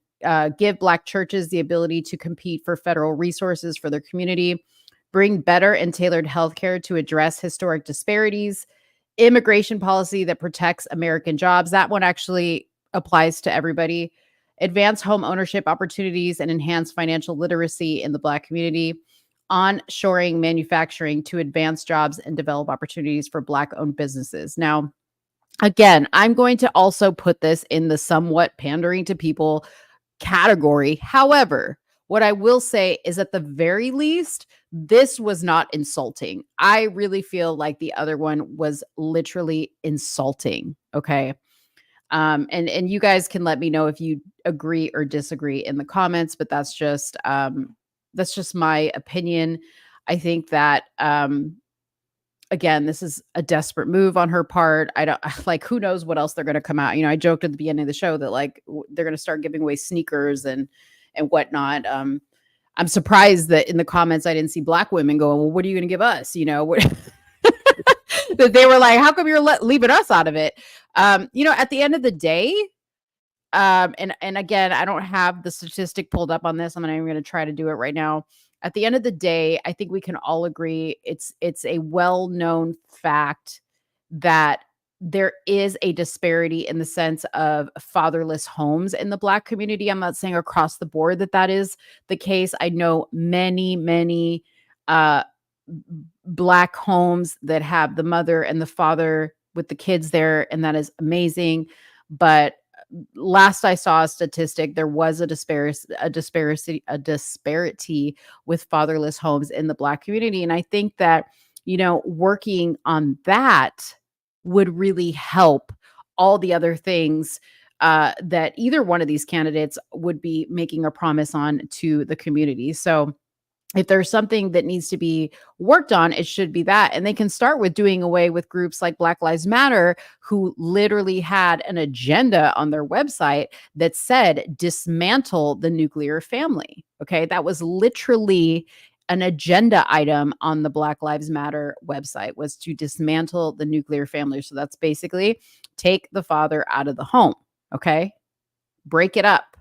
give black churches the ability to compete for federal resources for their community, bring better and tailored healthcare to address historic disparities, immigration policy that protects American jobs. That one actually applies to everybody. Advance home ownership opportunities and enhance financial literacy in the black community. Onshoring manufacturing to advance jobs and develop opportunities for black-owned businesses. Now, again, I'm going to also put this in the somewhat pandering to people category. However, what I will say is, at the very least, this was not insulting. I really feel like the other one was literally insulting. Okay. And you guys can let me know if you agree or disagree in the comments, but that's just my opinion. I think that, again, this is a desperate move on her part. I don't like, who knows what else they're going to come out. I joked at the beginning of the show that they're going to start giving away sneakers and and whatnot. I'm surprised that in the comments I didn't see Black women going, well, what are you going to give us? That they were like, how come you're leaving us out of it? At the end of the day, and again, I don't have the statistic pulled up on this. I'm not even going to try to do it right now. At the end of the day, I think we can all agree it's a well-known fact that there is a disparity in the sense of fatherless homes in the Black community. I'm not saying across the board that is the case. I know many Black homes that have the mother and the father with the kids there, and that is amazing. But last I saw a statistic, there was a disparity with fatherless homes in the Black community. And I think that, working on that would really help all the other things that either one of these candidates would be making a promise on to the community. So if there's something that needs to be worked on, it should be that. And they can start with doing away with groups like Black Lives Matter, who literally had an agenda on their website that said, dismantle the nuclear family. Okay. That was literally an agenda item on the Black Lives Matter website, was to dismantle the nuclear family. So that's basically take the father out of the home. Okay. Break it up.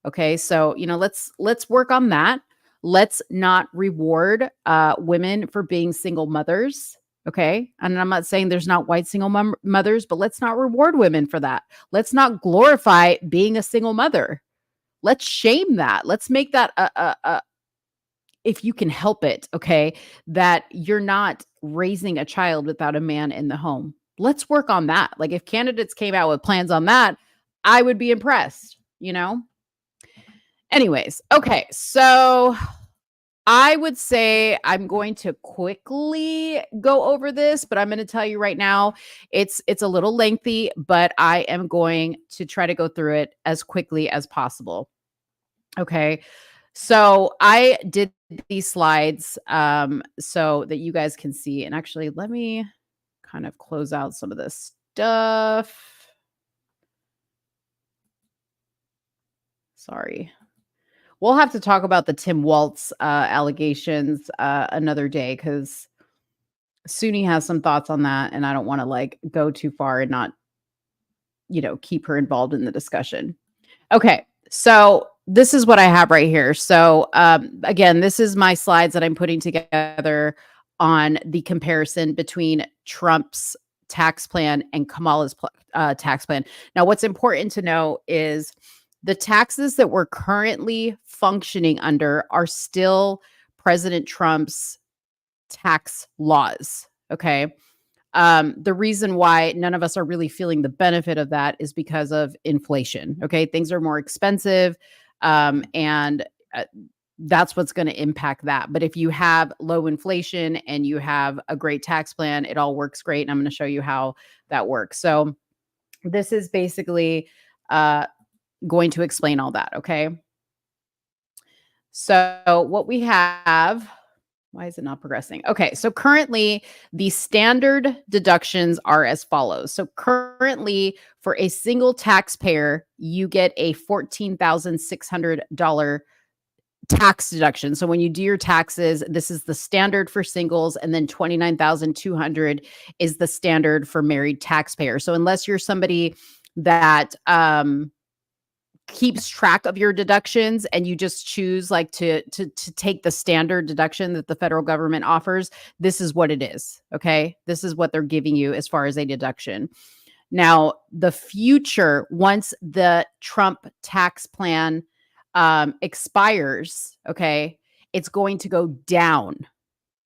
Okay. So, let's work on that. Let's not reward women for being single mothers. Okay. And I'm not saying there's not white single mothers, but let's not reward women for that. Let's not glorify being a single mother. Let's shame that. Let's make that if you can help it, okay, that you're not raising a child without a man in the home. Let's work on that. Like, if candidates came out with plans on that, I would be impressed, Anyways, okay, so I would say I'm going to quickly go over this, but I'm going to tell you right now, it's a little lengthy, but I am going to try to go through it as quickly as possible. Okay, so I did these slides so that you guys can see, and actually, let me kind of close out some of this stuff. Sorry. We'll have to talk about the Tim Walz allegations another day, because Soonie has some thoughts on that, and I don't want to go too far and not, keep her involved in the discussion. Okay, so this is what I have right here. So again, this is my slides that I'm putting together on the comparison between Trump's tax plan and Kamala's tax plan. Now, what's important to know is the taxes that we're currently functioning under are still President Trump's tax laws. Okay. The reason why none of us are really feeling the benefit of that is because of inflation. Okay. Things are more expensive. And that's what's going to impact that. But if you have low inflation and you have a great tax plan, it all works great. And I'm going to show you how that works. So this is basically, going to explain all that. Okay. So what we have, why is it not progressing? Okay. So currently the standard deductions are as follows. So currently for a single taxpayer, you get a $14,600 tax deduction. So when you do your taxes, this is the standard for singles, and then $29,200 is the standard for married taxpayers. So unless you're somebody that, keeps track of your deductions and you just choose to take the standard deduction that the federal government offers, this is what it is. Okay. This is what they're giving you as far as a deduction. Now, the future, once the Trump tax plan expires, okay, it's going to go down.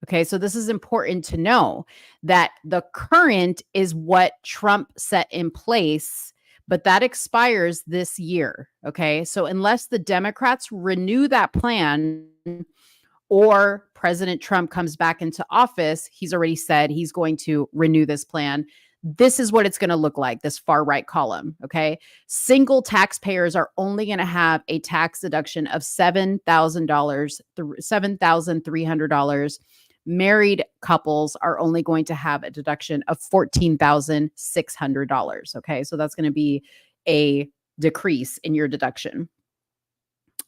Okay. So this is important to know, that the current is what Trump set in place, but that expires this year. Okay. So unless the Democrats renew that plan or President Trump comes back into office, he's already said he's going to renew this plan. This is what it's going to look like, this far right column. Okay. Single taxpayers are only going to have a tax deduction of $7,000, $7,300. Married couples are only going to have a deduction of $14,600. Okay. So that's going to be a decrease in your deduction.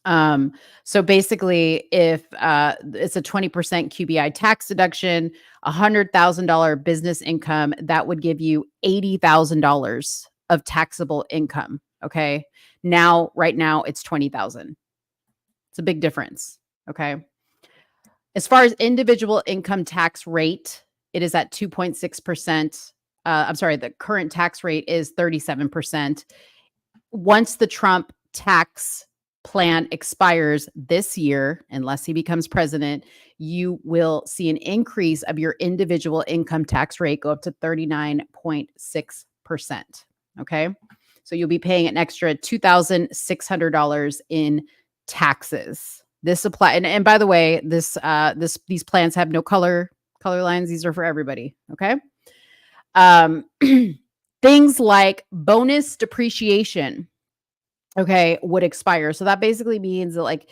So basically, if it's a 20% QBI tax deduction, $100,000 business income, that would give you $80,000 of taxable income. Okay. Now, right now, it's 20,000. It's a big difference. Okay. As far as individual income tax rate, it is at 2.6%. I'm sorry, the current tax rate is 37%. Once the Trump tax plan expires this year, unless he becomes president, you will see an increase of your individual income tax rate go up to 39.6%. Okay. So you'll be paying an extra $2,600 in taxes. This apply, and by the way, these plans have no color lines. These are for everybody. Okay. Things like bonus depreciation, okay, would expire. So that basically means that, like,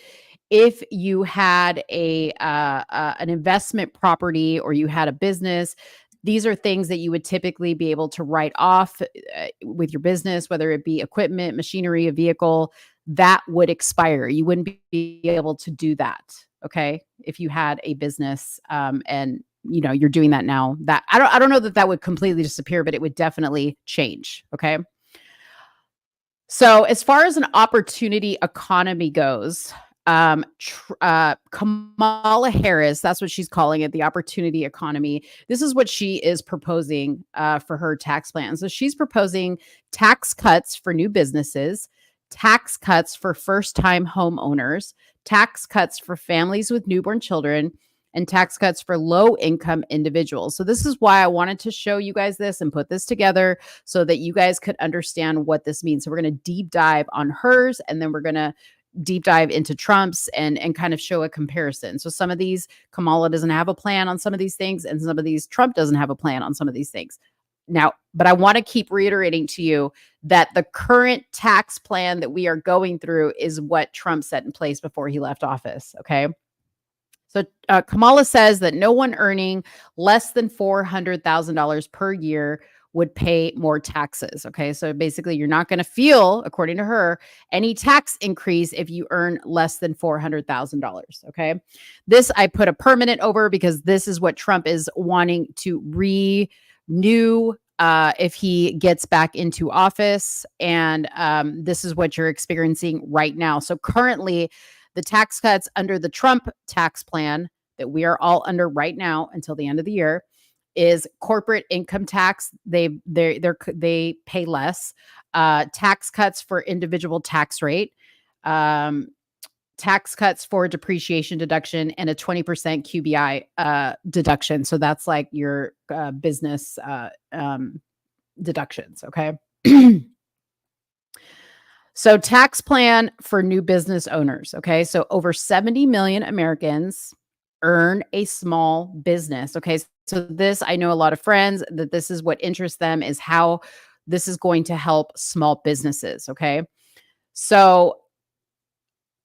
if you had an investment property or you had a business, these are things that you would typically be able to write off with your business, whether it be equipment, machinery, a vehicle, that would expire. You wouldn't be able to do that, okay, if you had a business and you're doing that now. That I don't know that would completely disappear, but it would definitely change, okay? So as far as an opportunity economy goes, Kamala Harris, that's what she's calling it, the opportunity economy. This is what she is proposing for her tax plan. So she's proposing tax cuts for new businesses, tax cuts for first-time homeowners, tax cuts for families with newborn children, and tax cuts for low-income individuals. So this is why I wanted to show you guys this and put this together so that you guys could understand what this means. So we're going to deep dive on hers, and then we're going to deep dive into Trump's and kind of show a comparison. So some of these, Kamala doesn't have a plan on some of these things, and some of these, Trump doesn't have a plan on some of these things. Now, but I want to keep reiterating to you that the current tax plan that we are going through is what Trump set in place before he left office, okay? So Kamala says that no one earning less than $400,000 per year would pay more taxes. Okay. So basically, you're not going to feel, according to her, any tax increase if you earn less than $400,000. Okay. This I put a permanent over because this is what Trump is wanting to renew if he gets back into office. And this is what you're experiencing right now. So currently, the tax cuts under the Trump tax plan that we are all under right now until the end of the year is corporate income tax. They pay less. Tax cuts for individual tax rate. Tax cuts for depreciation deduction and a 20% QBI deduction. So that's like your business deductions. Okay. So tax plan for new business owners. Okay. So over 70 million Americans earn a small business. Okay. So this, I know a lot of friends that this is what interests them, is how this is going to help small businesses. Okay. So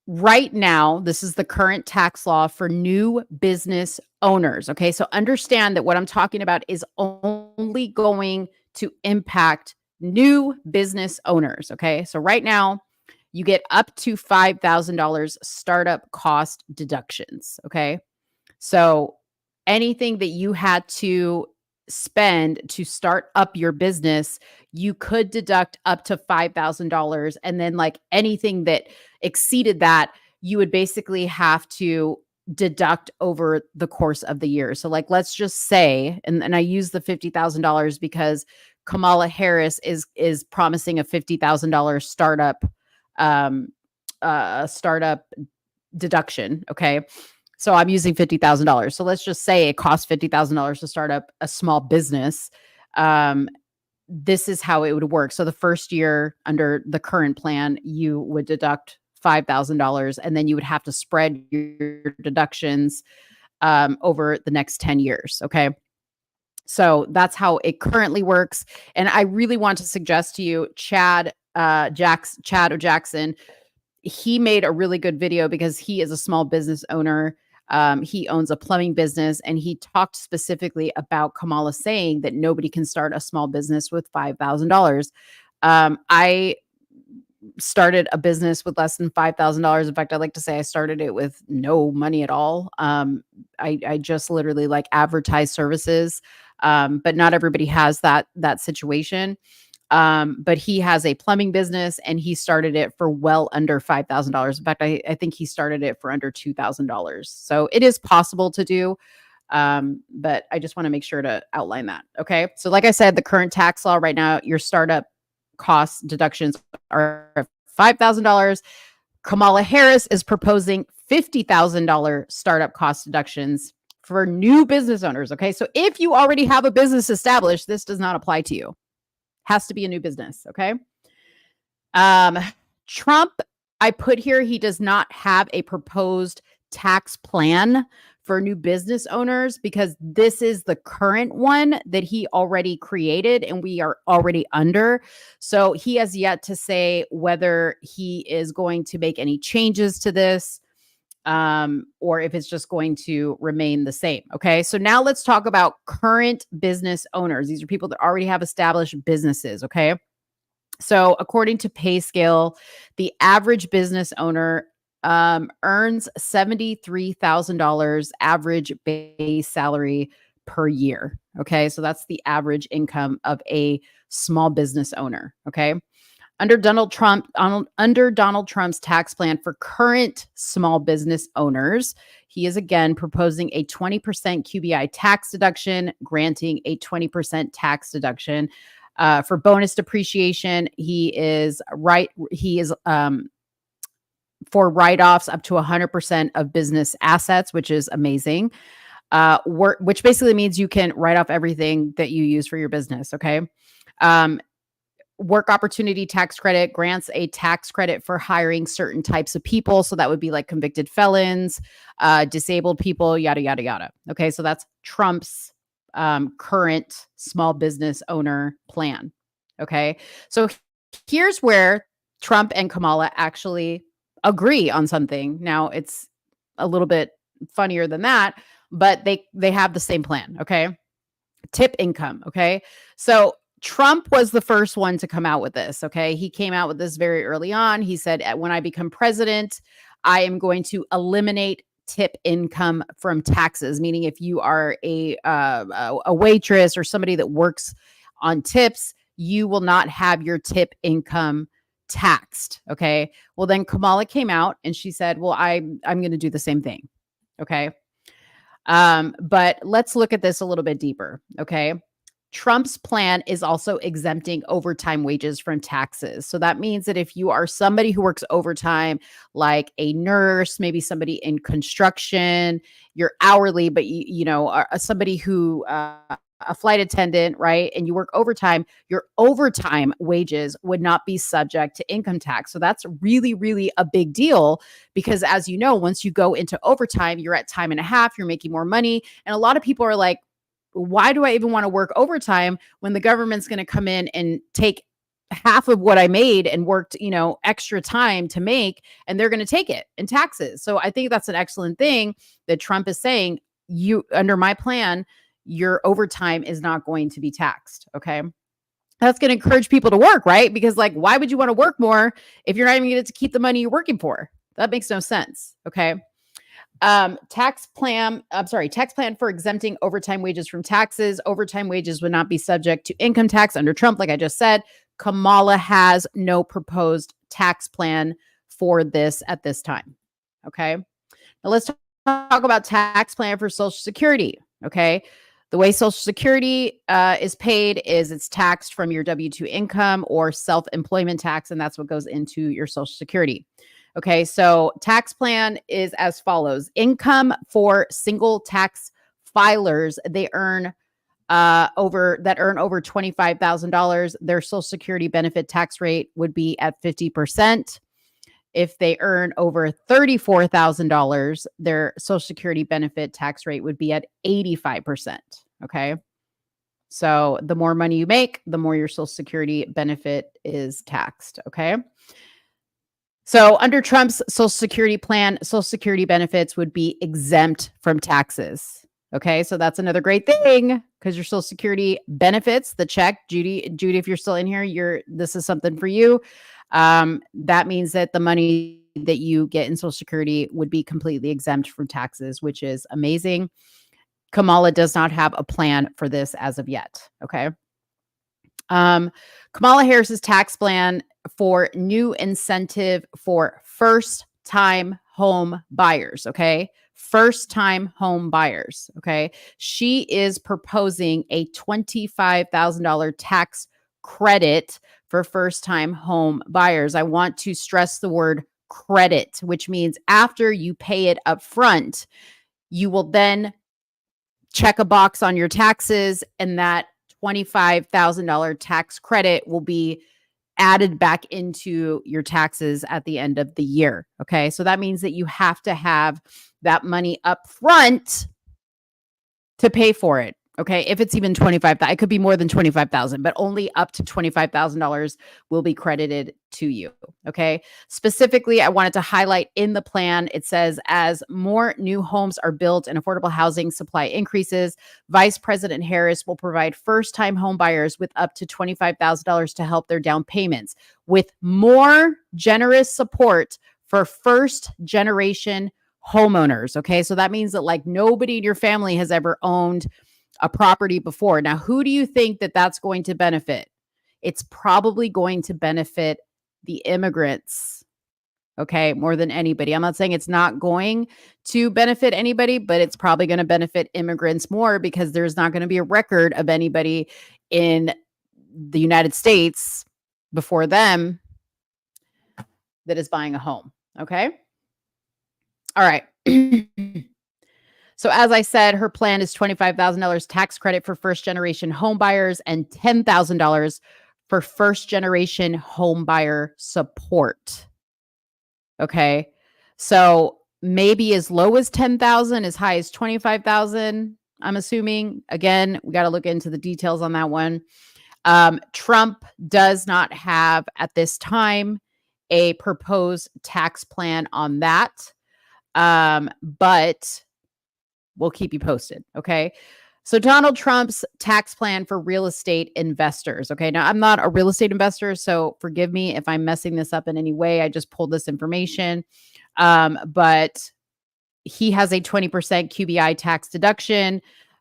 right now, this is the current tax law for new business owners. Okay. So understand that what I'm talking about is only going to impact new business owners. Okay. So right now, you get up to $5,000 startup cost deductions. Okay. So anything that you had to spend to start up your business, you could deduct up to $5,000. And then, like, anything that exceeded that, you would basically have to deduct over the course of the year. So, like, let's just say, and I use the $50,000 because Kamala Harris is promising a $50,000 startup deduction. Okay. So I'm using $50,000. So let's just say it costs $50,000 to start up a small business. This is how it would work. So the first year under the current plan, you would deduct $5,000, and then you would have to spread your deductions over the next 10 years. Okay. So that's how it currently works. And I really want to suggest to you, Chad O'Jackson, he made a really good video because he is a small business owner. He owns a plumbing business, and he talked specifically about Kamala saying that nobody can start a small business with $5,000. I started a business with less than $5,000. In fact, I like to say I started it with no money at all. I just literally like advertise services, but not everybody has that situation. But he has a plumbing business and he started it for well under $5,000. In fact, I think he started it for under $2,000. So it is possible to do. But I just want to make sure to outline that. Okay. So like I said, the current tax law right now, your startup cost deductions are $5,000. Kamala Harris is proposing $50,000 startup cost deductions for new business owners. Okay. So if you already have a business established, this does not apply to you. Has to be a new business. Okay. Trump, I put here, he does not have a proposed tax plan for new business owners because this is the current one that he already created and we are already under. So he has yet to say whether he is going to make any changes to this or if it's just going to remain the same. Okay. So now let's talk about current business owners. These are people that already have established businesses. Okay. So according to Pay Scale, the average business owner earns $73,000 average base salary per year. Okay. So that's the average income of a small business owner. Okay. Under Donald Trump's tax plan for current small business owners, he is again proposing a 20% QBI tax deduction, granting a 20% tax deduction for bonus depreciation. He is for write-offs up to 100% of business assets, which is amazing. Which basically means you can write off everything that you use for your business. Okay. Work opportunity tax credit grants a tax credit for hiring certain types of people. So that would be like convicted felons, disabled people, yada, yada, yada. Okay. So that's Trump's current small business owner plan. Okay. So here's where Trump and Kamala actually agree on something. Now it's a little bit funnier than that, but they have the same plan. Okay. Tip income. Okay. So Trump was the first one to come out with this. Okay. He came out with this very early on. He said, when I become president, I am going to eliminate tip income from taxes, meaning if you are a waitress or somebody that works on tips, you will not have your tip income taxed. Okay. Well, then Kamala came out and she said, well, I'm going to do the same thing. Okay. But let's look at this a little bit deeper. Okay. Trump's plan is also exempting overtime wages from taxes. So that means that if you are somebody who works overtime, like a nurse, maybe somebody in construction, you're hourly, but you know, are somebody who, a flight attendant, right? And you work overtime, your overtime wages would not be subject to income tax. So that's really, really a big deal because as you know, once you go into overtime, you're at time and a half, you're making more money. And a lot of people are like, why do I even want to work overtime when the government's going to come in and take half of what I made and worked, you know, extra time to make, and they're going to take it in taxes. So I think that's an excellent thing that Trump is saying, you, under my plan, your overtime is not going to be taxed. Okay. That's going to encourage people to work, right? Because like, why would you want to work more if you're not even going to keep the money you're working for? That makes no sense. Okay. Tax plan for exempting overtime wages from taxes. Overtime wages would not be subject to income tax under Trump. Like I just said, Kamala has no proposed tax plan for this at this time. Okay. Now let's talk about tax plan for Social Security. Okay. The way Social Security is paid is it's taxed from your W-2 income or self-employment tax, and that's what goes into your Social Security. Okay, so tax plan is as follows. Income for single tax filers, they earn over $25,000, their Social Security benefit tax rate would be at 50%. If they earn over $34,000, their Social Security benefit tax rate would be at 85%. Okay. So the more money you make, the more your Social Security benefit is taxed. Okay. So under Trump's Social Security plan, Social Security benefits would be exempt from taxes. Okay. So that's another great thing because your Social Security benefits, the check, Judy, if you're still in here, this is something for you. That means that the money that you get in Social Security would be completely exempt from taxes, which is amazing. Kamala does not have a plan for this as of yet. Okay. Kamala Harris's tax plan for new incentive for first-time home buyers. Okay. First-time home buyers. Okay. She is proposing a $25,000 tax credit for first-time home buyers. I want to stress the word credit, which means after you pay it up front, you will then check a box on your taxes, and that $25,000 tax credit will be added back into your taxes at the end of the year. Okay. So that means that you have to have that money up front to pay for it. Okay. If it's even 25,000, it could be more than 25,000, but only up to $25,000 will be credited to you. Okay. Specifically, I wanted to highlight in the plan, it says, as more new homes are built and affordable housing supply increases, Vice President Harris will provide first-time home buyers with up to $25,000 to help their down payments, with more generous support for first-generation homeowners. Okay. So that means that like nobody in your family has ever owned a property before. Now, who do you think that that's going to benefit? It's probably going to benefit the immigrants. Okay. More than anybody. I'm not saying it's not going to benefit anybody, but it's probably going to benefit immigrants more because there's not going to be a record of anybody in the United States before them that is buying a home. Okay. All right. So as I said, her plan is $25,000 tax credit for first-generation home buyers and $10,000 for first-generation home buyer support. Okay. So maybe as low as 10,000, as high as 25,000, I'm assuming. Again, we got to look into the details on that one. Trump does not have at this time a proposed tax plan on that. But we'll keep you posted. Okay. So Donald Trump's tax plan for real estate investors. Okay. Now I'm not a real estate investor, so forgive me if I'm messing this up in any way. I just pulled this information. But he has a 20% QBI tax deduction.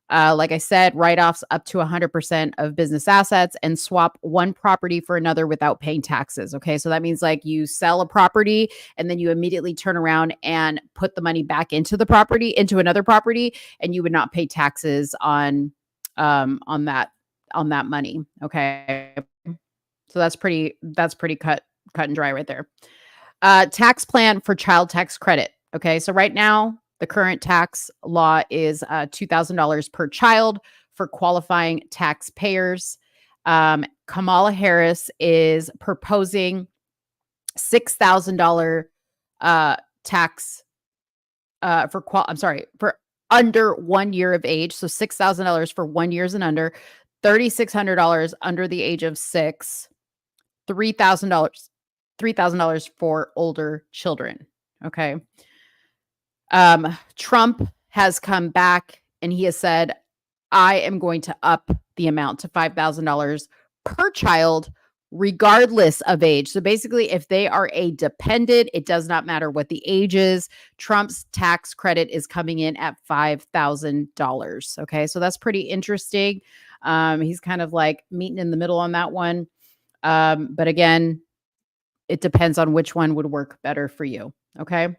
Like I said, write-offs up to 100% of business assets, and swap one property for another without paying taxes. Okay. So that means like you sell a property and then you immediately turn around and put the money back into the property, into another property, and you would not pay taxes on that money. Okay. So that's pretty cut and dry right there. Tax plan for child tax credit. Okay. So right now, the current tax law is $2,000 per child for qualifying taxpayers. Kamala Harris is proposing $6,000 tax for under 1 year of age. So $6,000 for 1 year and under, $3,600 under the age of 6, $3,000 for older children. Okay. Trump has come back and he has said, I am going to up the amount to $5,000 per child, regardless of age. So basically, if they are a dependent, it does not matter what the age is. Trump's tax credit is coming in at $5,000. Okay. So that's pretty interesting. He's kind of like meeting in the middle on that one. But again, it depends on which one would work better for you. Okay.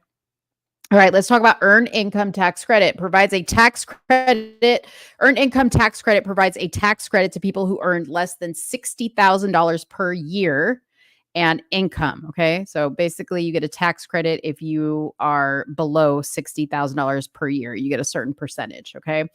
All right, let's talk about earned income tax credit. Provides a tax credit. Earned income tax credit provides a tax credit to people who earned less than $60,000 per year and income. Okay, so basically, you get a tax credit if you are below $60,000 per year. You get a certain percentage. Okay,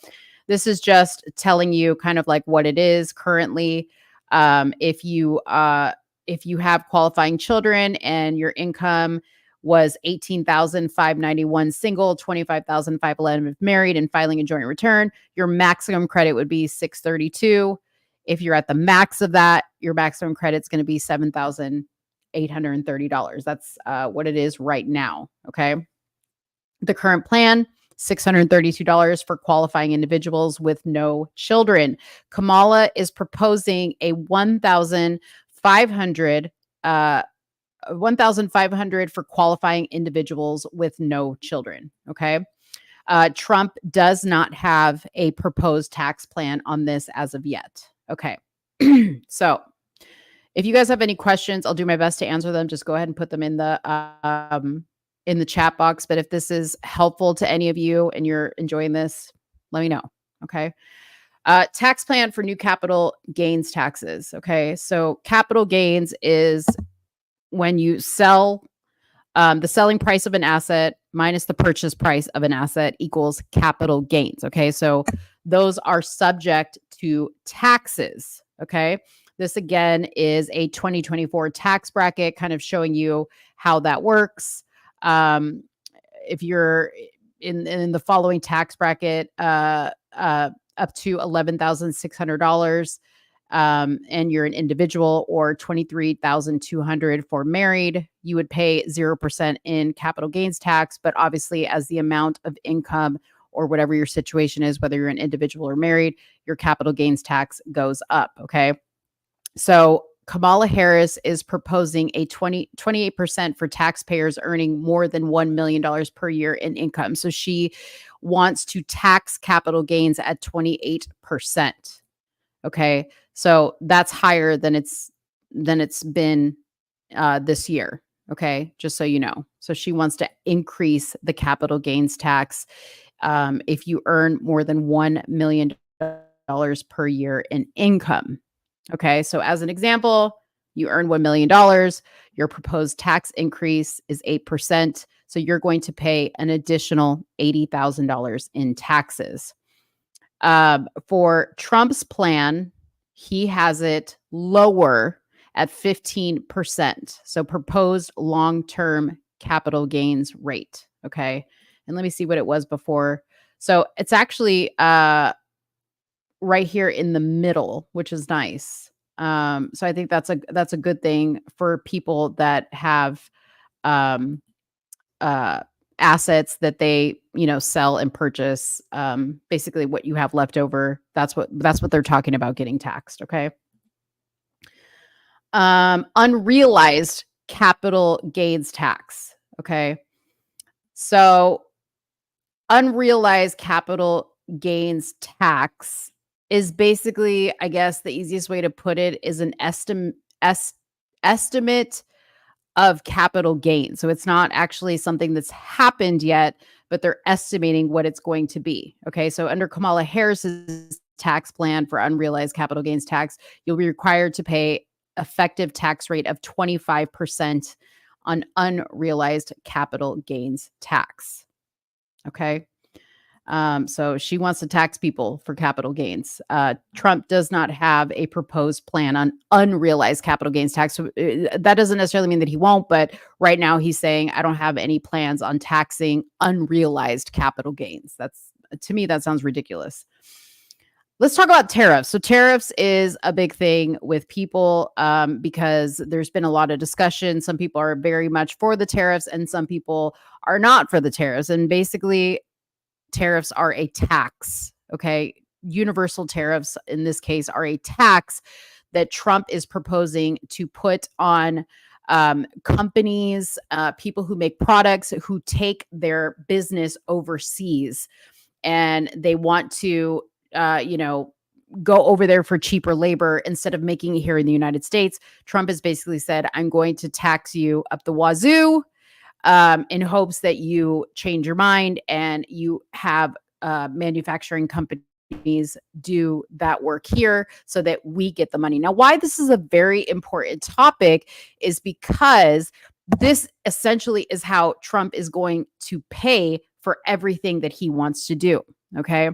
this is just telling you kind of like what it is currently. If you have qualifying children and your income was $18,591 single, $25,511 if married, and filing a joint return, your maximum credit would be $632. If you're at the max of that, your maximum credit's going to be $7,830. That's what it is right now. Okay. The current plan, $632 for qualifying individuals with no children. Kamala is proposing a $1,500 $1,500 for qualifying individuals with no children. Okay. Trump does not have a proposed tax plan on this as of yet. Okay. So if you guys have any questions, I'll do my best to answer them. Just go ahead and put them in the chat box. But if this is helpful to any of you and you're enjoying this, let me know. Okay. Tax plan for new capital gains taxes. Okay. So capital gains is when you sell the selling price of an asset minus the purchase price of an asset equals capital gains. Okay. So those are subject to taxes. Okay. This again is a 2024 tax bracket, kind of showing you how that works. If you're in the following tax bracket, up to $11,600, and you're an individual, or $23,200 for married, you would pay 0% in capital gains tax. But obviously, as the amount of income or whatever your situation is, whether you're an individual or married, your capital gains tax goes up. Okay. So Kamala Harris is proposing a 28% for taxpayers earning more than $1 million per year in income. So she wants to tax capital gains at 28%. Okay. So that's higher than it's been this year. Okay. Just so you know. So she wants to increase the capital gains tax if you earn more than $1 million per year in income. Okay, so as an example, you earn $1 million. Your proposed tax increase is 8%. So you're going to pay an additional $80,000 in taxes. For Trump's plan, he has it lower at 15%. So proposed long-term capital gains rate. Okay, and let me see what it was before. So it's actually right here in the middle, which is nice. So I think that's a good thing for people that have assets that they, sell and purchase. Basically what you have left over, that's what they're talking about getting taxed. Okay. Unrealized capital gains tax. Okay. So unrealized capital gains tax is basically, I guess the easiest way to put it is an estimate of capital gain. So it's not actually something that's happened yet, but they're estimating what it's going to be. Okay. So under Kamala Harris's tax plan for unrealized capital gains tax, you'll be required to pay effective tax rate of 25% on unrealized capital gains tax. Okay. So she wants to tax people for capital gains. Trump does not have a proposed plan on unrealized capital gains tax. So that doesn't necessarily mean that he won't, but right now he's saying, I don't have any plans on taxing unrealized capital gains. To me, that sounds ridiculous. Let's talk about tariffs. So tariffs is a big thing with people because there's been a lot of discussion. Some people are very much for the tariffs and some people are not for the tariffs. And basically, tariffs are a tax. Okay. Universal tariffs in this case are a tax that Trump is proposing to put on companies, people who make products, who take their business overseas and they want to, go over there for cheaper labor instead of making it here in the United States. Trump has basically said, I'm going to tax you up the wazoo in hopes that you change your mind and you have manufacturing companies do that work here so that we get the money. Now, why this is a very important topic is because this essentially is how Trump is going to pay for everything that he wants to do. Okay.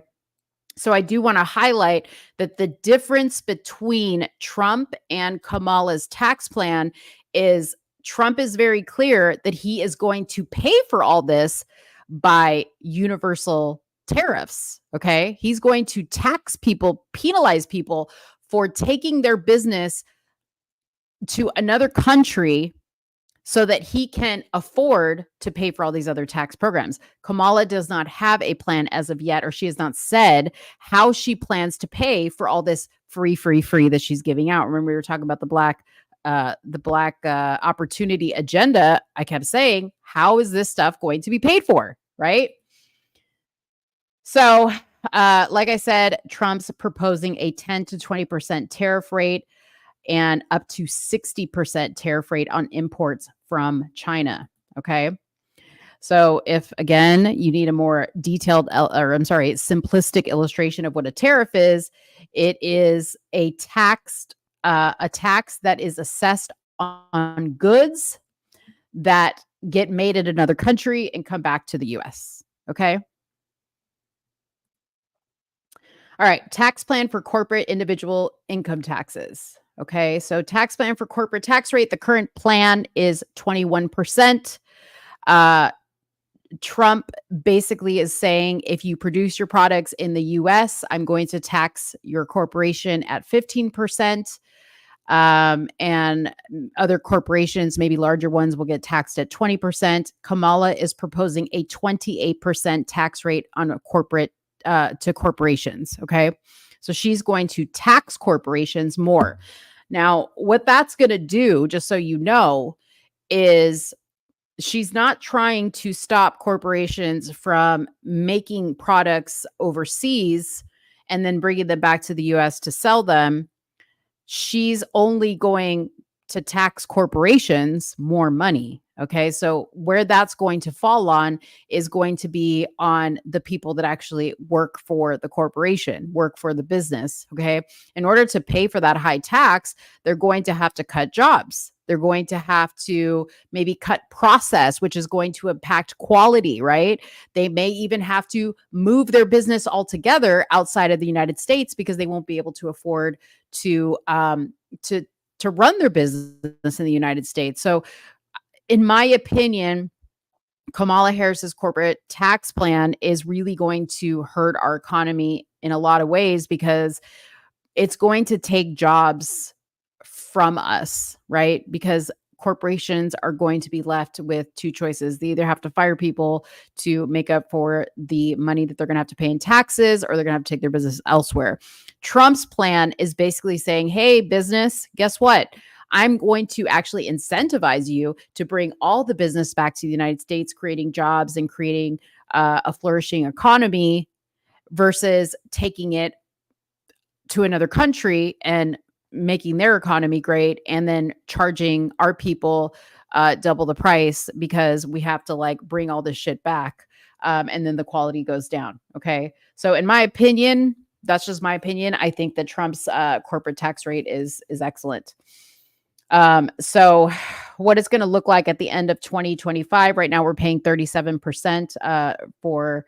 So I do want to highlight that the difference between Trump and Kamala's tax plan is Trump is very clear that he is going to pay for all this by universal tariffs. Okay. He's going to tax people, penalize people for taking their business to another country so that he can afford to pay for all these other tax programs. Kamala does not have a plan as of yet, or she has not said how she plans to pay for all this free that she's giving out. Remember, we were talking about the Black opportunity agenda, I kept saying, how is this stuff going to be paid for? Right. So, like I said, Trump's proposing a 10 to 20% tariff rate and up to 60% tariff rate on imports from China. Okay. So if again, you need a more detailed simplistic illustration of what a tariff is, it is a tax that is assessed on goods that get made in another country and come back to the US. Okay. All right, tax plan for corporate individual income taxes. Okay, so tax plan for corporate tax rate, the current plan is 21%. Trump basically is saying, if you produce your products in the US, I'm going to tax your corporation at 15%. And other corporations, maybe larger ones, will get taxed at 20%. Kamala is proposing a 28% tax rate on a corporate to corporations. Okay. So she's going to tax corporations more. Now, what that's going to do, just so you know, is she's not trying to stop corporations from making products overseas and then bringing them back to the US to sell them. She's only going to tax corporations more money. Okay. So where that's going to fall on is going to be on the people that actually work for the corporation, work for the business. Okay. In order to pay for that high tax, they're going to have to cut jobs. They're going to have to maybe cut process, which is going to impact quality, right? They may even have to move their business altogether outside of the United States because they won't be able to afford to run their business in the United States. So in my opinion, Kamala Harris's corporate tax plan is really going to hurt our economy in a lot of ways because it's going to take jobs from us, right? Because corporations are going to be left with two choices. They either have to fire people to make up for the money that they're going to have to pay in taxes, or they're going to have to take their business elsewhere. Trump's plan is basically saying, hey, business, guess what? I'm going to actually incentivize you to bring all the business back to the United States, creating jobs and creating a flourishing economy versus taking it to another country and making their economy great and then charging our people double the price because we have to like bring all this shit back. And then the quality goes down. Okay. So in my opinion, that's just my opinion. I think that Trump's corporate tax rate is excellent. So what it's going to look like at the end of 2025, right now we're paying 37% for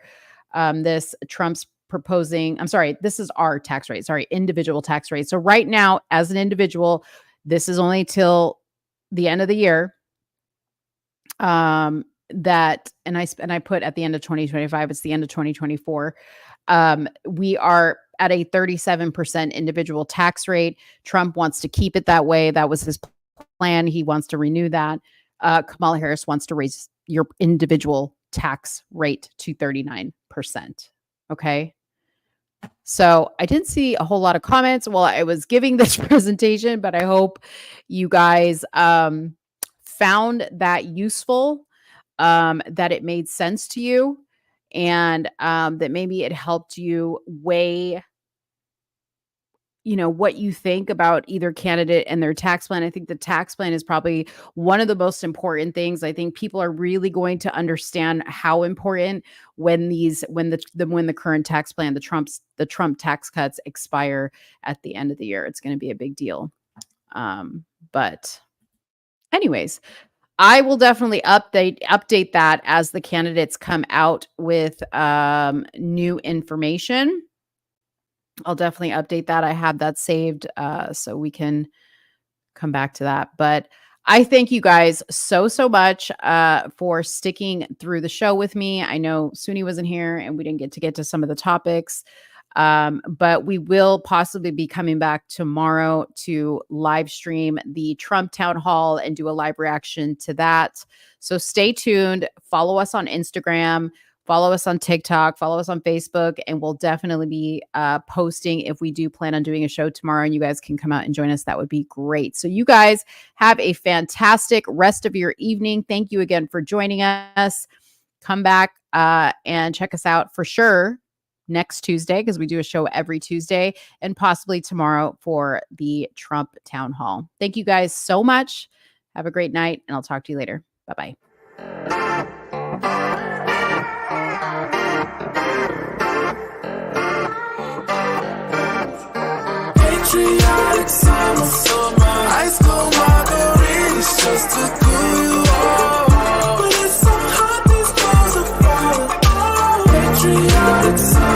this. Trump's proposing, this is our tax rate, individual tax rate. So right now, as an individual, this is only till the end of the year. I put at the end of 2025, it's the end of 2024. We are at a 37% individual tax rate. Trump wants to keep it that way. That was his plan. He wants to renew that. Kamala Harris wants to raise your individual tax rate to 39%. Okay. So I didn't see a whole lot of comments while I was giving this presentation, but I hope you guys found that useful, that it made sense to you, and that maybe it helped you weigh, what you think about either candidate and their tax plan. I think the tax plan is probably one of the most important things. I think people are really going to understand how important when the current tax plan, the Trump tax cuts expire at the end of the year. It's going to be a big deal. But anyways, I will definitely update that as the candidates come out with new information. I'll definitely update that. I have that saved so we can come back to that. But I thank you guys so much for sticking through the show with me. I know Soonie wasn't here and we didn't get to some of the topics, but we will possibly be coming back tomorrow to live stream the Trump town hall and do a live reaction to that. So stay tuned. Follow us on Instagram. Follow us on TikTok, follow us on Facebook, and we'll definitely be posting if we do plan on doing a show tomorrow and you guys can come out and join us. That would be great. So you guys have a fantastic rest of your evening. Thank you again for joining us. Come back and check us out for sure next Tuesday, because we do a show every Tuesday, and possibly tomorrow for the Trump town hall. Thank you guys so much. Have a great night, and I'll talk to you later. Bye-bye. Patriotic summer, high school margaritas just to cool you off. But it's so hot, these clothes are falling off. Patriotic summer.